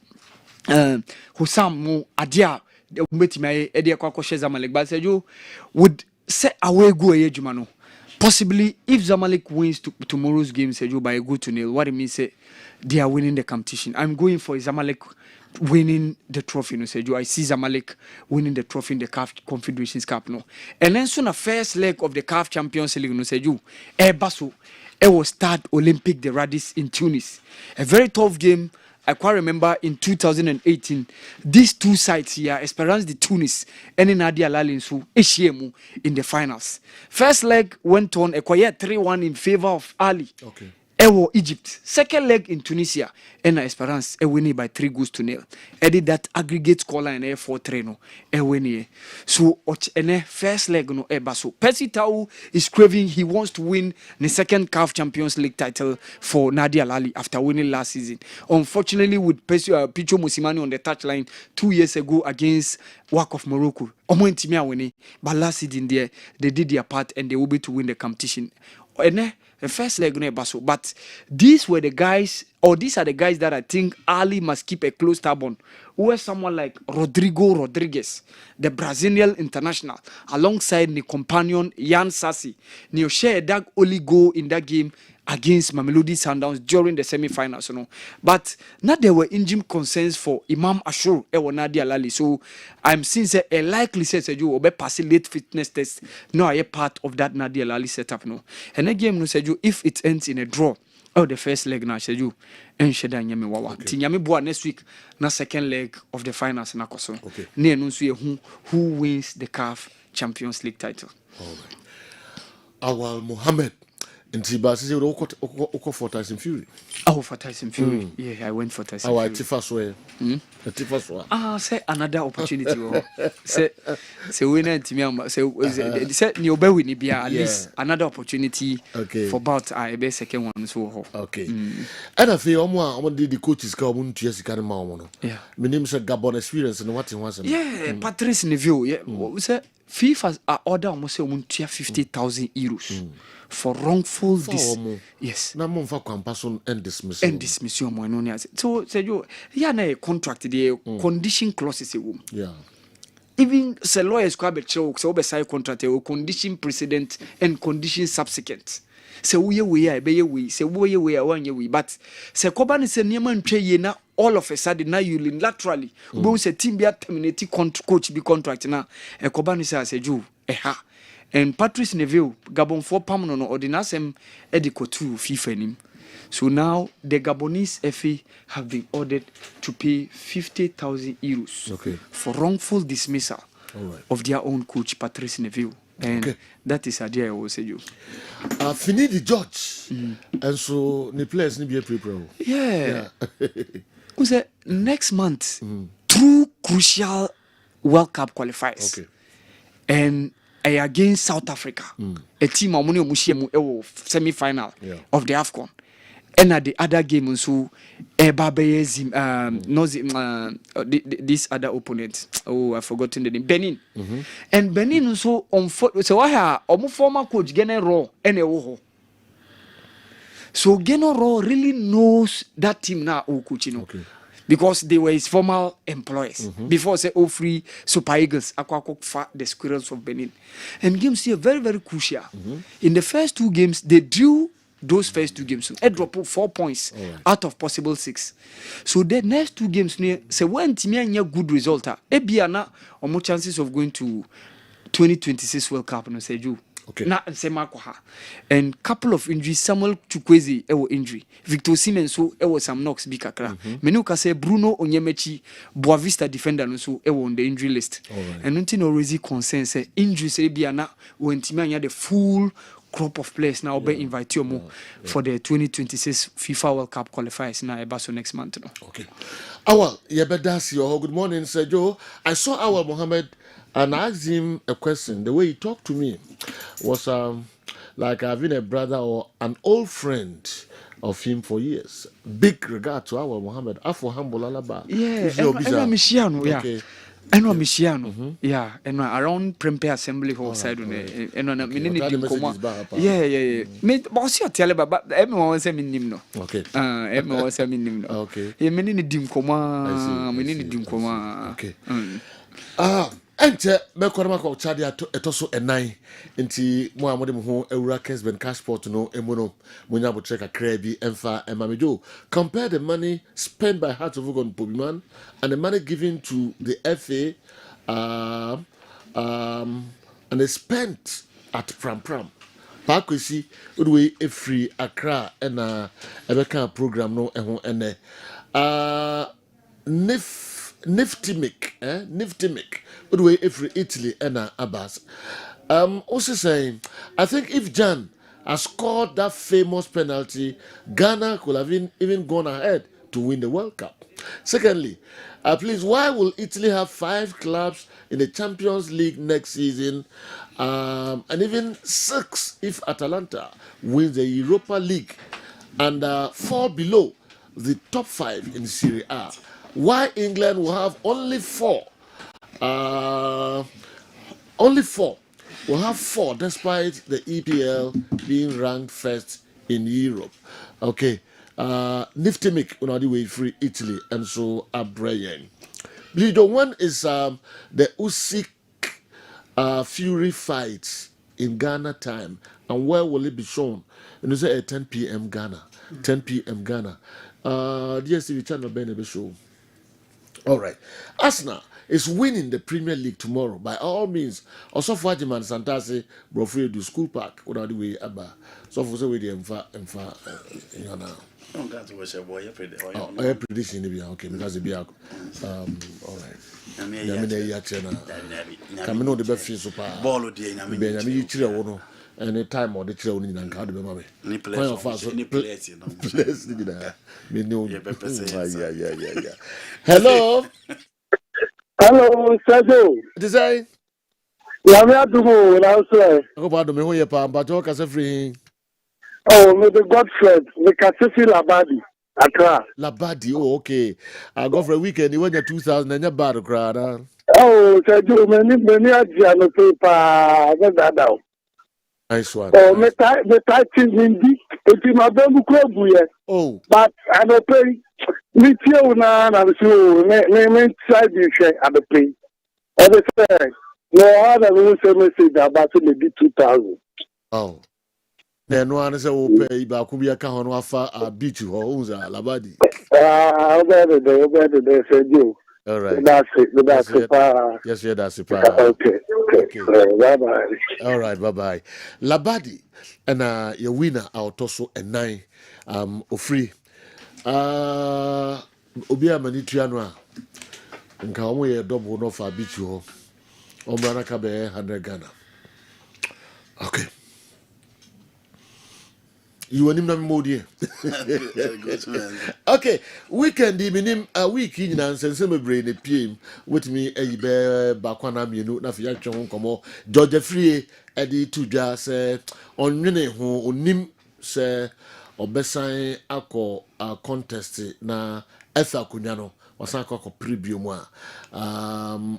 Hussam mo Adia the umeti Edia Kwako Zamalek, but Seju would set away go a jumano. Possibly, if Zamalek wins tomorrow's game, Seju by a good to nil, what it means say they are winning the competition. I'm going for Zamalek winning the trophy. No, Seju. I see Zamalek winning the trophy in the CAF Confederations Cup. No, and then soon the first leg of the CAF Champions League. No, Seju. Basso, it will start Olympic the Radis in Tunis. A very tough game. I quite remember in 2018, these two sides here, Esperance de Tunis and Nadia Lalinsu, Eshiemu in the finals. First leg went on a quiet 3-1 in favor of Ali. Okay. Ewo Egypt. Second leg in Tunisia, and Esperance winning by 3-0. Edit that aggregate scoreline 4-3 no. Winning. So first leg no Basso. Percy Tau is craving. He wants to win the second CAF Champions League title for Nadia Lali after winning last season. Unfortunately, with Picho Musimani on the touchline 2 years ago against WAC of Morocco, but last season they did their part and they will be to win the competition. The first leg no Basso. But these were the guys, or these are the guys that I think Ali must keep a close tab on. Who is someone like Rodrigo Rodriguez, the Brazilian international, alongside the companion Jan Sassi. They share that only goal in that game against Mamelodi Sundowns during the semi-finals. You know. But now there were injury concerns for Imam Ashur and Nadia Lali. So I'm seeing a likely set you will be passing late fitness test. No, I part of that Nadia Lali setup. No, and again, no said you if it ends in a draw. Oh, the first leg now said you and Sheda Nyami Wawa. Tinyami Boa next week, na second leg of the finals na koso. Okay. Near no who wins the CAF Champions League title. All right. Awal Mohammed. Nti ba sisi uko for Tyson Fury. Oh, for Tyson Fury. Yeah, I went for Tyson Fury. Tifa so. Say another opportunity. Say winner team say ni obe win bia at least another opportunity for bout I be second one so. Okay. And afi omo the coaches ka omo ntua sika na ma omo no. Yeah. Me name say Gabon experience no what in was. Yeah, Patrice Neville. Yeah. Say FIFA order almost say omo ntua 50,000 euros. For wrongful yes. Na mo fa kwampason and dismissal. And dismissal mo no nya. So say you na contract the condition clauses e wom. Yeah. Even say lawyers kwa be chew say we sign contract e condition precedent and condition subsequent. Say we e be we say we wan we but say koba ne say niam ntwe ye na all of a sudden now you unilaterally we say team be terminate coach be contract na e koba ne say you and Patrice Neville, Gabon 4 Pamno no ordinasem edikotu FIFA nim. So now the Gabonese FA have been ordered to pay 50,000 euros for wrongful dismissal of their own coach Patrice Neville. And that is a deal I will say you. Fini the judge. And so the players need be prepared. Yeah. Who's next month 2 crucial World Cup qualifiers. And against South Africa, a team among mu semi-final of the AFCON, and at the other game also, this other opponent. Oh, I've forgotten the name. Benin, and Benin also so I have former coach Ghanaian Raw and so Ghanaian Raw really knows that team now. Because they were his former employees. Before say free Super Eagles, the Squirrels of Benin. And games here very, very crucial. In the first 2 games, they drew those first 2 games. They dropped 4 points out of possible 6. So the next 2 games, say when Timia good result, Ebiana or more chances of going to 2026 World Cup. No say you. Okay. Na nsema kwa ha. And couple of injuries, Samuel Chukwueze ewo injury. Victor Osimhen so ewo some knocks bi kakra. Menu ka say Bruno Onyemachi Boavista defender no so ewo on the injury list. And nothing no raise concern say injuries e bia na wentimi anya the full crop of players now be invite you more for the 2026 FIFA World Cup qualifiers na eba next month no. Okay. Awal, Yebedasi, good morning, Sir Joe. I saw Awal Mohammed and I asked him a question. The way he talked to me was like having a brother or an old friend of him for years. Big regard to Awal Mohammed. Afo Humble Alaba. Yeah, and Michiano, yeah. And Michiano, yeah, and around Prempeh Assembly Hall side on and on a minute. Yeah. Me, boss, you tell about everyone was a minimum. Okay. Everyone was a minimum. Okay. A minute dim coma, minute dim coma. Okay. Ente me korama ko chade etoso enai nti mo amode mo ho ewura Kessben Cashport no emuno munya bo check akra bi emfa emamejo. Compare the money spent by Hearts of Oak on Pobiman and the money given to the FA and they spent at Pram Pakwesi udwe e free Accra na ebeka program no eho ene Niftimic. Good way every Italy and Abbas. Also saying, I think if Jan has scored that famous penalty, Ghana could have even gone ahead to win the World Cup. Secondly, please, why will Italy have 5 clubs in the Champions League next season, and even 6 if Atalanta wins the Europa League and fall below the top 5 in Serie A? Why England will have only 4? Only 4. We'll have 4 despite the EPL being ranked first in Europe. Okay. Niftimic on the way free Italy and so Abrayan. The one is the Usyk Fury fight in Ghana time. And where will it be shown? And it's at 10 p.m. Ghana. 10 p.m. Ghana. DSTV channel Ben show. All right. Arsenal is winning the Premier League tomorrow by all means. Also, for Fajiman Santase, Brofre do school park without the way Abba. So, for the way the you know. I prediction okay because the be all right. I mean, come on, the best feel super. Ball, dear, any time or the children in Card be mommy. Point of us, place, me know. Yeah. Hello. Hello, Sergio. Design. Lamia Dumo, now sir. Go back to me, who you pa, but you can free. Oh, may the Godfred, the Kasisi Labadi, Accra. Labadi, oh, okay. I go for a weekend, you went your 2000 and your bad crowd. Oh, Sergio, many Adriano paper, that's that. Nice one. Oh, me typing hindi. If you my baby club here. Oh. But I don't pay. Me too na so me try to share I don't pay. Every time. No other we say message about maybe 2000. Oh. Then one say we pay ba ku bi aka hono afa beach ho unza Labadi. Over there say you. All right. That's it. Yes, yeah, that's it. Okay. Bye-bye. All right, bye-bye. Labadi, and your winner, our torso and 9, free. Obia Manitriano, and come away a double no for beach you. Ombrana Cabe, 100 Ghana. Okay. You want him no more, dear. Okay, weekend evening a week in and sensible brain PM with me a bear bakwana minu na fiya chon komo George Free Eddie Tuja say on nene ho onim say obesan akọ contest na Efa Kunyano wasan akọ preview mu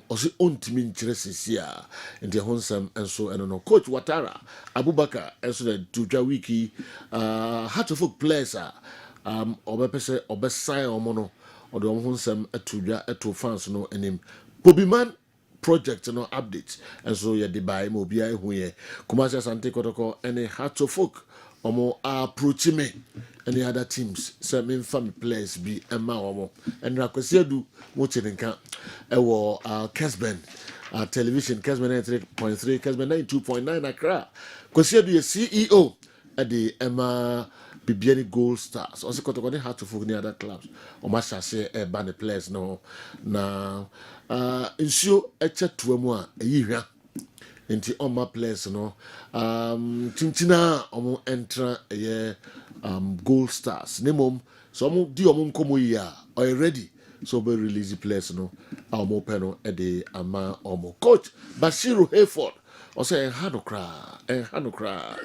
osi ontimi nkyere sisia nti honsam enso eno coach Watara Abubakar enso the Tuja wiki Hearts of Oak players obepese obesan omono odo honsam atudwa eto fans no enim Pobiman project no update enso ye de bai mo bia ehu ye Kumasi Asante Kotoko any Hearts of Oak omo approach me any other teams so me family players be emma omo and rakwesi adu mo chenenka ewo Kessben television Kessben 93.3 Kessben 92.9 Accra kwasi do ye CEO at the Emma Bibiani Gold Stars also kotoko dey hard to for any other clubs o ma shase e ban the players no na insio eche tuamu a eyi hwa nti on my players no tintina omo entra ye Gold Stars nemom so omo di omo nkomo yi a already so be release players no omo peno e de ama omo coach Bashiru Hayford o say enhanokra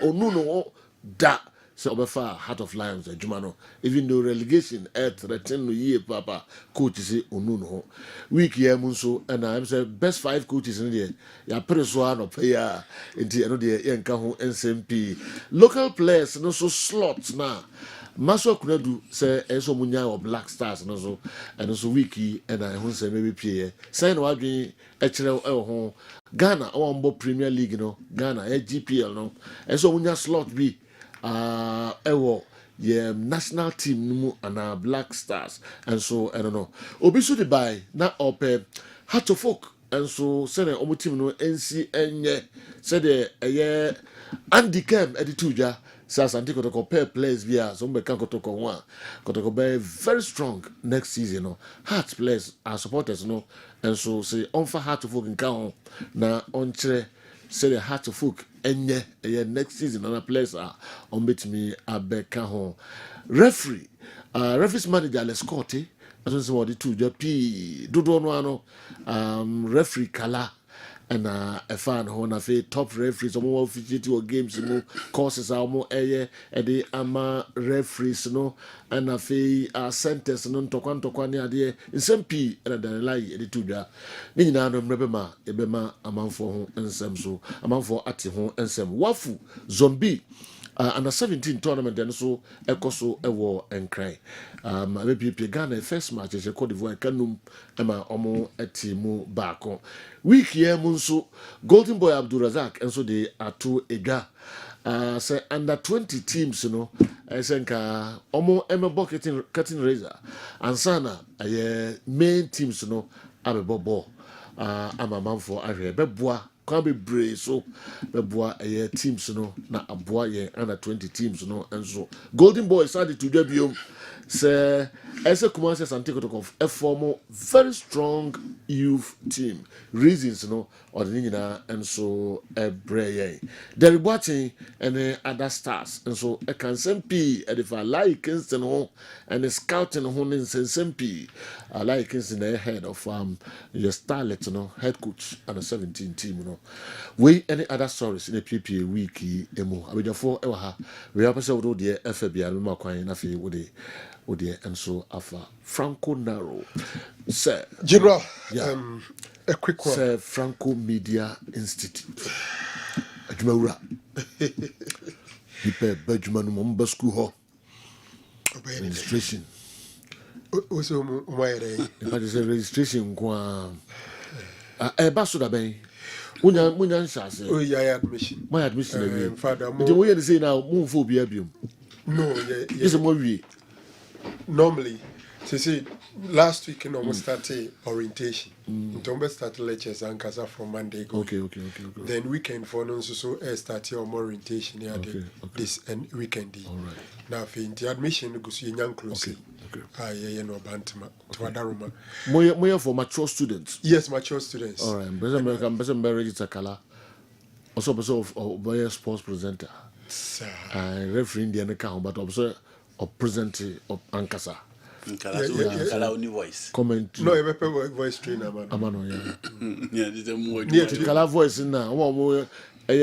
onu no da so obefa Heart of Lions adwuma no even though relegation threaten no year papa coach say onu no week here munso and I say best 5 coaches in there ya preso no player enti eno de yenka ho NSMP local players no so slots na Maso Kunadu say eso munya or Black Stars no so and so wiki and I won say maybe pay say no adwin e kire ho Ghana o Premier League no Ghana GPL no eso munya slot bi ewo national team numu and Black Stars and so I don't know obi so the buy na ope Heart of Folk and so say na omo team no NC enye say the Andy Kem edituja Sasa Antico to compare players via some Kotoko one. Kotoko be very strong next season. No heart players are supporters, no, and so say on for Heart of Folk in count na on say the Heart of Folk enye next season and players are on bit me abeka home. Referee's manager Les Corte, as well as the two P Dodo no referee Kala. And a fan who na fe top referees omo officiate games no courses omo eye e de ama referees no and a fe centers no ntokwa ne ade nsem pi na dan lai e de tudwa ni nyina no mrebe ma e be ma amanfo ho nsem so amanfo ate ho nsem wafu zombie under 17 tournament and so ekoso ewo enkran abepiepie Ghana first match je Cote d'Ivoire kanum ema omo etimu baako week here munso Golden Boy Abdulrazak and so they are two ega say under 20 teams no esenka omo emebo cutting razor ansana main teams no abebo amamanfo ahwe beboa can be brave so beboa teams no na aboa ye under 20 teams no and so Golden Boys started to debut say ese Kumasi Santikotoko a formal very strong youth team reasons no or the and so a brave they're watching and other stars and so a can SMP and if I like Kingston home and the scouting home in SMP I like Kingston the head of your starlet no head coach and a 17 team no we any other stories in a PPA wiki emo abidjafo e wa ha we have said do the FBA no makwan na fe wo de and so afa Franco Naro sir General a quick one sir Franco Media Institute adwumawura nipa badwuma no mo school ho registration also but is registration kwa ba so da ben munya nshase oh yeah admission my admission father mo we dey say now mo fo bi abium no is mo wie normally see last week you almost started orientation don't start lectures and kasa from Monday go okay then weekend for no so start your orientation this and weekend all right now for the admission go so young close no bantama to adaruma mo for mature students yes mature students all right person register kala also of sports presenter referee Indian account but also or present of Ankasa Kala only voice comment no you be voice trainer man amano yeah this is more Kala voice na wo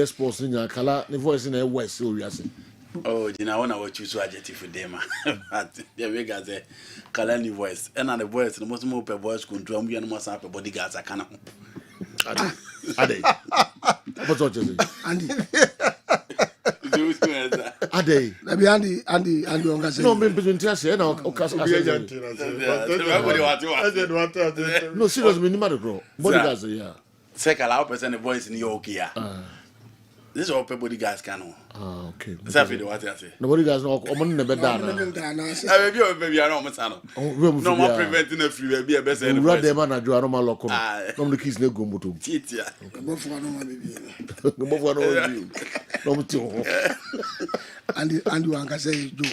sports nya Kala the voice na west so we say oh jina wana what you so adjective for them but the way guys Kala ni voice and the voice the most more per voice control am no more bodyguards akana ade what you say Andy ade na be Andy onga say no me between say na okasa no serious me ni ma de bro bodyguards yeah say Kala person the voice in your okay This is all bodyguards can. Ah, okay. That's exactly what I say. The bodyguards no omo never done. Maybe I know Masano. No more preventing a free baby a best. You rather them na jo aroma lock no. No the kids na go moto. Titia. Go for no baby. Go for no baby. No muti. And you anga say do.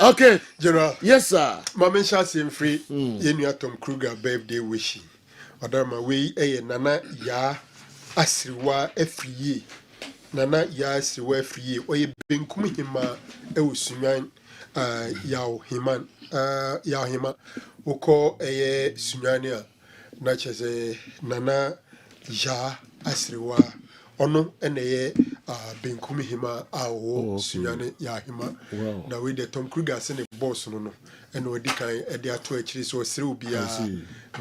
Okay, General. Yes, sir. Mama Shasi free. Yenu Tom Kruger birthday wishing. Odama we nana ya asriwa efriye. Nana ya asriwa efriye. Oye benkum hima sunyan yaw himan yaw hima. Uko sunyania na chese nana ya asriwa. Ono eneye benkum hima awo sunyane ya hima. Na we the Tom Kruger sene boss no. And we can to actually so through be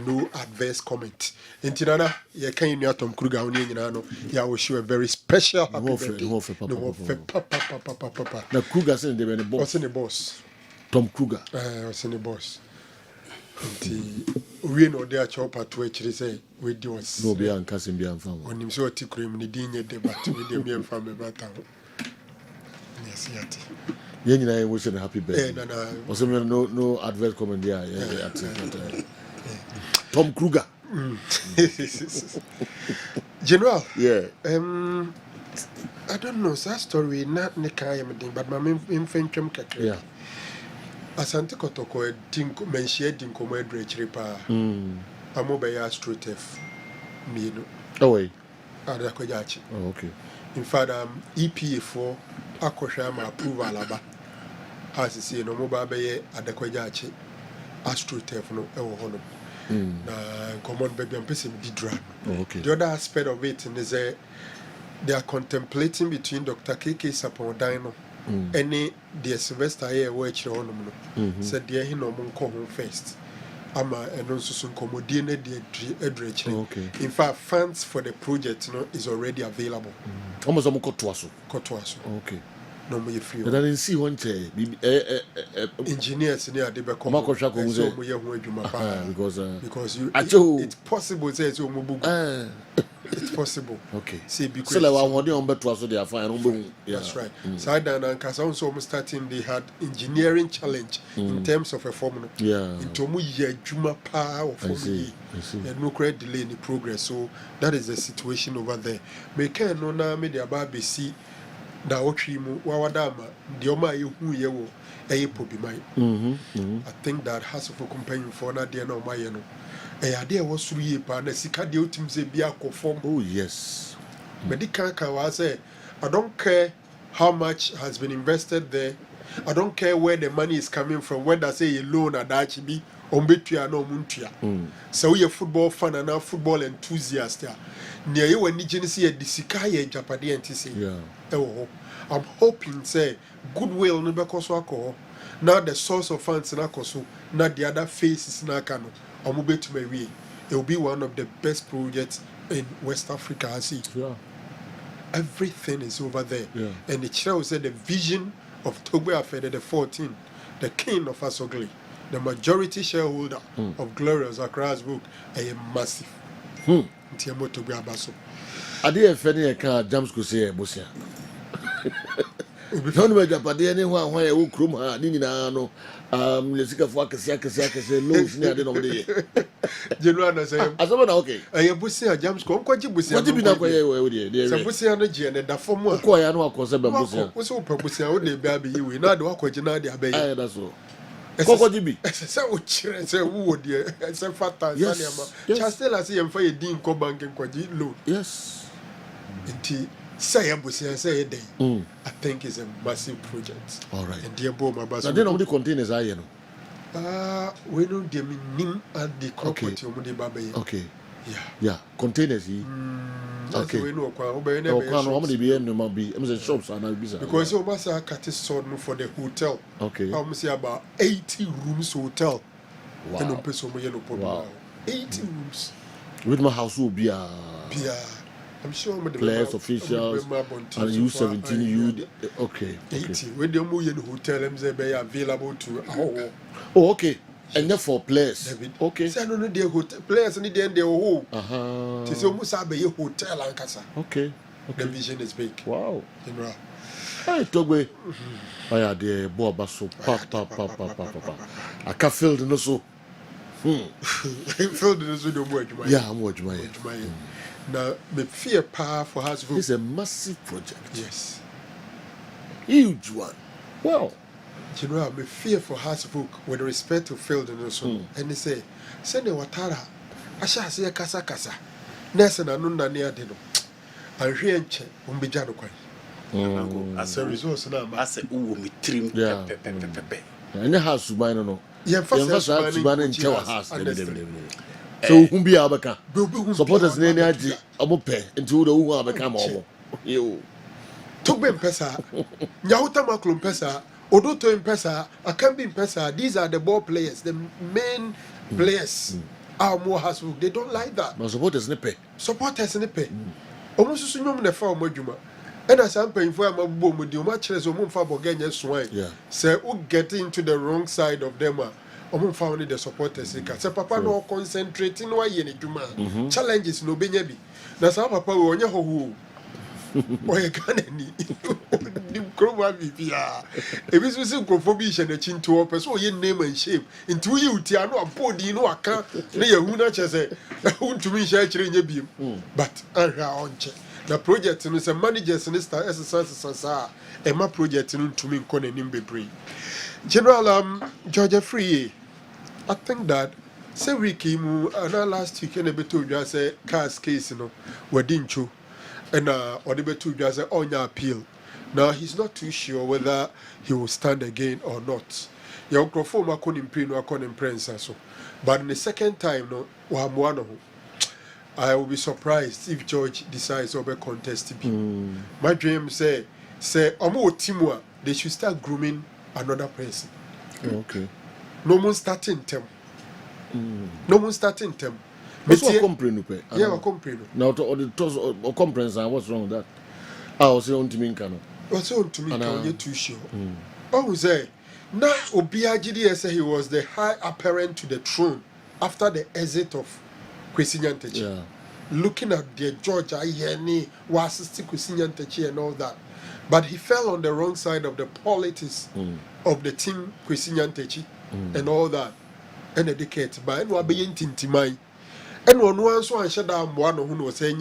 no adverse comment. In Tirana, you can you Tom Kruger on you ya wish you a very special happy birthday. Papa. The Kruger said they were the boss. What's in the boss? Tom Kruger. What's in the boss? We know they are chopper to actually say we do us. No be an cousin be an family. When him so tikrim ni dinye debate with them be family battle. Yes, yet. Yeah, wish a happy birthday. Also, no adverse comment there. Tom Kruger. General. Yeah. I don't know that story. Not nekayam thing, but my infantrum kakre. Yeah. Asante kotoko dinko menshie dinko mo edrechiri pa. Amobeya astrotef. Mino. Oh wait. Adakwajachi. Oh okay. In fact, EPA4 akosha ma approve alaba. As you see, no mobile be adakwajachi astrotef no ewo hono. Na common baby and person be drug. Okay. The other aspect of it is they are contemplating between Dr. KK Sapodino any the Sylvester here which on said the he no mon home first. Ama and also some commodine the okay. In fact, funds for the project is already available. Almost Kotwaso. Okay. No more free. But I didn't see one chair. Engineers near the back because it's possible say so it's possible. Okay. See because so like one on better so they are fine. That's right. So I done and also starting they had engineering challenge in terms of a formula. Yeah. Into mu ye juma pa or for me. And no credit delay in progress. So that is the situation over there. Me can no na me the baby see da ochimu wawadama dioma yehu yewo eyepo bi mai. I think that has for companion for na dia na o mai no. There was 3 years, and the Sika de Utim say be a conform. Oh, yes. Medical can say, I don't care how much has been invested there. I don't care where the money is coming from, whether say a loan or that be on Betua no Muntia. So you're a football fan and a football enthusiast. Near you when you see a Disika Japadi and say, yeah. I'm hoping say goodwill no because now the source of funds in Akoso, not the other faces in Akano. It will be one of the best projects in West Africa. I see. Yeah. Everything is over there. Yeah. And it shows that the vision of Togbe Afede the 14th, the king of Asogli, the majority shareholder of Glorious Accra's book, is massive. Tiamo Togbe Abaso. I did a funny car, James could say, Bosia. Don't make up a day anyone where you crum her, Nino. Let's go for a loose near the day. General say, as a okay. I have Bussia James Comco Bussia. What did you know where we did? Some Bussia energy and the form of Koya no cause a Bussia. Was so Bussia only baby, we not walk with Gennady Abbey. That's all. Coco GB. So, would you? It's a fat time. Chastel, I see him for a dean Cobank and Quaji load. Yes. Indeed. Say a day. I think it's a massive project. All right. And dear Bo, my boss. I didn't know the containers are, you know. We know the name and the property of the baby. Okay. Yeah. Yeah. Containers. Okay. We know how many be shops are now busy. Because you must have cut for the hotel. Okay. I'm say about 80 rooms hotel. Wow. Wow. 80 rooms. With my house will be a. I'm sure players, officials, and U17, U. Okay. 80. When the Moyen hotel, they are available to. Oh, okay. And then for players. Okay. Say no dey hotel players need dey ho. Ti say almost have a hotel and casa. Okay. The vision is big. Wow. General. Hey, Togwe. I had the boy basso. Pa. I can feel the no so. Feel the no more. Yeah, I'm watching my. Now, the fear power for us. It's a massive project. Yes. Huge one. Wow. General, me fear for Hasbrook with respect to field and also. And they say, send the watara. I shall say a casa. Nelson and Nunda near Dino. I hear check Umbijano Quay. As a resource now, I say, oh, me trim. Yeah. And the house to buy no. Yeah, first to buy in Chewa house. So, whom be Abaka? Supporters in any idea. Amope into the who are become all. You. Togbe Pesa, Yahuta Maklum Pesa, Odoto Pesa, Akambi Pesa, these are the ball players, the main players. Our more Hasbrook, they don't like that. But supporters nipe. Supporters nipe. Almost as soon as the farm Mojuma. And as I'm paying for my boom with you, much less Omun Fabo Ganya swine. Say, who get into the wrong side of them. Omun found the supporters. Say, Papa, no concentrating why you need challenges no benyabi. That's how Papa will only who. Oye Ghanaian ni kroma bibia ebi so se nkrofobi hye na chinto o person oye name and shame into you ti ano apodi no aka na yahu na chese untumi hye akire nya biem but ahwa onche na project no se managers ni star exercise ema project no ntumi nko na nim bebre general George Free I think that say week mu na last week na beto dwa say cars case no wadincho and Odibetu just on your appeal. Now he's not too sure whether he will stand again or not. Your microphone I couldn't print so. But in the second time, no, I will be surprised if George decides over contest to be. My dream say Omo Timwa, they should start grooming another person. Okay. No one starting them. No one starting them. What's what comprehend? Yeah, I comprehend. Now, the comprehend, what's wrong with that? I was saying to me, Kano. What's on to me, Kano? You're too sure. Oh, say, now Obiagidi say he was the high apparent to the throne after the exit of Kwesi Nyantakyi. Yeah. Looking at the George Ayeni, was assisting Kwesi Nyantakyi and all that. But he fell on the wrong side of the politics of the team Kwesi Nyantakyi and all that. And a decade, but no being tintimai. And one so I shut down one who was saying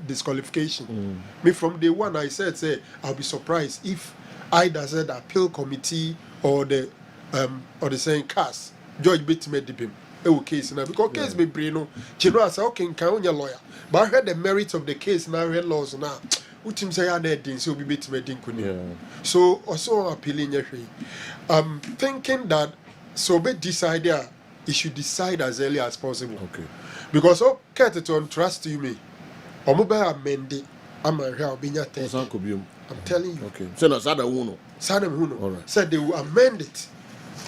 disqualification. Me from day one I said I'll be surprised if either said appeal committee or the saying cast George Bates made him a case now because case be brino Chino say okay can your lawyer. But I heard the merits of the case now I read laws now. What him say I didn't so be Bates made him. So also appealing I'm thinking that so be decided he should decide as early as possible. Okay. Because Keteton trust you me. Omoba amende amahwa obinya I'm telling you. Okay. So na sada uno. Sada uno. All right. Said they will amend it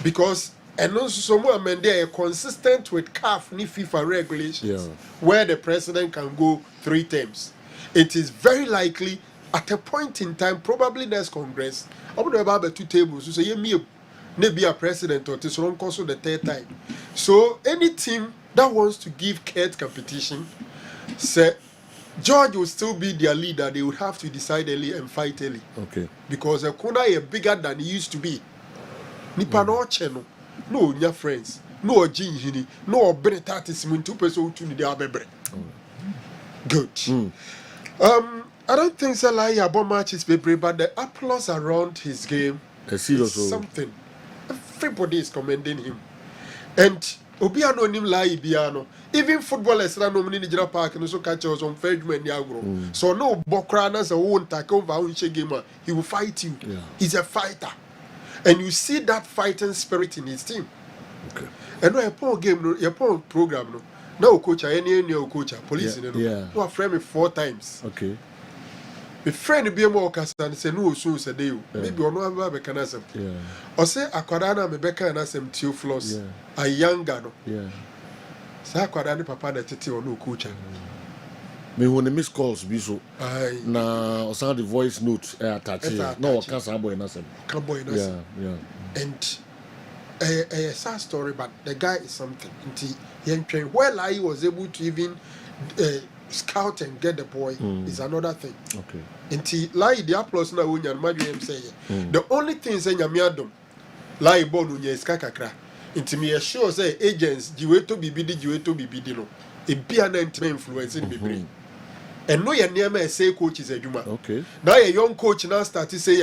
because and also some more amend they are consistent with CAF ni FIFA regulations where the president can go 3 terms. It is very likely at a point in time, probably next Congress, I'm going to have 2 tables. So say me maybe a president or this wrong also the 3rd time. So any team that wants to give Kurt competition, say George will still be their leader. They would have to decide early and fight early. Okay. Because the corner is bigger than it used to be. Nipa no channel, no your friends, no jinjini, no benetatis mun 2 person to the abebre. Good. I don't think Salah about matches paper, but the applause around his game is something. Everybody is commending him. And Obiano nim lai biano. Even footballers na no mini Nigeria Park and so catch us on Fedman Yagro. So no Bokranas a won't take over on gamer. He will fight you. Yeah. He's a fighter. And you see that fighting spirit in his team. Okay. And no a game no a program no. No coach any coach police no a frame me 4 times. Okay. My friend be more and say no so say dey maybe ono aba be kana sem o say akwada na me be kana sem tio floors a younger no say akwada ni papa na tete ono coach me when the miss calls be so na o sound the voice note attach no o can boy na sem and a sad story, but the guy is something. Well, I was able to even scout and get the boy is another thing. Okay. Until like the applause now when you're say the only thing saying Yamiadum, like born when you're skakakra. Into me sure say agents, Jiweto Bibidi no. It be an influence in the and no your near say coach is a Juma. Okay. Now a young coach now start to say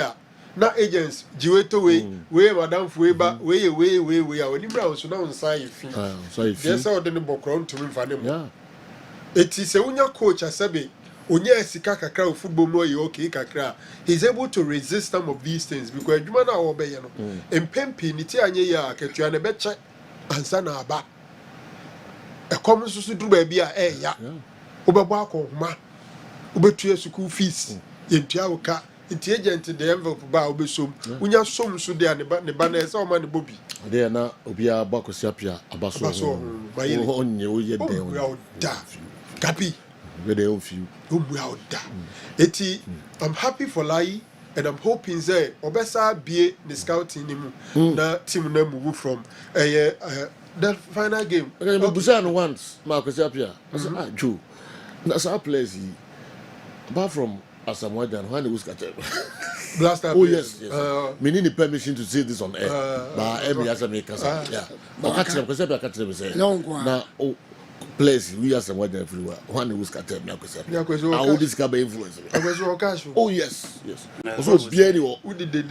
now agents Jiweto way Madame Fueba way when you brown so now say yes all the background to me for them. Yeah. It is a unya coach asabe unya sika kakra of football mo ye okay kakra. He's able to resist some of these things because Juma na obey no. Empempi ni ti anye ya ketua na beche ansa na aba. E kom so du ba bia ya. Obebo akoma. Obetua school fees. Yentua woka. Nti agent the envelope ba obesom. Unya som so de ne ba na ese o ma ne bobi. There na obia ba kwasiapia abaso. Onye oye den. Kapi. Where they off you. I'm happy for Lai and I'm hoping say Obesa be the scouting him na team na move from the final game. Okay, but Busan once Marcus Apia. I said, Joe. That's our place. Apart from Asamoah when he was catching. Blaster. Oh yes. We need the permission to say this on air. But every other maker. Yeah. But catch them because I catch them say. Now place we are somewhere everywhere. One who's got them now because I will discover influence. Oh yes. Also be any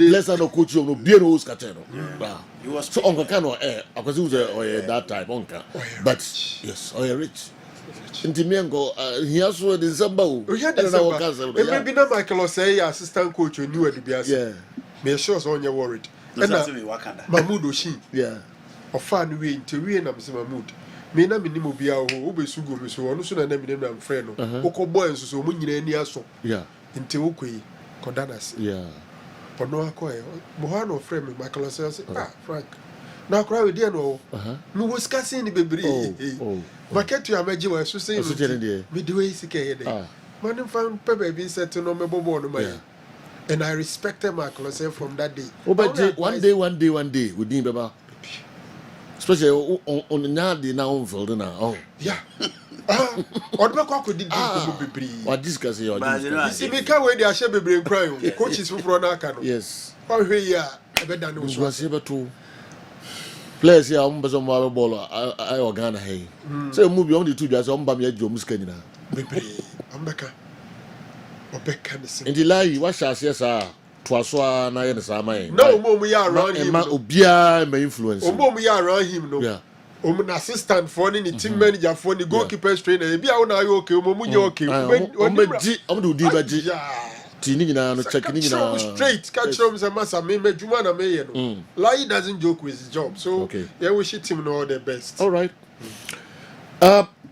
less than a coach no be any who's got them. So Uncle Kano because he was that type Uncle. But yes, rich. Intimiango he also December. Maybe not Michael say assistant coach or new at the yeah. Me sure so on you worried. And Mahmoud Oshin. Yeah. Of fun way to we and Mahmoud. Me na minimum bia ho obesugo so ono so na na minimum am frɛ no okɔbɔ enso so mo nyina ani aso yeah nti wokɔyi kɔdanas yeah ɔno akɔɛ mo ha no frɛ me Michael say Frank na akɔra we dia no me was casting ni bebre market you amaji wa so say me de we sika ye de man fan pebe bi set no me bobo no mai and I respected Michael say from that day one day we din beba especially on the now on field now. Yeah. Or the cock did be what discuss your see me can't wait there shall be crying. Coaches from Ronaka. Yes. Oh here better than was able to players here on some ball I or Ghana hey. So move on the two just on Bamia Jones Canina. Ambeka. Obeka in the lie what shall say sir. Twaswa na yen sama yen. No mo we are around him. Ma obia ma influence. Mo we are around him no. Yeah. An assistant for ni team manager for ni goalkeeper trainer. Bia wo na you okay, mo mu nye okay. Om do di ba ji. Ti ni nyina no check ni nyina. Straight catch him say massa me juma na me ye no. Lai doesn't joke with his job. So yeah, we wish him all the best. All right.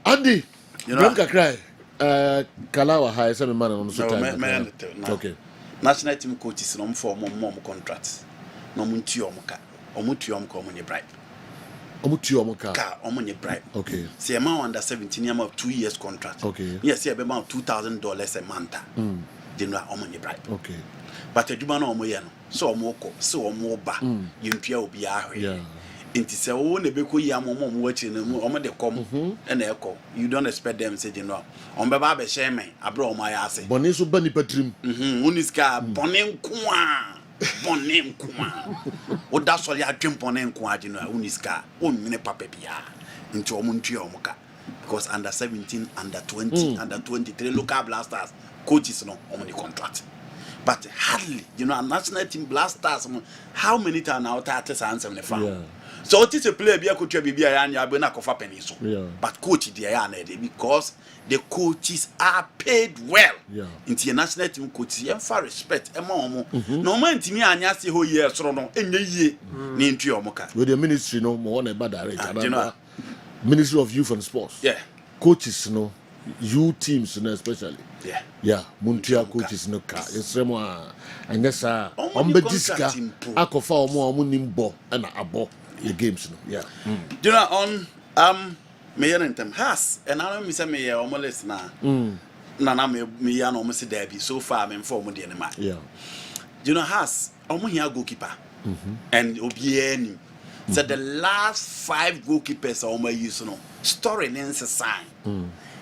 Andy, you know cry. Kalawa high some man on so time. Okay. National team coaches no for mom contract no muntuo mo ka omutuo mo ko mo ne bribe omutuo mo ka omo ne bribe okay say amount under 17 year of 2 years contract okay yes say about $2,000 a month they know omo ne bribe okay but aduma no omo ye no so omo ko so omo ba yentua obi ahwe yeah inti se wo na be ko yi amomo mo wachi na omo de kom na ekọ you don't expect them say you know on be ba be share me abro omo ya ase boni so bani patrim uniska boni nkoa o da so ya dwem boni nkoa ji no uniska o nwene papa bia nti omo ntua omo ka because under 17 under 20 under 23 local blasters coaches no omo the contract. But hardly, you know, a national team blasters, how many times now artists and 75? Yeah. So it is a player be a coach be and you na kofa penny so. But coach they because the coaches are paid well. Yeah. International team coaches and for respect emo no man timi anya se ho year so no enye yie na ntu omoka. With the ministry no mo na direct. You know, Ministry of Youth and Sports. Yeah. Coaches no you teams no especially. Yeah, muntia coaches no ka yesremo and yes ombediska akofa omo nimbo na abo the games no yeah you know on me yentem has and I me say me almost na na me ya no me say there be so far me inform de ma yeah you know has omo here goalkeeper and obiani So the last 5 goalkeepers are my use no story nense sign.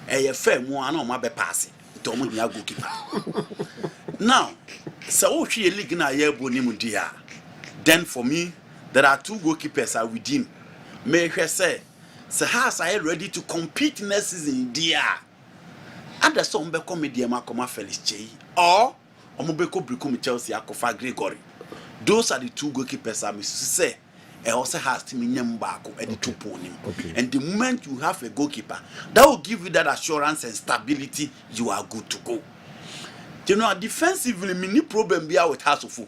A fair one on my be passing. Don't me goalkeeper. Now, so she league na year bonimudia. Then for me, there are 2 goalkeepers I within. May I say, has I ready to compete next season, dear. And the song be comedy Makoma Felix J or Omobeko Bricum Chelsea Akofa Gregory. Those are the 2 goalkeepers I miss say. It also has to mean Yambako and the 2 pony. And the moment you have a goalkeeper, that will give you that assurance and stability, you are good to go. You know, defensively, many problem be out with Hasofu.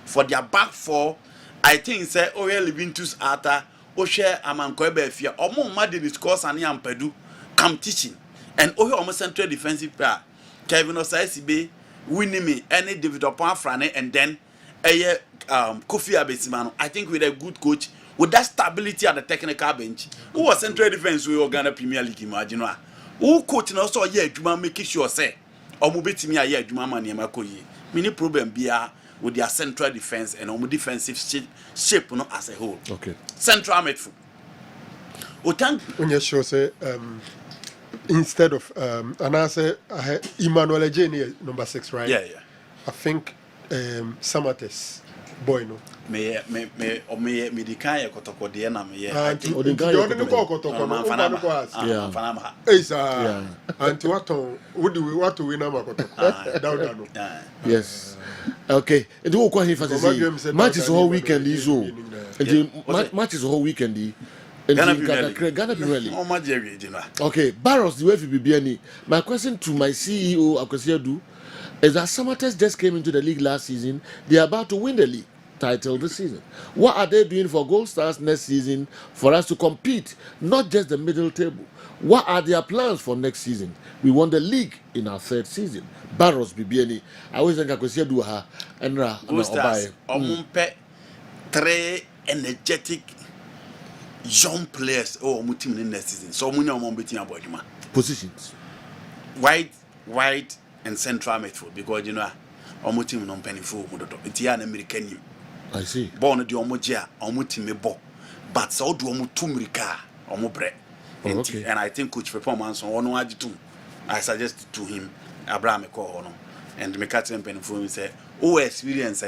For their back 4, I think say Oye Levintus Ata, Oshe Amankoebe Fia, Omo Madin scores and Yampedu come teaching. And Oye almost central defensive player, Kevin Osai winning me any David Opan Frane and then Kofi Abesimano. I think with a good coach, with that stability at the technical bench, who was central defense we Ghana Premier League, imagine who coaching also making sure say. Omubetimi aye adwuma ma niam akoyi mini problem bia with their central defense and defensive shape no as a whole. Central midfield when you sure say instead of Anase Emmanuel Ejeni number 6, right? Yeah. I think Samates boy no me dikaya kotoko de na me anti odin ko kotoko no fana ko as yeah anti what we na makoto dauda no yes okay it will quite say match is whole weekend is so match is whole weekend Ghana Premier League. Okay, Barros the way for BBNE. My question to my CEO Akwesiadu is that Samates just came into the league last season. They are about to win the league title this season. What are they doing for Gold Stars next season for us to compete, not just the middle table? What are their plans for next season? We won the league in our 3rd season. Barros BBNE. I always think Akwesiadu ha Enra Gold Stars. Omumpe 3 energetic young players team in next season. So many betting positions. Wide and central midfield because you know team no penny for it's an American. I see. Born the omojia team bo. But so do tumrika bre. And I think coach performance on one I suggested to him Abraham Ekohono and me catch penny for say experience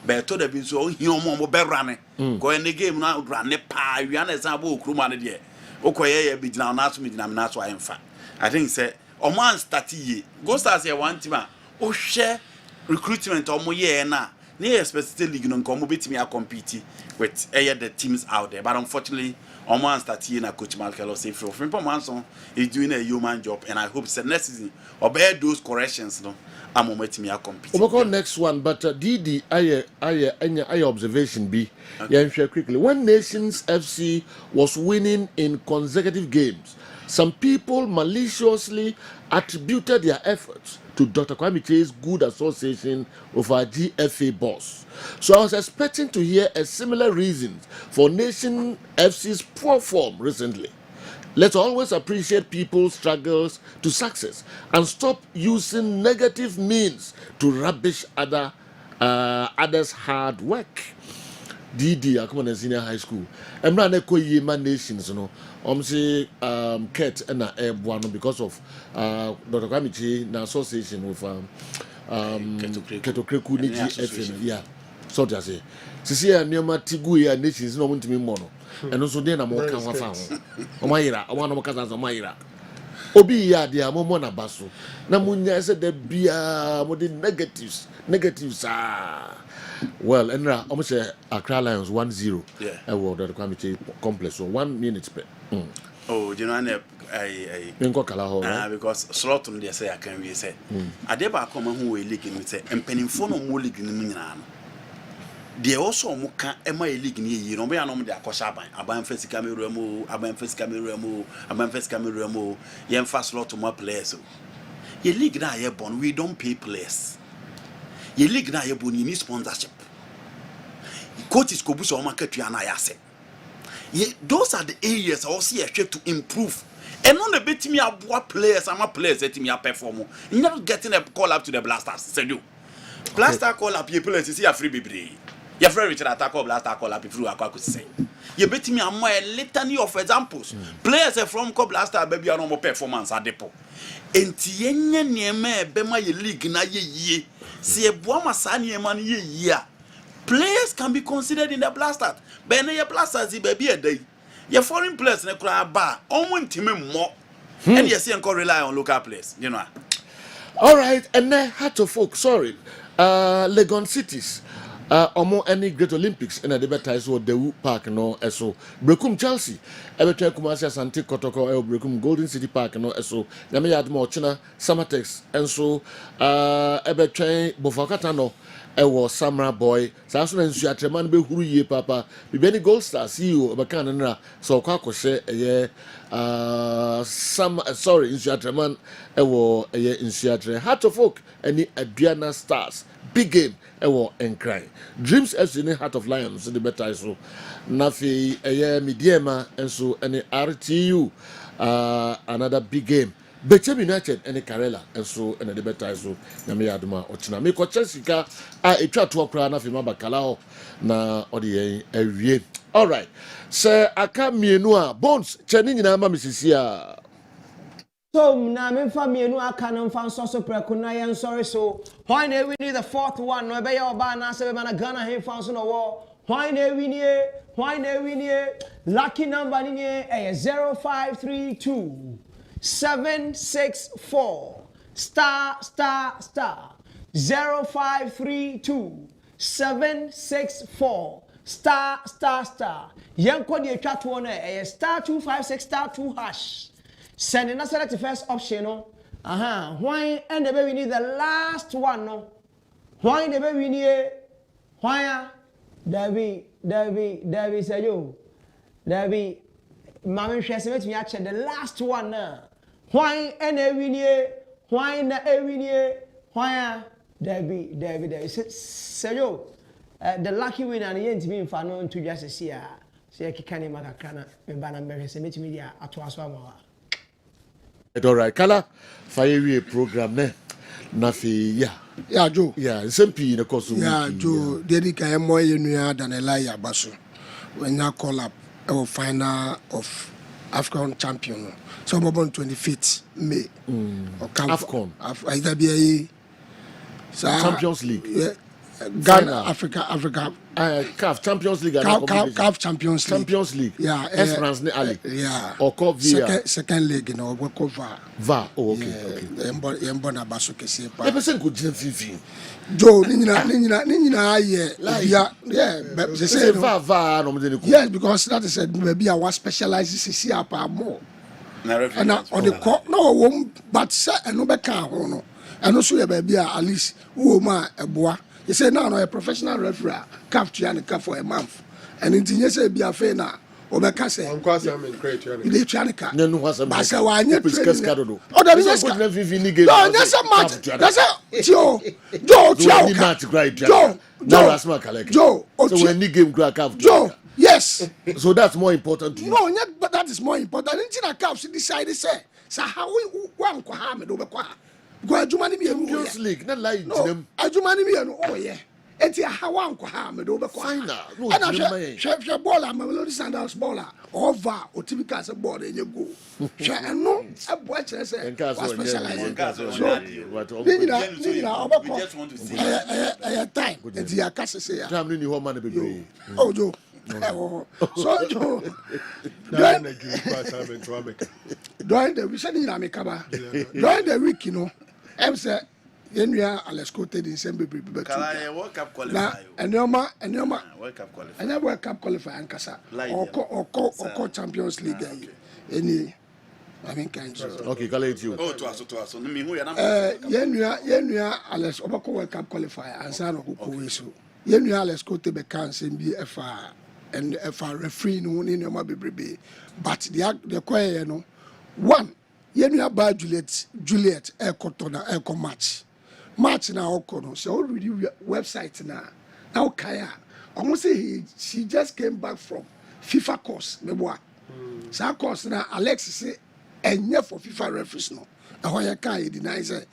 but to the been so mo be run go in the game now run pa we an example kruma ne de okoye be gina na so me gina na so amfa I think say o man start ye go start say one team o share recruitment o mo ye na expect league no nko mo betimi compete with the teams out there but unfortunately on man start na coach Michael say from Manson is doing a human job and I hope next season obey those corrections no I'm betimi compete. We go next one but Didi I observation be quickly when Nations FC was winning in consecutive games some people maliciously attributed their efforts to Dr. Kwame Chay's good association with our GFA boss. So I was expecting to hear a similar reason for Nation FC's poor form recently. Let's always appreciate people's struggles to success and stop using negative means to rubbish others' hard work. DD Akumana Senior High School. I'm not a Koyema Nations, say Kurt and Airborne because of Dr. Kwame na association with Ketokreku Niji FM. Yeah, so just say. Sisi ya Nyoma Tigu Nations no want to be mono. And also then I'm more Kawafa. Omaira, I want to Kazan Omaira. Obi ya dia momo na baso. Na munya said the bia negatives well, Enra, almost Accra Lions 1-0. Yeah. World of Committee complex. So 1 minute. Oh, you know, because slot on the say I can be said. I never come who will league in say and penny for no more league in Milan. They also muka Emma league near you. No, we are not the Akoshaban. Aban Fes Cameramo, Aban Fes Cameramo, Aban Fes Cameramo, Yen fast lot to more players. Ye league now, ye born, we don't pay players. Ye league now, ye born, you need sponsorship. Coaches Kobuso or market to an ayase. Those are the areas I see a shape to improve. And on the bit me up what players, I'm a players that me up perform. You're not getting a call up to the blasters, said you. Blaster call up your players, you see a free baby. Your friend Richard Atako last tackle up through Aqua say. You bet me a more litany of examples. Players from Cobb last time baby are no more performance at depot. Entienye nieme bema ye league na ye. Si e boama sani man ye. Players can be considered in the blaster. Bene ye blasters i baby a day. Your foreign players ne kura ba. Omo ntime more. And you see and rely on local players, you know. All right, and then Heart of Folk, sorry. Legon cities. Omo any Great Olympics and the better so the Park no eso. Brekum Chelsea. Every Kumasi Asante Kotoko Brekum Golden City Park no eso. Yami had more China Summertex and so every train Bofakata no. Ewo Samra Boy, Sasun and Suatreman be who ye papa, be Benny Gold Star, CEO of a cannon, so Kakoshe, a year, sorry, in Suatreman, Ewo, a year in Suatre, Heart of Folk, any Adriana Stars, big game, Ewo, and cry. Dreams as in the Heart of Lions, in the better so, Nafi, a year, Midiema, and so any RTU, another big game. Bechem United and Karela and so and the better so Yami Aduma Ochina. Me Chelsea a try to okra na fima bakalao na odi ewie. All right. Sir aka mienu a Bones cheni nyina ma misisia. So na me fa mienu aka no fa so preko na yen sorry so why na we need the fourth one no be ya oba na se be na Ghana he fa so no wo why na we need lucky number ni 0532 764 star 0532 764 star yanko de atwa to no star 256 star 2 hash send na select the first option no why and the we need the last one no why the we need why David say yo David Mama Shese met me actually the last one now. Why and every year? Why na every year? Why David say yo the lucky winner and yent me in no to just see ya. Say kikani makakana me bana me Shese met me dia atwaso amawa. All right, Kala fire we program ne. Nafi Yeah, Joe. Yeah, SMP in the course of yeah, Joe. Dedika e mo ye nua than Elia Basu. When you call up our final of African champion. So on 25th May. AFCON. Either be Champions League. Yeah. Ghana, Africa. CAF Champions League. CAF Champions League. Champions League. Yeah. Esperance ne Ali. Yeah. Or Cup VAR. Second leg, you know, we cover. VAR. Oh, okay. Embo na baso kese pa. The person could jump fifi. Joe, nina yeah, but they say VAR no me yes, because that is maybe our specializes here pa more. And on the court no but say no be can ho no. And also baby at least who ma eboa. You say now a professional referee cap to and for a month. And in you say be a fair na obeka say on kwase am create you. Ile tuanika. No was ba say wa nye training. Oh that is good na vivi ni game. No, that's a match. That's a Joe. Joe. So when ni game crack out. Joe. Yes. So that's more important to you. No, but that is more important. Anything that comes decide say how we wan kwa ha me do be kwa. Go adwuma ni me Champions League na lie them. Adwuma ni me no oh yeah. Enti ha wan kwa ha me do be kwa. Final. No, hwe ball am Melody Sandals ball over o typical say ball enye go. Hwe no abo a kire say was specialized. We just want to see. Time. Enti ya kase say ya. Time ni ho man be. Oh Joe. So Joe. During the week, during the week, you know, I'm saying, Yenria Alex quoted in some baby. World Cup qualifier. And Yoma, World Cup qualifier. And I World Cup qualifier and Casa or Champions League. Any, I mean, kind of. Okay, call it you. Oh, to us. Me who Yenria Alex Obako World Cup qualifier and San Okuwesu. Yenria Alex quoted the cancer be FR and FR referee no one in your baby. But the choir, you know, one, Yenria by Juliet Cotona match now Okono. So already website now Kaya. Almost say she just came back from FIFA course. So course now Alex say and yeah for FIFA referees no. And when you can deny say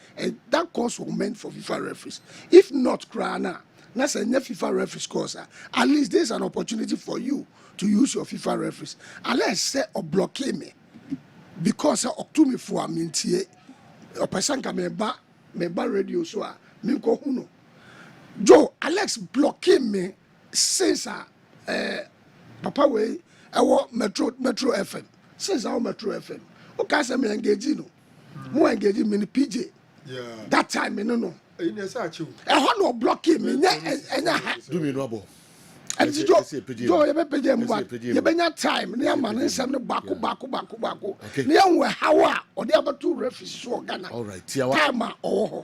that course was meant for FIFA referees. If not Krana, na say nye FIFA referee scores at least there's an opportunity for you to use your FIFA referees unless say or block me because of to me for mintie o person ka me ba radio so a me ko hu no Joe Alex blocking me since papa we Metro FM since Metro FM okay say me engage no mo engage me ni PJ that time me no no blocking me do me no and Joe you be page you be time na man nsem no back na we how or the other two referees so Ghana all right time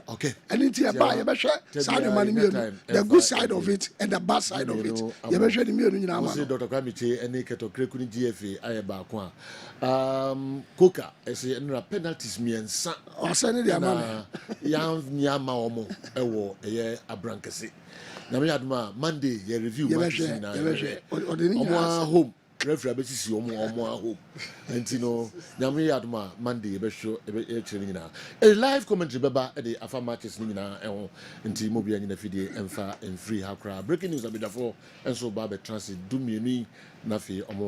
okay and it's about you be share the good side of it and the bad side of it you be share the me nyina ma Dr. Kwamiche ene ketokre kuni GFA aye ba ko Coca ese nra penalties miensa o se ne dia ma ya nyama omo ewo eye abrankese na me aduma Monday ye review matches na omo home referee abetisi omo home entino na me aduma Monday be show e chere nyina a live commentary beba e de afa matches nyina eho enti mo bia nyina fidie emfa en free hakra breaking news abidafo enso ba be transit du mieni na fi omo